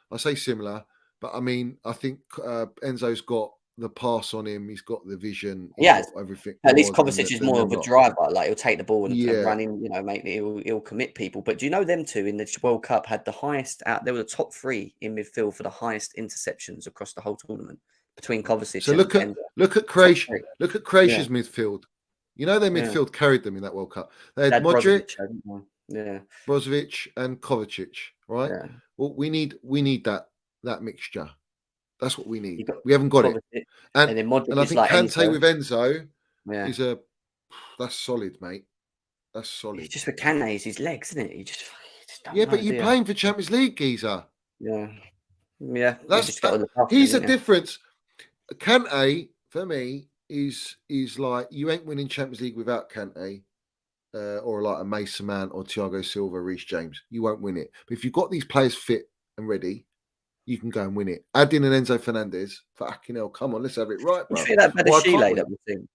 I say similar, but I mean, I think Enzo's got the pass on him. He's got the vision. Got everything. At least Kovacic is more of a driver. Like he'll take the ball and run in. Maybe he'll commit people. But do you know them two in the World Cup had the highest? They were the top 3 in midfield for the highest interceptions across the whole tournament between Kovacic. So look at Croatia. Look at Croatia's midfield. Their midfield carried them in that World Cup. They had Modric, Brozovic, and Kovacic. Right. Yeah. Well, we need that mixture. That's what we need. We haven't got it. And I think Kante with Enzo is that's solid, mate. That's solid. It's just with Kante, it's his legs, isn't it? You just but you're playing for Champions League, geezer. Yeah. He's a difference. Kante, for me, is like you ain't winning Champions League without Kante. Or like a Mason Mount or Thiago Silva, Reece James. You won't win it. But if you've got these players fit and ready, you can go and win it. Add in an Enzo Fernandez. Fucking hell, come on, let's have it right, bro. You see that Badashile that we've seen?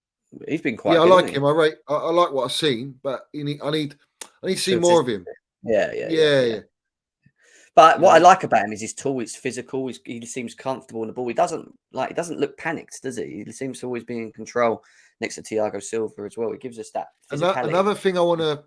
He's been quite. Yeah, I like him. I like what I've seen, but I need to see more of him. Yeah. But what I like about him is he's tall, he's physical, he seems comfortable in the ball. He doesn't look panicked, does he? He seems to always be in control next to Thiago Silva as well. It gives us that physicality. Another thing I want to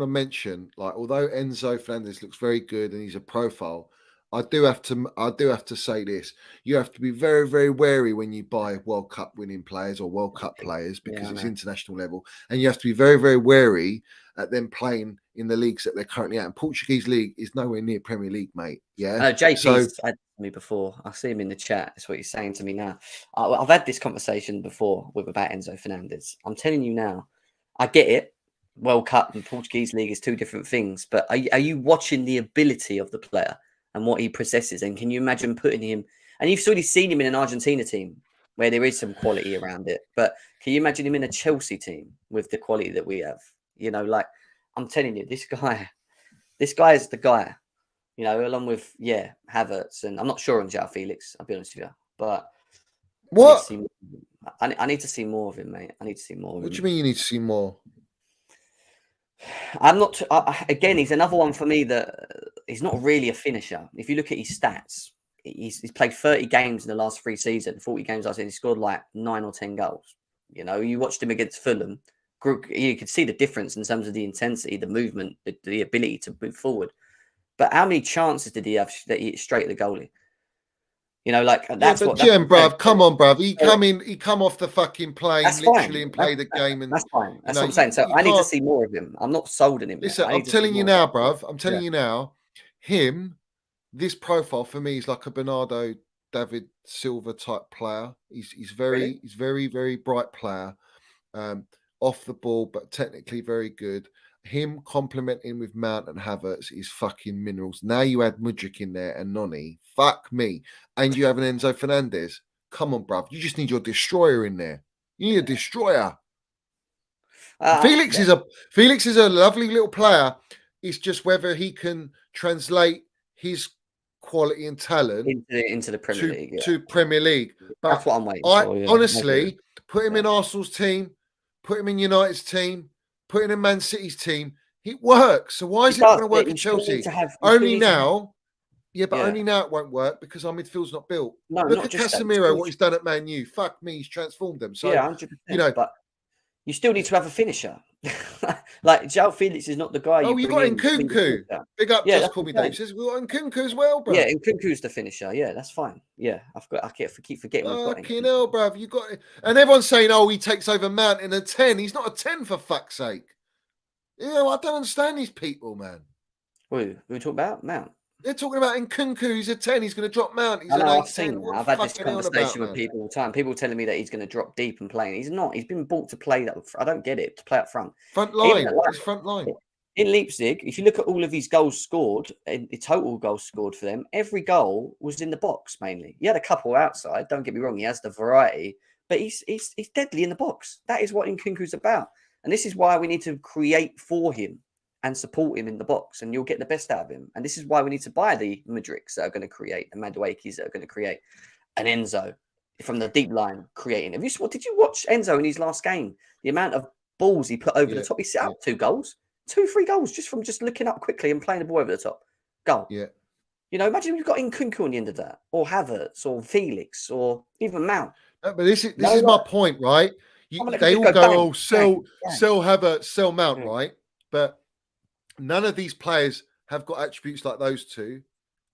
mention, like although Enzo Fernandez looks very good and he's a profile, I do have to say this. You have to be very, very wary when you buy World Cup winning players or World Cup players because it's international level. And you have to be very, very wary at them playing in the leagues that they're currently at. And Portuguese league is nowhere near Premier League, mate. Yeah. JP's had me before. I see him in the chat. That's what he's saying to me now. I've had this conversation before about Enzo Fernandez. I'm telling you now, I get it. World Cup and Portuguese league is 2 different things. But are you watching the ability of the player and what he possesses? And can you imagine putting him, and you've already seen him in an Argentina team where there is some quality around it, but can you imagine him in a Chelsea team with the quality that we have? I'm telling you, this guy is the guy, along with, Havertz, and I'm not sure on João Felix, I'll be honest with you, but what? I need to see more of him, mate. I need to see more of him. What do you mean you need to see more? I'm not. Again, he's another one for me that he's not really a finisher. If you look at his stats, he's played 30 games in the last 3 seasons, 40 games last season. He scored like 9 or 10 goals. You watched him against Fulham, group, you could see the difference in terms of the intensity, the movement, the ability to move forward. But how many chances did he have that he hit straight at the goalie? You know, like that's but what. Jim, bruv, come on, bruv. He So- come off the fucking plane That's literally fine. and play the game. And That's fine. That's know, what I'm saying. So you I need to can't- see more of him. I'm not sold on him. Listen, yet. I I'm need to see telling you more now, of him. bruv. I'm telling you now. Him, this profile for me is like a Bernardo David Silva type player. He's very very bright player. Off the ball, but technically very good. Him complementing with Mount and Havertz is fucking minerals. Now you add Mudryk in there and Noni. Fuck me. And you have an Enzo Fernandez. Come on, bruv. You just need your destroyer in there. You need a destroyer. Felix is a lovely little player. It's just whether he can translate his quality and talent into the Premier League. to Premier League. But that's what I'm waiting for. Yeah. Honestly, put him in Arsenal's team, put him in United's team, put him in Man City's team. It works. So why is it not going to work at Chelsea? Only now. Yeah, but only now it won't work because our midfield's not built. No, look at Casemiro, what he's done at Man U. Fuck me, he's transformed them. So, 100%. You know, but you still need to have a finisher. Like João Felix is not the guy. You got Nkunku. Big up, just call me Dave. Says we got Nkunku as well, bro. Yeah, Nkunku's the finisher. Yeah, that's fine. Yeah, I keep forgetting. Fucking hell, bruv. You got it. And everyone's saying, oh, he takes over Mount in a 10. He's not a 10 for fuck's sake. You know, I don't understand these people, man. Who we talking about? Mount. They're talking about Nkunku. He's a 10. He's going to drop Mount. He's I know, an 8. I've seen that. I've had this conversation with people all the time. People telling me that he's going to drop deep and play. And he's not. He's been bought to play that. I don't get it. To play up front. Front line. He's front line. In Leipzig, if you look at all of his goals scored, the total goals scored for them, every goal was in the box mainly. He had a couple outside. Don't get me wrong. He has the variety, but he's deadly in the box. That is what Nkunku's about. And this is why we need to create for him and support him in the box, and you'll get the best out of him. And this is why we need to buy the Mudryks that are going to create, and Maduekis that are going to create, an Enzo from the deep line creating. Did you watch Enzo in his last game? The amount of balls he put over the top. He set up 2 goals, 2-3 goals just from just looking up quickly and playing the ball over the top. Goal. Yeah. You know, imagine you've got Nkunku on the end of that, or Havertz, or Felix, or even Mount. No, but this is my point, right? They all go, sell Havertz, sell Mount, right? But none of these players have got attributes like those two,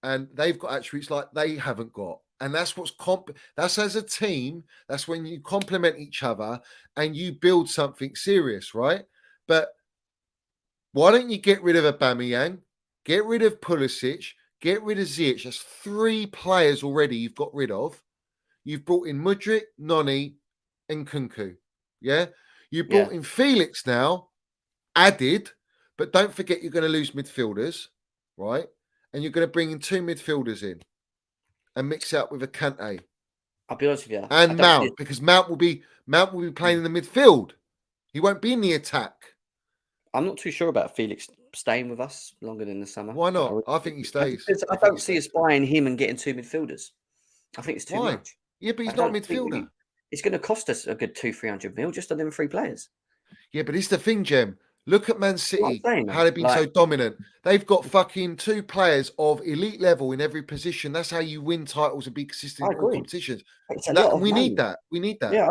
and they've got attributes like they haven't got. And that's what's that's as a team. That's when you complement each other and you build something serious, right? But why don't you get rid of Aubameyang, get rid of Pulisic, get rid of Ziyech? That's 3 players already you've got rid of. You've brought in Mudryk, Noni, and Nkunku. Yeah, you brought in Felix now, added. But don't forget, you're going to lose midfielders, right? And you're going to bring in 2 midfielders in and mix it up with a Kante. I'll be honest with you. And Mount, because Mount will be playing in the midfield. He won't be in the attack. I'm not too sure about Felix staying with us longer than the summer. Why not? I think he stays. I don't see us buying him and getting 2 midfielders. I think it's too much. Yeah, but he's not a midfielder. It's going to cost us a good 200-300 mil just on them 3 players. Yeah, but it's the thing, Jem. Look at Man City, how they've been so dominant. They've got fucking 2 players of elite level in every position. That's how you win titles and be consistent in all competitions. We need that. We need that. Yeah,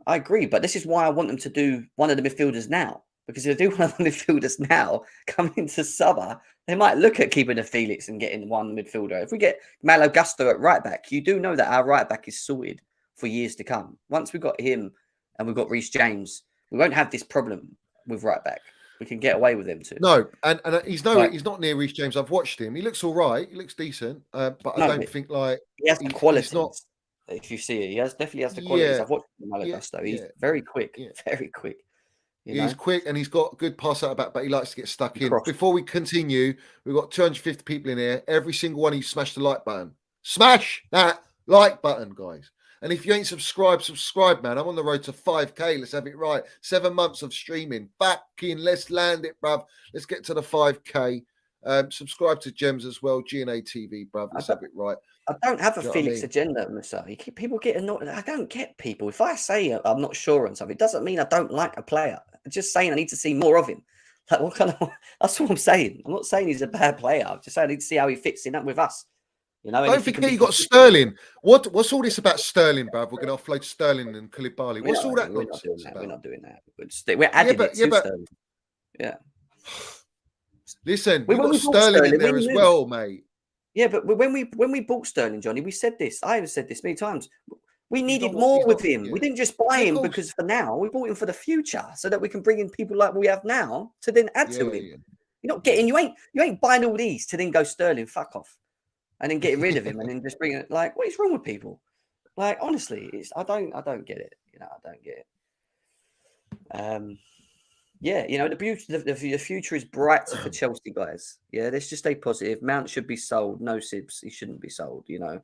I agree. But this is why I want them to do one of the midfielders now. Because if they do one of the midfielders now, coming into summer, they might look at keeping a Felix and getting one midfielder. If we get Malo Gusto at right back, you do know that our right back is sorted for years to come. Once we've got him and we've got Reece James, we won't have this problem with right back. We can get away with him too. No, and he's not near Reece James. I've watched him. He looks all right. He looks decent, but I don't think like he has the quality. If you see it, he definitely has the qualities. I've watched Malo Gusto. He's very quick, very quick. He's quick and he's got good pass out back, but he likes to get stuck in. Before we continue, we've got 250 people in here. Every single one of you smash the like button. Smash that like button, guys. And if you ain't subscribe, man. I'm on the road to 5K. Let's have it right. 7 months of streaming. Fucking let's land it, bruv. Let's get to the 5K. Subscribe to Gems as well. GNA TV, bruv. Let's have it right. I don't have a Felix agenda, Musa. People get annoyed. I don't get people. If I say I'm not sure on something, it doesn't mean I don't like a player. I'm just saying I need to see more of him. Like, what kind of? That's what I'm saying. I'm not saying he's a bad player. I'm just saying I need to see how he fits in up with us. You know, and Don't if you can forget be you got consistent- Sterling. What's all this about Sterling, bruv? We're going to offload Sterling and Koulibaly. What's all that We're not doing nonsense that. about? We're not doing that. We're adding but- it yeah, to but- Sterling. Yeah. Listen, When you've got we bought Sterling in Sterling, there we as knew. well, mate. Yeah, but when we bought Sterling, Johnny, we said this. I have said this many times. We needed not- more he's with not- him. yeah. We didn't just buy Yeah, of him course. because for now. We bought him for the future, so that we can bring in people like we have now to then add to him. Yeah. You're not getting. You ain't buying all these to then go Sterling. Fuck off, and then getting rid of him and then just bring it. Like, what is wrong with people? Like, honestly, I don't get it. You know, I don't get it. Yeah, you know, the future is bright for Chelsea, guys. Yeah, let's just stay positive. Mount should be sold. No, Sibs, he shouldn't be sold. You know,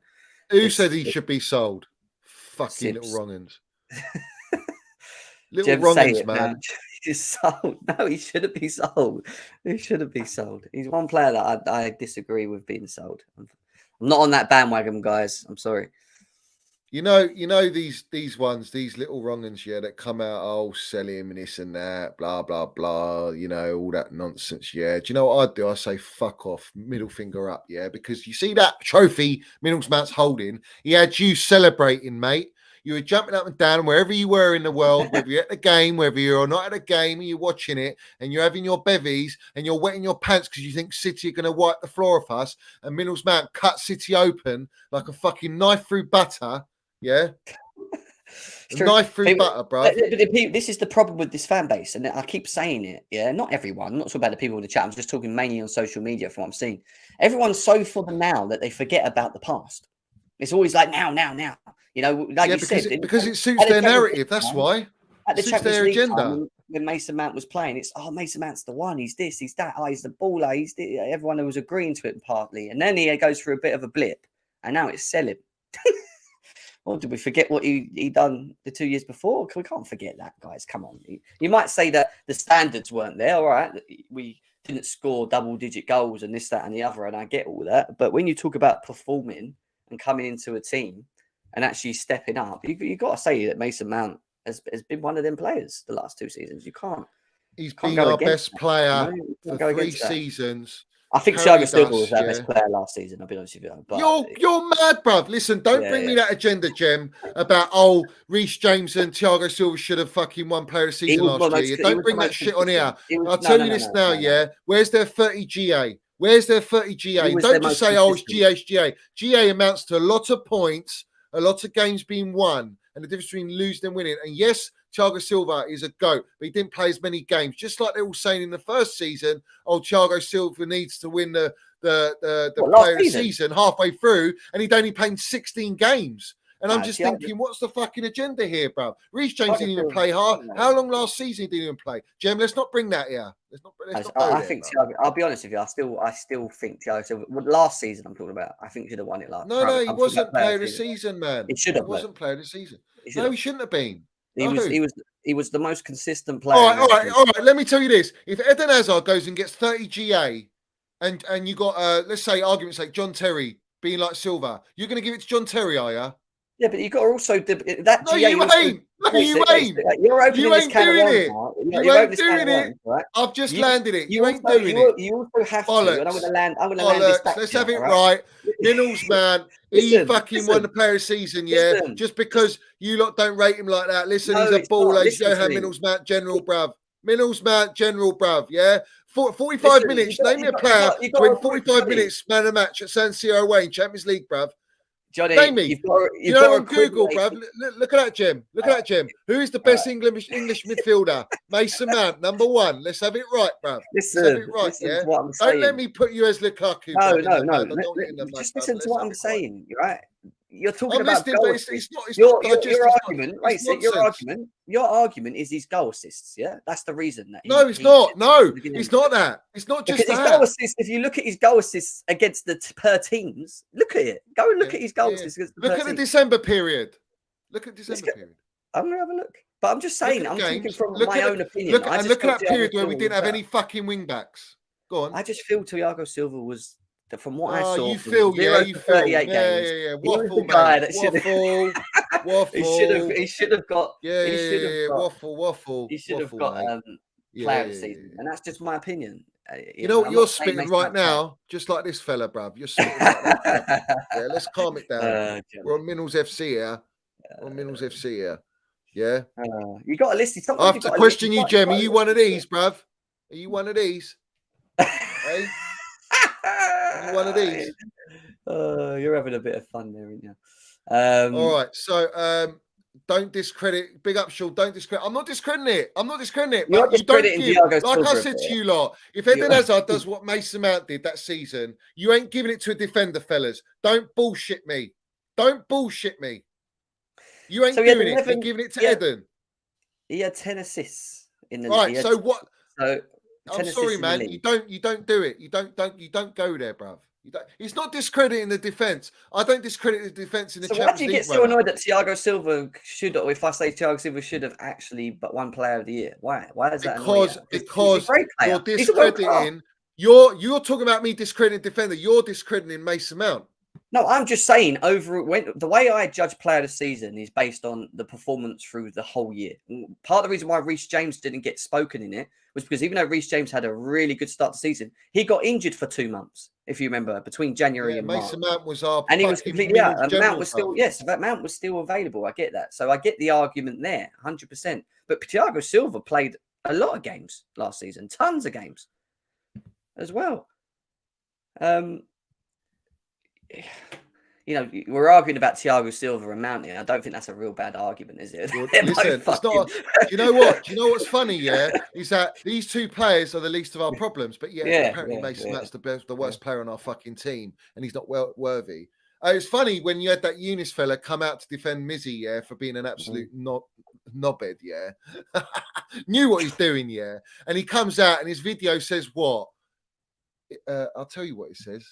Who said he should be sold? Fucking Sibs. little wrong'uns. Little Jem, say wrong'uns, it, man. He's sold. No, he shouldn't be sold. He shouldn't be sold. He's one player that I disagree with being sold. I'm not on that bandwagon, guys. I'm sorry. You know these ones, these little wrong'uns, yeah, that come out, oh, sell him and this and that, blah blah blah. You know, all that nonsense. Yeah, do you know what I do? I say fuck off, middle finger up. Yeah, because you see that trophy Middlesbrough's holding. He had you celebrating, mate. You were jumping up and down wherever you were in the world, whether you're at the game, whether you're not at a game, and you're watching it, and you're having your bevies, and you're wetting your pants because you think City are going to wipe the floor off us, and Middlesbrough cut City open like a fucking knife through butter. Yeah, knife through butter, bro. This is the problem with this fan base, and I keep saying it. Yeah, not everyone. I'm not talking about the people in the chat. I'm just talking mainly on social media from what I'm seeing. Everyone's so for the now that they forget about the past. It's always like now. You know, like you said, because it suits their narrative. That's why. At the Suits Champions their League agenda. time, when Mason Mount was playing, it's Mason Mount's the one. He's this, he's that. He's the baller. Everyone was agreeing to it partly, and then he goes through a bit of a blip, and now it's selling. Or did we forget what he done the 2 years before? We can't forget that, guys. Come on. You might say that the standards weren't there. All right, we didn't score double-digit goals and this, that, and the other, and I get all that. But when you talk about performing and coming into a team and actually stepping up, you got to say that Mason Mount has been one of them players the last 2 seasons. You can't. He's Can't been go our against best player for for 3 seasons. I think Carried Thiago Silva us, was our yeah. best player last season. I'll be honest with you. But You're mad, bruv. Listen, don't bring me that agenda, Jem, about Reece James and Thiago Silva should have fucking won player of the season last year. Don't bring that shit on here. I'll tell you this now, yeah. Where's their 30 GA? Where's their 30 GA? Don't just say, it's GA, it's GA. GA amounts to a lot of points, a lot of games being won, and the difference between losing and winning. And yes, Thiago Silva is a GOAT, but he didn't play as many games. Just like they were saying in the first season, Thiago Silva needs to win the player of the season halfway through, and he'd only played 16 games. And I'm just thinking, what's the fucking agenda here, bro? Reece James didn't even play hard. How long last season he didn't even play? Jem, let's not bring that here. I think Thiago, I'll be honest with you, I still think Thiago Silva, last season I'm talking about, I think he should have won it last. No, he wasn't player of the season, man. He should have. He wasn't player of the season. No, he shouldn't have been. He was the most consistent player. All right. Let me tell you this: if Eden Hazard goes and gets 30 GA, and you got let's say argument's sake, John Terry being like Silva, you're going to give it to John Terry, are you? Yeah, but you got to also that. No, you ain't. No, you ain't. You're opening you ain't doing it. You ain't doing it. Right? I've just landed it. You ain't also, doing it. You also have Bollocks. to. And I'm going to land. I'm going to land this back. Let's have it right. Minnals, man, he fucking won the player of the season, yeah. Just because you lot don't rate him like that. Listen, he's a baller. He's Johan Minnals, Mount, General, bruv. Minnals, Mount, General, bruv. Yeah. 45 minutes. Name me a player to win 45 minutes man of the match at San Siro away in Champions League, bruv. Johnny, name me. You know, on Google, bruv. Look at that, Jim. Look at that, Jim. Who is the best English midfielder? Mason Mount, number 1. Let's have it right, bruv. Let's have it right, yeah. Don't let me put you as Lukaku. No. Just listen to what I'm saying, right? You're talking about goal assists. Your argument is his goal assists. Yeah, that's the reason. It's not. No, it's not that. It's not just because that. His goal assists. If you look at his goal assists against the per teams, look at it. Go and look at his goal assists. Look at the December period. Look at December period. I'm gonna have a look. But I'm just saying. I'm thinking from my own opinion. Look at that period where we didn't have any fucking wing backs. Go on. I just feel Thiago Silva was. From what I saw, you feel, you feel, 38 games. Yeah. Waffle, man. Waffle. He should have got. Waffle. He should have got player of the season, and that's just my opinion. You know what I'm you're not saying spitting Mason right Mount's bad. now, just like this fella, bruv. You're spitting like that. Bruv. Yeah, let's calm it down. We're on Minnals FC here. We're on Minnals FC here. Yeah. You got to listen. I Sometimes have to question you, Jem. Are you one of these, bruv? Are you one of these? Hey? Are you one of these? You're having a bit of fun there, aren't you? All right. So don't discredit. Big up, Shaw. Don't discredit. I'm not discrediting it. I'm not discrediting it. You're But you don't give. Thiago Like I Silva said a to bit. you lot, if Eden Hazard does what Mason Mount did that season, you ain't giving it to a defender, fellas. Don't bullshit me. Don't bullshit me. You ain't doing it. You're giving it to Eden. He had 10 assists in the right. So what? So I'm sorry, man. You don't do it. You don't go there, bruv. It's not discrediting the defense. I don't discredit the defense in the Champions League. Why do you get so annoyed that Thiago Silva should, or if I say Thiago Silva should have actually but won Player of the Year? Why? Why is that? Because he's a great player. you're discrediting. You're talking about me discrediting defender. You're discrediting Mason Mount. No, I'm just saying. The way I judge Player of the Season is based on the performance through the whole year. Part of the reason why Reece James didn't get spoken in it was because even though Reece James had a really good start to the season, he got injured for 2 months, if you remember, between January and March. Mason Mount was our and he was completely out. And Mount was still Mount was still available. I get that, so I get the argument there, 100%. But Thiago Silva played a lot of games last season, tons of games, as well. You know, we're arguing about Thiago Silva and Mount here. I don't think that's a real bad argument, is it? Listen, it's not. Do you know what? Do you know what's funny? Yeah, is that these two players are the least of our problems, but apparently Mason Mount's the worst player on our fucking team, and he's not worthy. It's funny when you had that Eunice fella come out to defend Mizzy, for being an absolute knobhead, knew what he's doing, and he comes out and his video says what? I'll tell you what it says.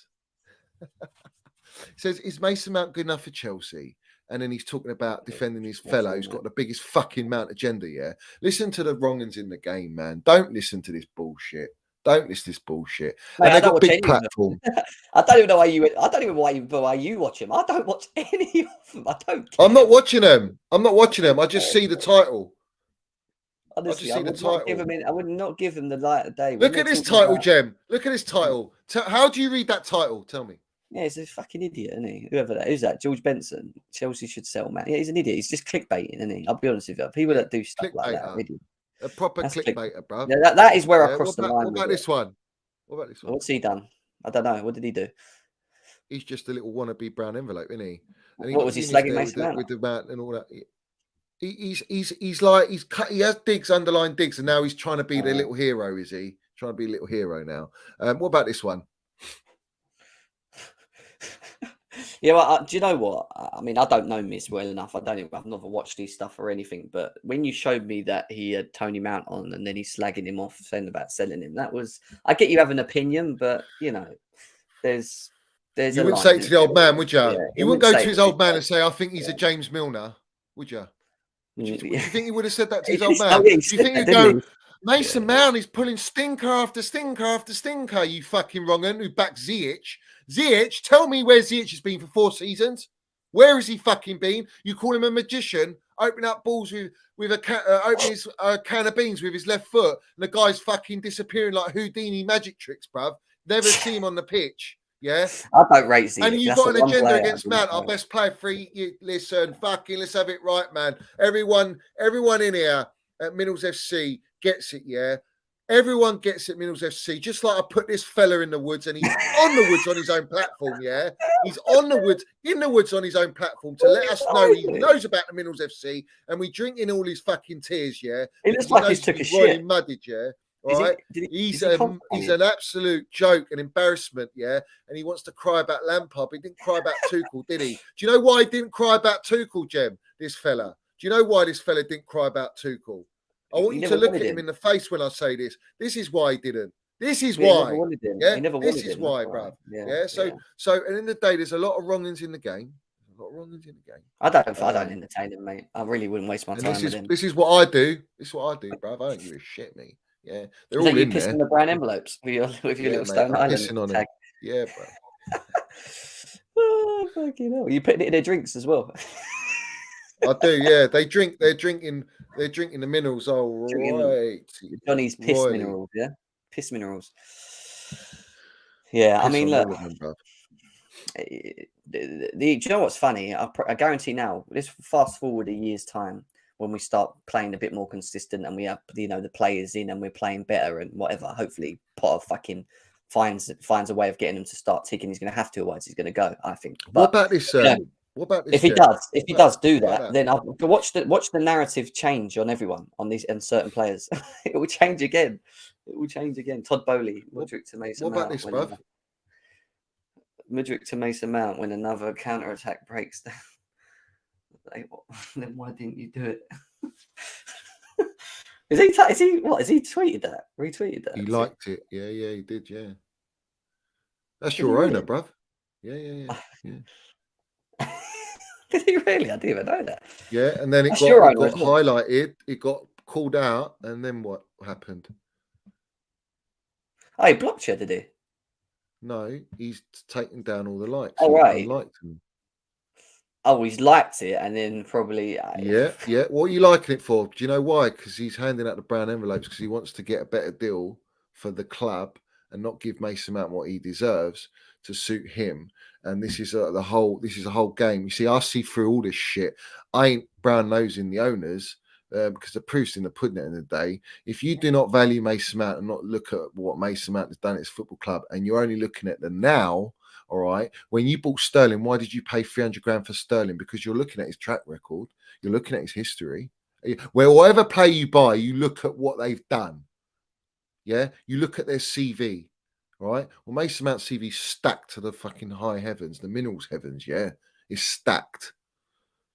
It says, is Mason Mount good enough for Chelsea? And then he's talking about defending his fellow who's got the biggest fucking Mount agenda, Listen to the wrong'uns in the game, man. Don't listen to this bullshit. Don't listen to this bullshit. Mate, and they've got a big platform. I don't even know why you watch him. I don't watch any of them. I don't care. I'm not watching them. I just see the title. Honestly, I would not give him the light of day. Look at this title, Jem. Look at this title. How do you read that title? Tell me. Yeah, he's a fucking idiot, isn't he? Whoever that is, that George Benson. Chelsea should sell, man. Yeah, he's an idiot. He's just clickbaiting, isn't he? I'll be honest with you. People that do stuff like that are idiots. A proper clickbaiter, bro. Yeah, that is where I crossed the line. What about this one? What's he done? I don't know. What did he do? He's just a little wannabe brown envelope, isn't he? And what was he slagging Mason Mount with the Mount and all that? He's like he has digs, underlined digs, and now he's trying to be the little hero. Is he trying to be a little hero now? What about this one? Yeah, well, do you know what? I mean, I don't know Miss well enough. I've never watched his stuff or anything. But when you showed me that he had Tony Mount on and then he's slagging him off, saying about selling him, that was. I get you have an opinion, but you know, there's. You wouldn't say it to the old man, would you? Yeah, you wouldn't go to his old man and say, "I think he's a James Milner," would you? Do you think he would have said that to his old man? Do you think he'd go, Mason Mount is pulling stinker after stinker after stinker, you fucking wrong'un who backs Ziyech? Ziyech, tell me where Ziyech has been for 4 seasons. Where has he fucking been? You call him a magician, opening up balls with opening his can of beans with his left foot, and the guy's fucking disappearing like Houdini magic tricks, bruv. Never see him on the pitch. Yeah, I don't rate Ziyech. And you've got an agenda against Mount, our best player. Listen, fucking, let's have it right, man. Everyone in here at Minnals FC gets it, yeah. Everyone gets it, Minnals FC. Just like I put this fella in the woods, and he's on the woods on his own platform, yeah. He's in the woods on his own platform to let us know he knows about the Minnals FC, and we drink in all his fucking tears, yeah. It looks like he's took a shit. Mudded, yeah. All right, he's an absolute joke, an embarrassment, yeah. And he wants to cry about Lampard, but he didn't cry about Tuchel, did he? Do you know why he didn't cry about Tuchel, Jem? This fella. Do you know why this fella didn't cry about Tuchel? I want you to look at him in the face when I say this. This is why he didn't. This is why. Yeah, this is why, bruv. Yeah. So at the end of the day, there's a lot of wrongings in the game. I don't entertain him, mate. I really wouldn't waste my time with him. This is what I do. This is what I do, bruv. I don't give a shit, me. Yeah, they're all in there. Pissing the brown envelopes with your little Stone Island tag. Yeah, bro. Oh, fucking hell. You putting it in their drinks as well? I do, yeah. They're drinking the minerals. All right. Johnny's piss minerals, yeah? Piss minerals. Yeah, I Piss mean, on look, all of them, bruv. do you know what's funny? I guarantee now, let's fast forward a year's time when we start playing a bit more consistent and we have, you know, the players in and we're playing better and whatever. Hopefully, Potter fucking finds a way of getting them to start ticking. He's going to have to, otherwise he's going to go, I think. What But about this? you know, What about this? if he Jeff? does, if he does do What about that, then I'll watch the narrative change on everyone, on these and certain players. It will change again. It will change again. Todd Bowley, Mudryk to Mason What about Mount. this, bruv? Mudryk to Mason Mount when another counter attack breaks down. Then why didn't you do it? Is he what? Has he tweeted that? Retweeted that? He Is liked it. Yeah, he did. Yeah, that's Did your he owner, really? bruv. Yeah. Did he really? I didn't even know that. Yeah, and then it That's got your owner, isn't it? highlighted. It got called out, and then what happened? Oh, he blocked you, did he? No, he's taken down all the likes. Oh, He right. unliked them. Oh, he's liked it, and then probably Yeah. What are you liking it for? Do you know why? Because he's handing out the brown envelopes because he wants to get a better deal for the club and not give Mason Mount what he deserves to suit him. And this is a whole game. You see, I see through all this shit. I ain't brown nosing the owners because the proof's in the pudding at the end of the day. If you do not value Mason Mount and not look at what Mason Mount has done at his football club, and you're only looking at the now. All right. When you bought Sterling, why did you pay 300 grand for Sterling? Because you're looking at his track record. You're looking at his history. Where whatever player you buy, you look at what they've done. Yeah. You look at their CV. Right. Well, Mason Mount's CV stacked to the fucking high heavens, the minerals heavens. Yeah. It's stacked.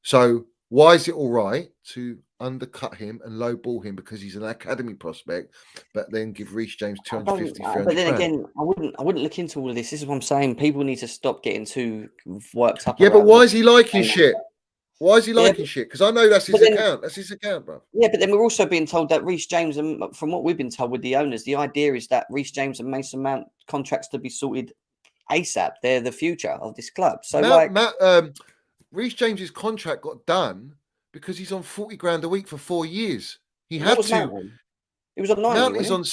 So why is it all right to undercut him and lowball him because he's an academy prospect, but then give Reece James 250, 300 But then grand? again, I wouldn't look into all of this. This is what I'm saying. People need to stop getting too worked up. Yeah, but around why what- is he liking shit? Why is he Yeah, liking shit? Because I know that's his but then- account. That's his account, bro. Yeah, but then we're also being told that Reece James, and from what we've been told with the owners, the idea is that Reece James and Mason Mount contracts to be sorted ASAP. They're the future of this club. So, Reece James's contract got done because he's on 40 grand a week for 4 years. He what had was to. Mount on? He was on 90. Mount is wasn't on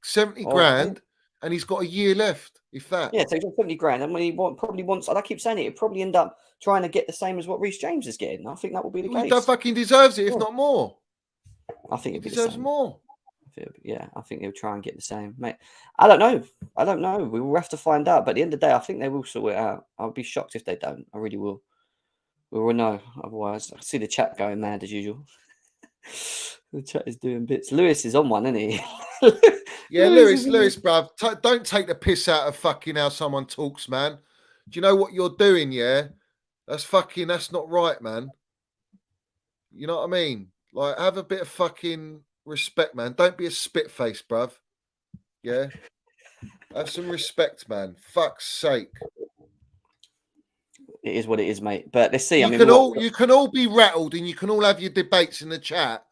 70 Oh, grand, and he's got a year left, if that. he? Yeah, so he's on 70 grand. And when he probably wants, and I keep saying it, he'll probably end up trying to get the same as what Reece James is getting. I think that will be the He case. fucking deserves it, if Yeah. not more. I think He it'll be the deserves same. more. Yeah, I think they'll try and get the same, mate. I don't know. We will have to find out. But at the end of the day, I think they will sort it out. I'll be shocked if they don't. I really will. We will know. Otherwise, I see the chat going mad as usual. The chat is doing bits. Lewis is on one, isn't he? Yeah, Lewis Lewis, bruv. Don't take the piss out of fucking how someone talks, man. Do you know what you're doing, yeah? That's not right, man. You know what I mean? Like, have a bit of fucking respect, man. Don't be a spitface, bruv. Yeah? Have some respect, man. Fuck's sake. It is what it is, mate. But let's see. You can all be rattled and you can all have your debates in the chat,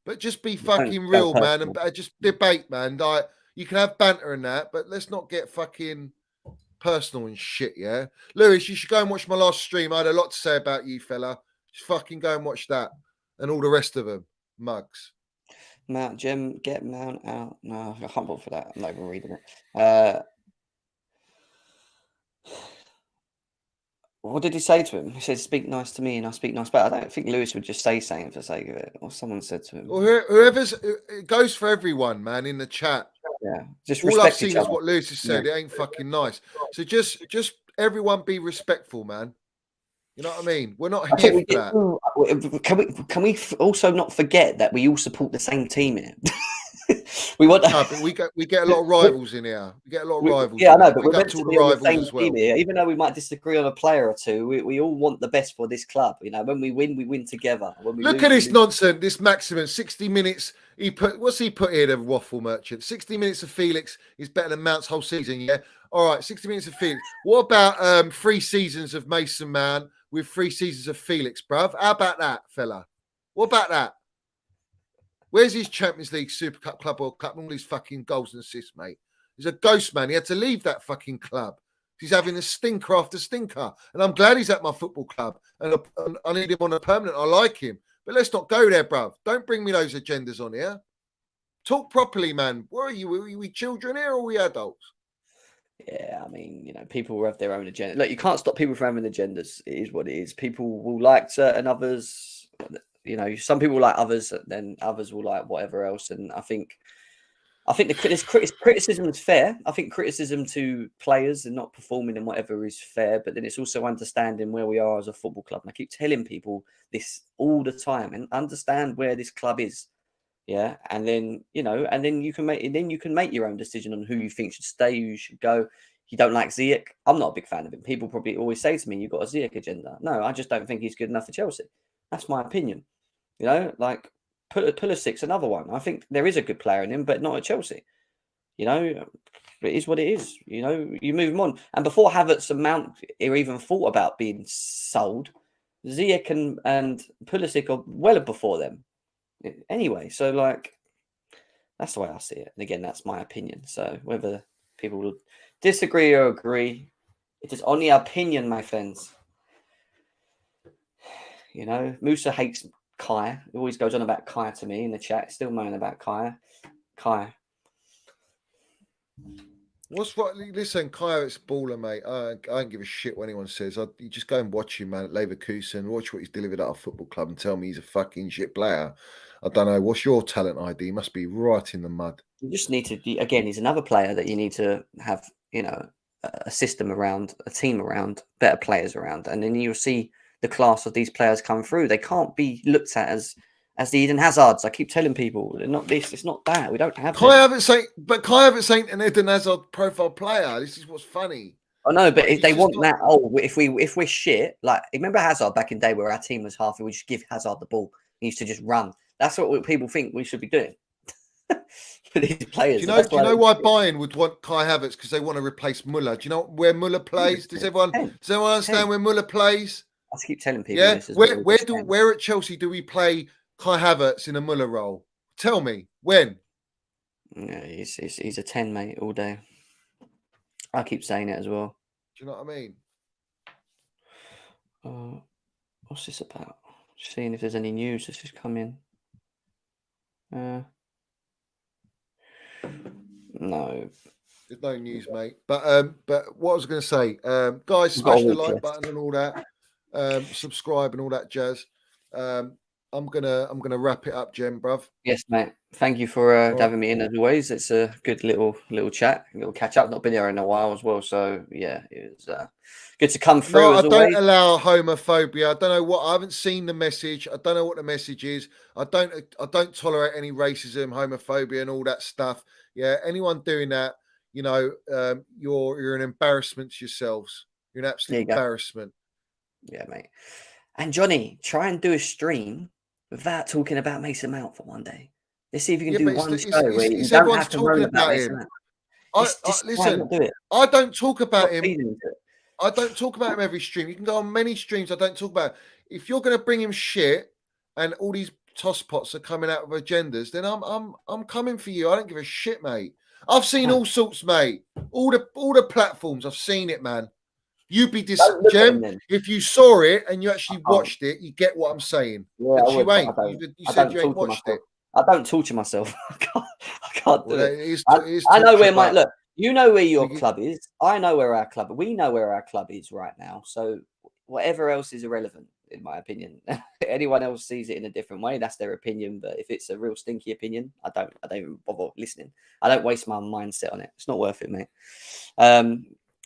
but just be fucking real, man, and just debate, man. Like, you can have banter and that, but let's not get fucking personal and shit, yeah? Lewis, you should go and watch my last stream. I had a lot to say about you, fella. Just fucking go and watch that and all the rest of them. Mugs. Mount, Jim, get Mount out. No, I can't bother for that. I'm not even reading it. What did he say to him? He said, "Speak nice to me, and I speak nice back." I don't think Lewis would just say something for the sake of it, or someone said to him. Or it goes for everyone, man, in the chat. Yeah, just all respect I've seen each is other. what Lewis has said. Yeah. It ain't fucking nice. So just everyone be respectful, man. You know what I mean? We're not here for that. Can we also not forget that we all support the same team here? We want. No, but we get a lot of rivals in here. We get a lot of rivals. Yeah, I know, but we we're meant to to all be the on the rivals same as well. team here. Even though we might disagree on a player or two, we all want the best for this club. You know, when we win together. When we Look lose, at this we lose. nonsense. This maximum 60 minutes. What's he put here? The waffle merchant. 60 minutes of Felix is better than Mount's whole season. Yeah. All right. 60 minutes of Felix. What about 3 seasons of Mason Mount with 3 seasons of Felix, bruv? How about that, fella? What about that? Where's his Champions League, Super Cup, Club World Cup, and all these fucking goals and assists, mate? He's a ghost, man. He had to leave that fucking club. He's having a stinker after stinker. And I'm glad he's at my football club. And I need him on a permanent. I like him. But let's not go there, bruv. Don't bring me those agendas on here. Talk properly, man. Where are you? Are we children here or are we adults? Yeah, I mean, people will have their own agenda. Look, you can't stop people from having agendas. It is what it is. People will like certain others. Some people like others, then others will like whatever else. And I think criticism is fair. I think criticism to players and not performing and whatever is fair. But then it's also understanding where we are as a football club. And I keep telling people this all the time, and understand where this club is. Yeah, and then you can make your own decision on who you think should stay, who should go. You don't like Ziyech. I'm not a big fan of him. People probably always say to me, "You've got a Ziyech agenda." No, I just don't think he's good enough for Chelsea. That's my opinion. Like Pulisic's another one. I think there is a good player in him, but not at Chelsea. It is what it is. You move him on. And before Havertz and Mount are even thought about being sold, Ziyech and Pulisic are well before them. Anyway, so that's the way I see it. And again, that's my opinion. So whether people will disagree or agree, it is only opinion, my friends. Musa hates Kai. He always goes on about Kai to me in the chat. Still moaning about Kai. What's what? Listen, Kyle, it's baller, mate. I don't give a shit what anyone says. You just go and watch him, man, at Leverkusen. Watch what he's delivered at our football club and tell me he's a fucking shit player. I don't know. What's your talent ID? He must be right in the mud. You just need to, again, he's another player that you need to have, a system around, a team around, better players around. And then you'll see the class of these players come through. They can't be looked at as the Eden Hazards. I keep telling people, they're not this, it's not that. We don't have Kai Havertz ain't an Eden Hazard profile player. This is what's funny. Oh no, but if they want that, if we're shit, like remember Hazard back in the day where our team was half, we just give Hazard the ball. He used to just run. That's what people think we should be doing. For these players. Do you know why Bayern would want Kai Havertz? Because they want to replace Muller. Do you know where Muller plays? Does everyone understand where Muller plays? I keep telling people. Yeah, where at Chelsea do we play Kai Havertz in a Muller role? Tell me when. Yeah, he's a 10, mate, all day. I keep saying it as well. Do you know what I mean? What's this about? Just seeing if there's any news that's just come in. No. There's no news, mate. But what I was going to say, guys, smash the like button and all that. Subscribe and all that jazz. I'm gonna wrap it up, Jem, bruv. Yes, mate. Thank you for having me in as always. It's a good little chat, a little catch up. Not been here in a while as well, so yeah, it was good to come through. No, I don't allow homophobia. I don't know what. I haven't seen the message. I don't know what the message is. I don't tolerate any racism, homophobia, and all that stuff. Yeah, anyone doing that, you're an embarrassment to yourselves. You're an absolute embarrassment. Yeah, mate. And Johnny, try and do a stream without talking about Mason Mount for one day. Let's see if you can do one show where you don't have to worry about Mason Mount. Listen, I don't talk about him. I don't talk about him every stream. You can go on many streams. I don't talk about him. If you're going to bring him shit and all these tosspots are coming out with agendas, then I'm coming for you. I don't give a shit, mate. I've seen all sorts, mate. All the platforms. I've seen it, man. You'd be Jem, if you saw it and you actually watched it, you get what I'm saying. Yeah, but you ain't. You said you ain't watched it. I don't torture myself. I can't do it. I know where my look. You know where your club is. I know where our club. We know where our club is right now. So whatever else is irrelevant, in my opinion. Anyone else sees it in a different way. That's their opinion. But if it's a real stinky opinion, I don't even bother listening. I don't waste my mindset on it. It's not worth it, mate.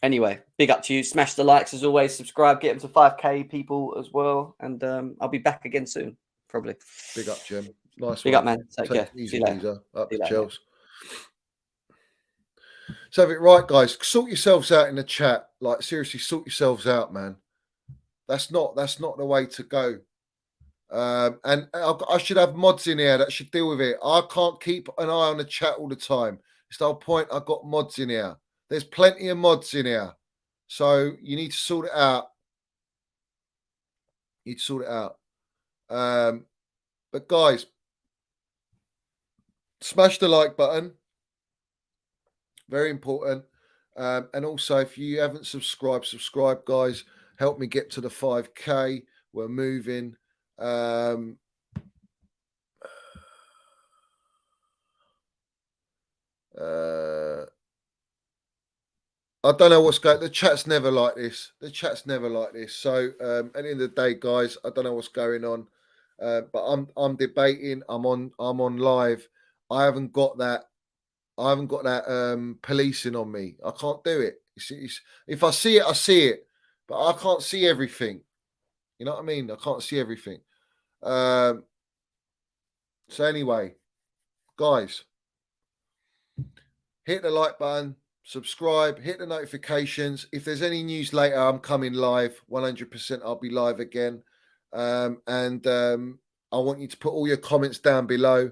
Anyway, big up to you. Smash the likes as always. Subscribe. Get them to 5K people as well. And I'll be back again soon, probably. Big up, Jem. Nice. Big up, man. Take care. Easy, up to Chelsea. So, right, guys, sort yourselves out in the chat. Like, seriously, sort yourselves out, man. That's not the way to go. And I should have mods in here that should deal with it. I can't keep an eye on the chat all the time. It's the whole point. I've got mods in here. There's plenty of mods in here. So you need to sort it out. But guys, smash the like button. Very important. And also, if you haven't subscribe, guys. Help me get to the 5K. We're moving. I don't know what's going. The chat's never like this. The chat's never like this. So at the end of the day, guys, I don't know what's going on. But I'm debating. I'm on live. I haven't got that policing on me. I can't do it. If I see it, I see it. But I can't see everything. You know what I mean? I can't see everything. So anyway, guys, hit the like button, subscribe, hit the notifications. If there's any news later, I'm coming live. 100% I'll be live again. I want you to put all your comments down below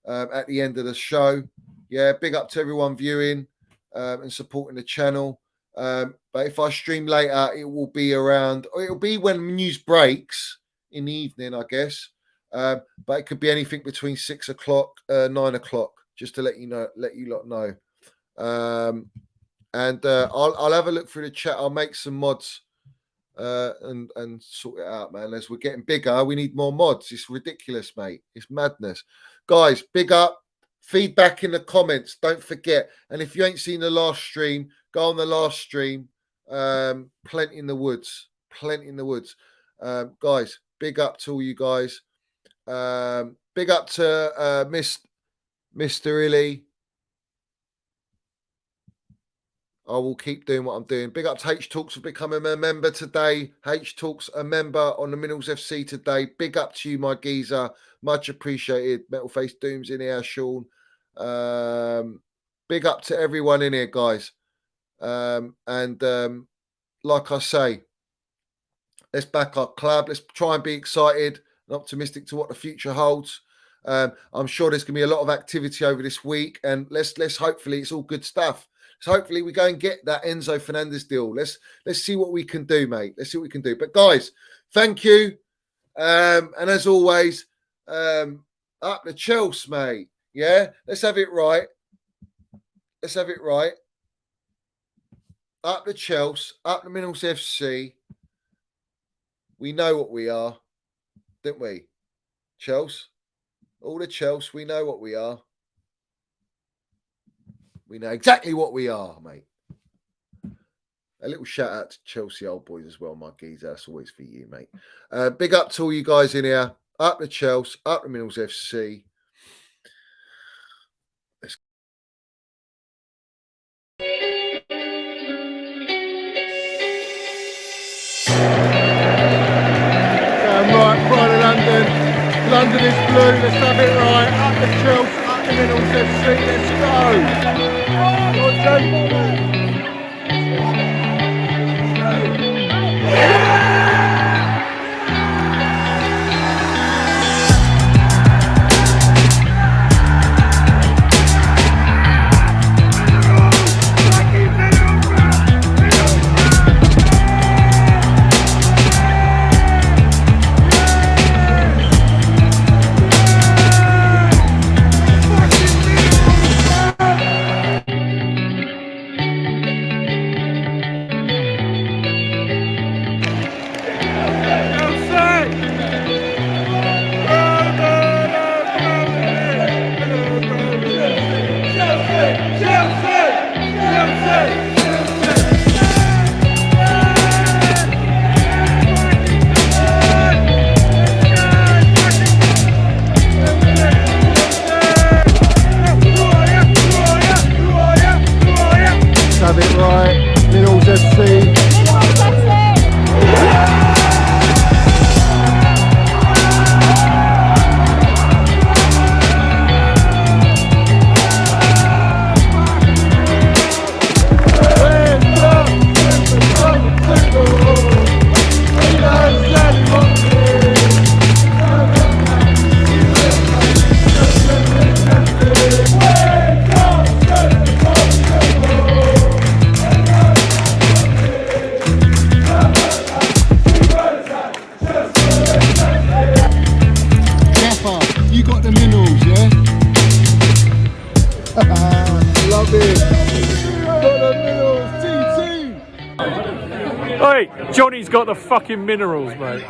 at the end of the show. Yeah, big up to everyone viewing and supporting the channel. But if I stream later, it will be when news breaks in the evening, I guess. But it could be anything between 6 o'clock, 9 o'clock, just to let you lot know. I'll have a look through the chat. I'll make some mods and sort it out, man. As we're getting bigger, we need more mods. It's ridiculous, mate. It's madness. Guys, big up. Feedback in the comments. Don't forget. And if you ain't seen the last stream, go on the last stream. Plenty in the woods. Plenty in the woods. Guys, big up to all you guys. Big up to Mr. Illy. I will keep doing what I'm doing. Big up to H Talks for becoming a member today. H Talks, a member on the Minerals FC today. Big up to you, my geezer. Much appreciated. Metal Face Doom's in here, Sean. Big up to everyone in here, guys. Like I say, let's back our club. Let's try and be excited and optimistic to what the future holds. I'm sure there's going to be a lot of activity over this week, and let's hopefully it's all good stuff. So hopefully we go and get that Enzo Fernandez deal. Let's see what we can do, mate. Let's see what we can do. But guys, thank you. And as always, up the Chelsea, mate. Yeah, let's have it right. Let's have it right. Up the Chelsea, up the Minerals FC. We know what we are, don't we? Chelsea. All the Chelsea, we know what we are. We know exactly what we are, mate. A little shout out to Chelsea old boys as well, my geezer. That's always for you, mate. Big up to all you guys in here. Up the Chelsea, up the Minerals FC. Right, Pride of London. London is blue. Let's have it right. Up the Chelsea, up the Minerals FC. Let's go. Have it right, Minerals FC. You got the Minerals, yeah? Love it. Got the Minerals, TT. Hey, Johnny's got the fucking minerals, mate.